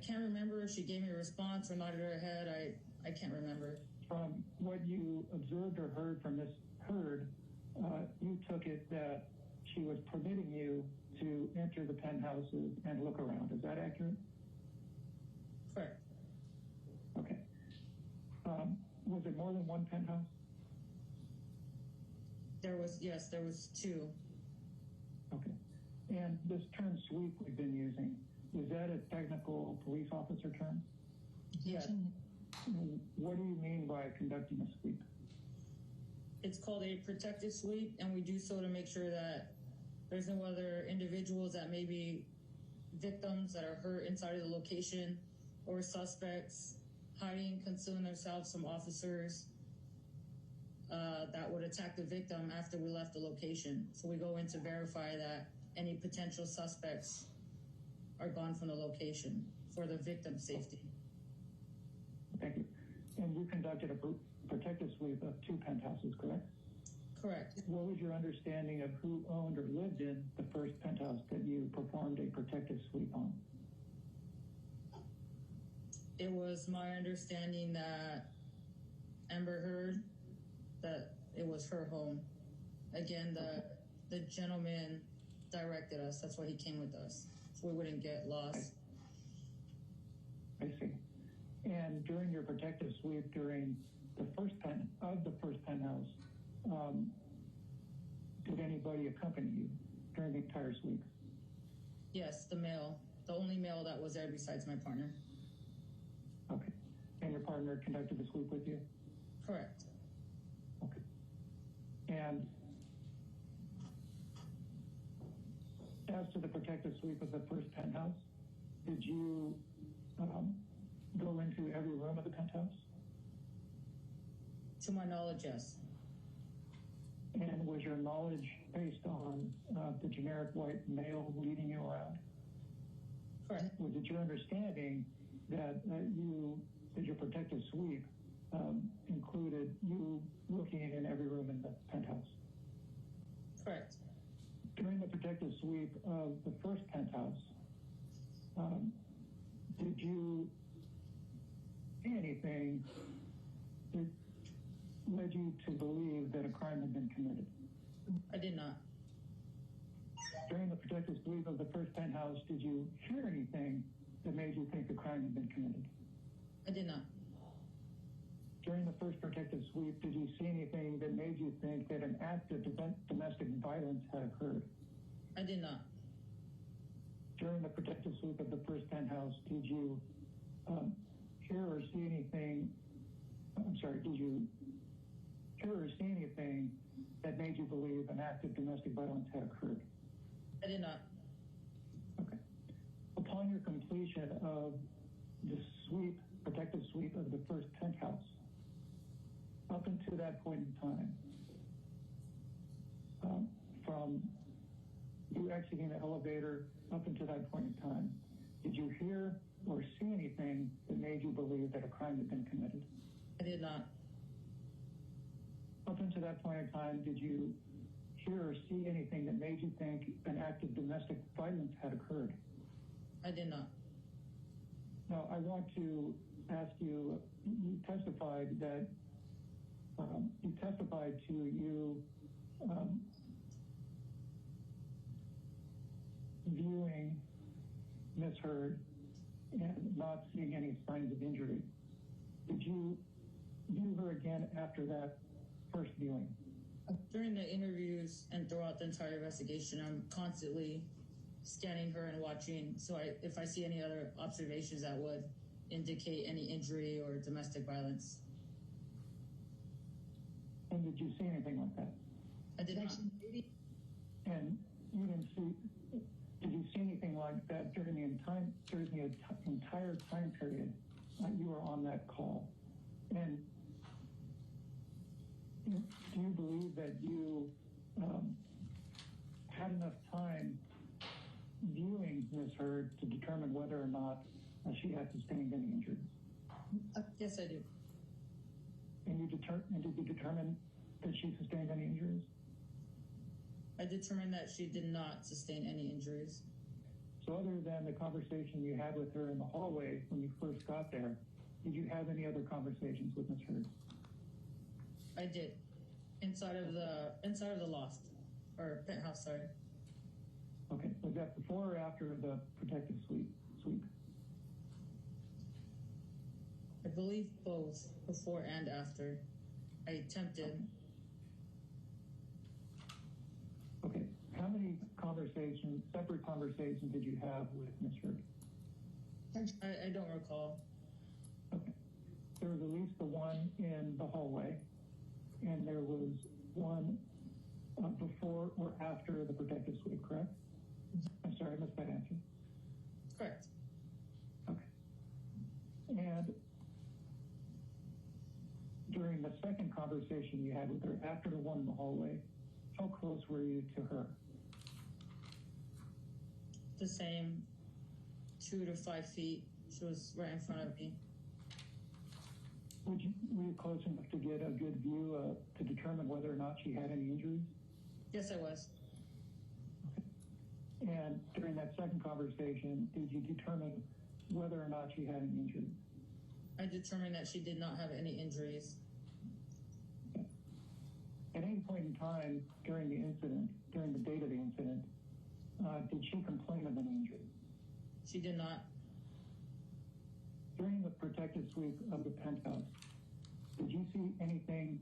can't remember if she gave me a response or nodded her head. I can't remember. From what you observed or heard from Ms. Heard, you took it that she was permitting you to enter the penthouses and look around. Is that accurate? Correct. Okay. Was it more than one penthouse? There was two. Okay. And this term sweep we've been using, is that a technical police officer term? Yes. What do you mean by conducting a sweep? It's called a protective sweep, and we do so to make sure that there's no other individuals that maybe victims that are hurt inside of the location or suspects hiding, concealing themselves from officers that would attack the victim after we left the location. So we go in to verify that any potential suspects are gone from the location for the victim's safety. Thank you. And you conducted a protective sweep of 2 penthouses, correct? Correct. What was your understanding of who owned or lived in the first penthouse that you performed a protective sweep on? It was my understanding that Amber Heard, that it was her home. Again, the gentleman directed us. That's why he came with us, so we wouldn't get lost. I see. And during your protective sweep during the first penthouse, did anybody accompany you during the entire sweep? Yes, the only male that was there besides my partner. Okay. And your partner conducted the sweep with you? Correct. Okay. And as to the protective sweep of the first penthouse, did you go into every room of the penthouse? To my knowledge, yes. And was your knowledge based on the generic white male leading you around? Correct. Was it your understanding that your protective sweep included you looking in every room in the penthouse? Correct. During the protective sweep of the first penthouse, did you see anything that led you to believe that a crime had been committed? I did not. During the protective sweep of the first penthouse, did you hear anything that made you think a crime had been committed? I did not. During the first protective sweep, did you see anything that made you think that an act of domestic violence had occurred? I did not. During the protective sweep of the first penthouse, did you hear or see anything? Did you hear or see anything that made you believe an act of domestic violence had occurred? I did not. Okay. Upon your completion of the protective sweep of the first penthouse, up until that point in time, from you exiting the elevator up until that point in time, did you hear or see anything that made you believe that a crime had been committed? I did not. Up until that point in time, did you hear or see anything that made you think an act of domestic violence had occurred? I did not. Now, I want to ask you, you testified to you viewing Ms. Heard and not seeing any signs of injury. Did you view her again after that first viewing? During the interviews and throughout the entire investigation, I'm constantly scanning her and watching. So if I see any other observations that would indicate any injury or domestic violence. And did you see anything like that? I did not. And you didn't see, did you see anything like that during the entire time period you were on that call? And do you believe that you had enough time viewing Ms. Heard to determine whether or not she had sustained any injuries? Yes, I do. And did you determine that she sustained any injuries? I determined that she did not sustain any injuries. So other than the conversation you had with her in the hallway when you first got there, did you have any other conversations with Ms. Heard? I did. Inside of the loft or penthouse, sorry. Okay. Was that before or after the protective sweep? I believe both, before and after. I attempted. Okay. How many separate conversations did you have with Ms. Heard? I don't recall. Okay. There was at least the one in the hallway, and there was one before or after the protective sweep, correct? I'm sorry, I missed that answer. conversation you had with her after the one in the hallway, how close were you to her? The same, 2 to 5 feet. She was right in front of me. Were you close enough to get a good view to determine whether or not she had any injuries? Yes, I was. And during that second conversation, did you determine whether or not she had any injuries? I determined that she did not have any injuries. Okay. At any point in time during the incident, during the date of the incident, did she complain of any injury? She did not. During the protective sweep of the penthouse, did you see anything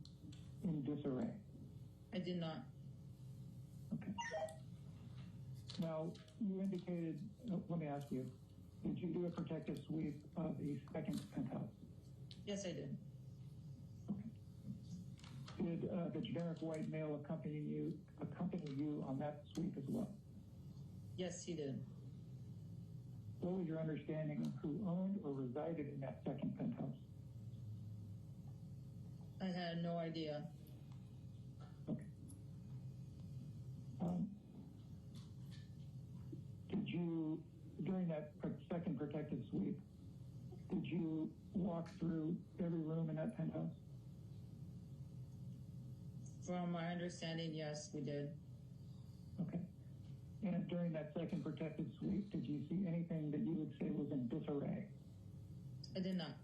in disarray? I did not. Okay. Now, you indicated, let me ask you, did you do a protective sweep of the second penthouse? Yes, I did. Okay. Did the generic white male accompany you on that sweep as well? Yes, he did. What was your understanding of who owned or resided in that second penthouse? I had no idea. Okay. Did you, during that second protective sweep, did you walk through every room in that penthouse? From my understanding, yes, we did. Okay. And during that second protective sweep, did you see anything that you would say was in disarray? I did not.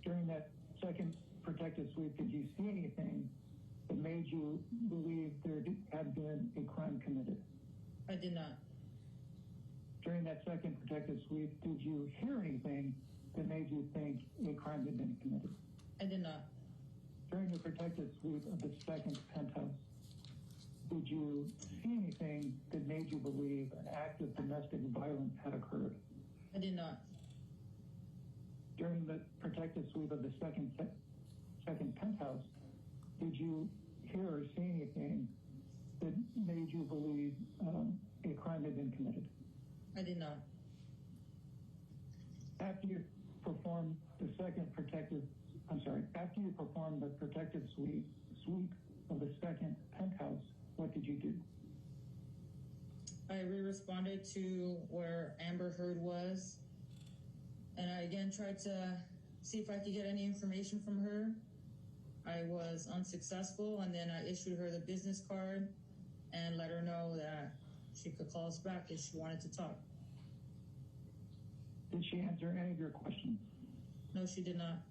During that second protective sweep, did you see anything that made you believe there had been a crime committed? I did not. During that second protective sweep, did you hear anything that made you think a crime had been committed? I did not. During the protective sweep of the second penthouse, did you see anything that made you believe an act of domestic violence had occurred? I did not. During the protective sweep of the second penthouse, did you hear or see anything that made you believe a crime had been committed? I did not. After you performed the protective sweep of the second penthouse, what did you do? I responded to where Amber Heard was, and I again tried to see if I could get any information from her. I was unsuccessful, and then I issued her the business card and let her know that she could call us back if she wanted to talk. Did she answer any of your questions? No, she did not.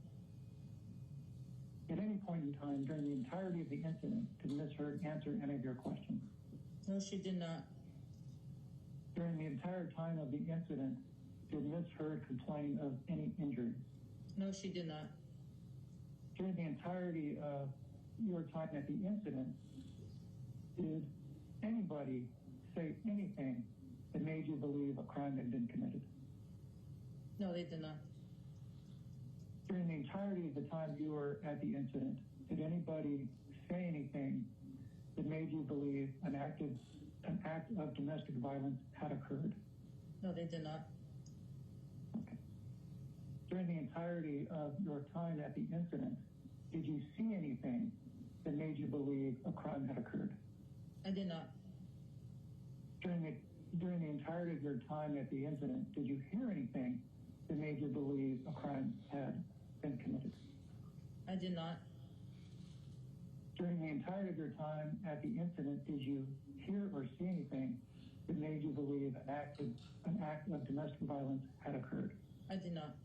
At any point in time during the entirety of the incident, did Ms. Heard answer any of your questions? No, she did not. During the entire time of the incident, did Ms. Heard complain of any injuries? No, she did not. During the entirety of your time at the incident, did anybody say anything that made you believe a crime had been committed? No, they did not. During the entirety of the time you were at the incident, did anybody say anything that made you believe an act of domestic violence had occurred? No, they did not. Okay. During the entirety of your time at the incident, did you see anything that made you believe a crime had occurred? I did not. During the entirety of your time at the incident, did you hear anything that made you believe a crime had been committed? I did not. During the entirety of your time at the incident, did you hear or see anything that made you believe an act of domestic violence had occurred? I did not.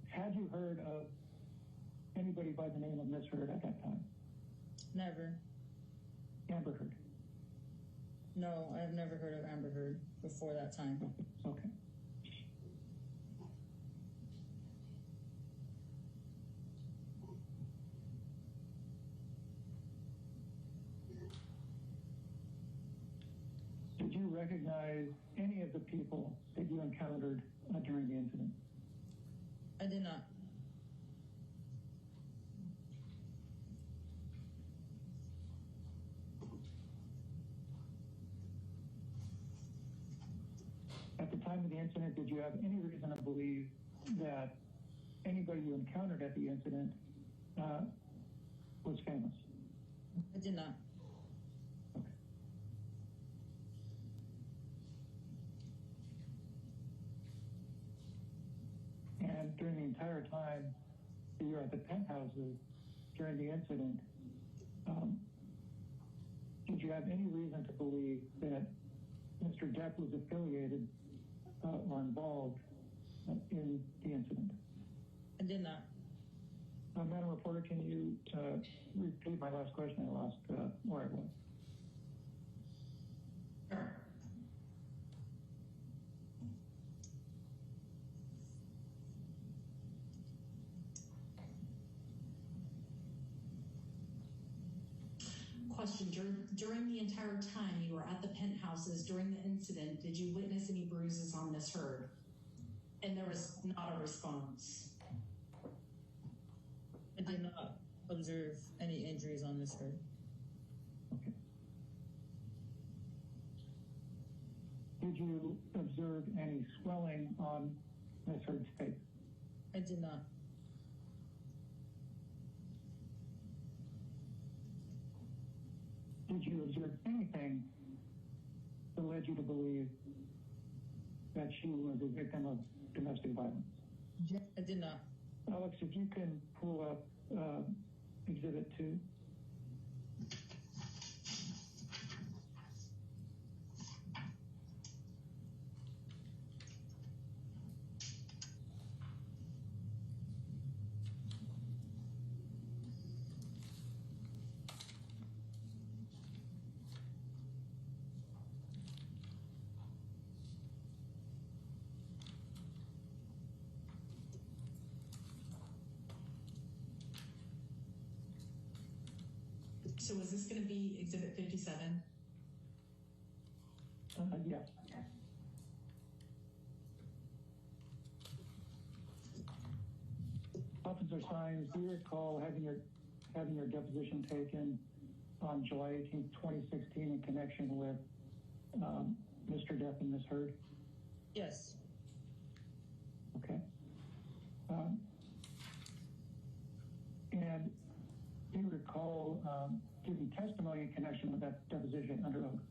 Had you heard of anybody by the name of Miss Heard at that time? Never. Amber Heard? No, I've never heard of Amber Heard before that time. Okay. Did you recognize any of the people that you encountered during the incident? I did not. At the time of the incident, did you have any reason to believe that anybody you encountered at the incident was famous? I did not. Okay. And during the entire time that you were at the penthouses during the incident, did you have any reason to believe that Mr. Depp was affiliated or involved in the incident? I did not. Madam Reporter, can you repeat my last question? I lost where I was. Sure. Question, during the entire time you were at the penthouses during the incident, did you witness any bruises on Miss Heard? And there was not a response. I did not observe any injuries on Miss Heard. Okay. Did you observe any swelling on Miss Heard's face? I did not. Did you observe anything that led you to believe that she was a victim of domestic violence? I did not. Alex, if you can pull up Exhibit 2. So is this going to be Exhibit 57? Yeah. Officer Sines, do you recall having your deposition taken on July 18th, 2016 in connection with Mr. Depp and Ms. Heard? Yes. Okay. And do you recall giving testimony in connection with that deposition under oath?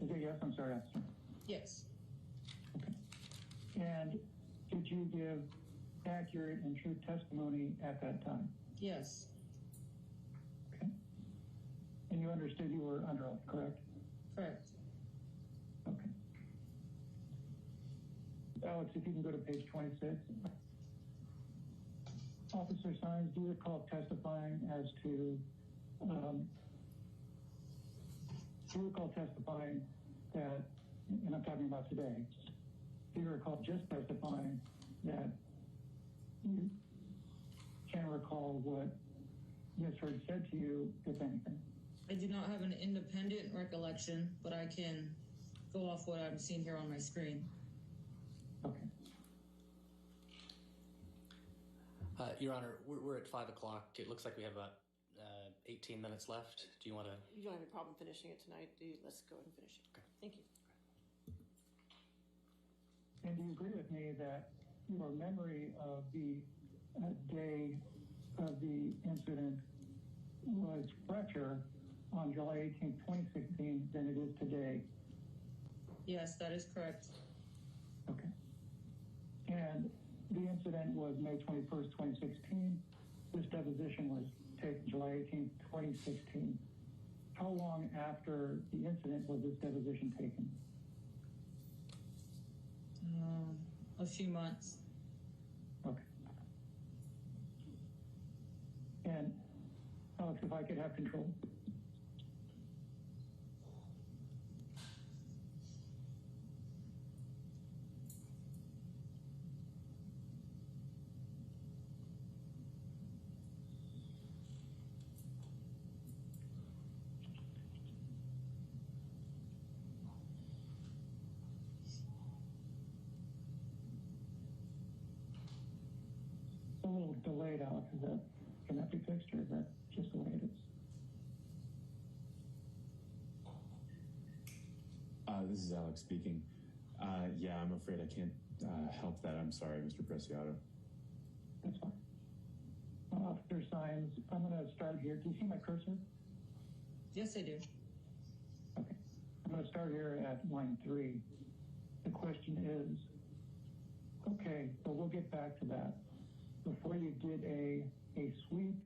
Is it yes? I'm sorry, officer. Yes. Okay. And did you give accurate and true testimony at that time? Yes. Okay. And you understood you were under oath, correct? Correct. Okay. Alex, if you can go to page 26. Officer Sines, do you recall testifying as to, that, and I'm talking about today, do you recall just testifying that you can't recall what Ms. Heard said to you, if anything? I do not have an independent recollection, but I can go off what I'm seeing here on my screen. Okay. Your Honor, we're at 5 o'clock. It looks like we have about 18 minutes left. Do you want to? You don't have any problem finishing it tonight, do you? Let's go ahead and finish it. Okay. Thank you. And do you agree with me that your memory of the day of the incident was fresher on July 18th, 2016 than it is today? Yes, that is correct. Okay. And the incident was May 21st, 2016. This deposition was taken July 18th, 2016. How long after the incident was this deposition taken? A few months. Okay. And Alex, if I could have control. A little delayed, Alex. Can that be fixed, or is that just the way it is? This is Alex speaking. Yeah, I'm afraid I can't help that. I'm sorry, Mr. Preciado. That's fine. Officer Sines, I'm going to start here. Do you see my cursor? Yes, I do. Okay. I'm going to start here at line 3. The question is, okay, so we'll get back to that. Before you did a sweep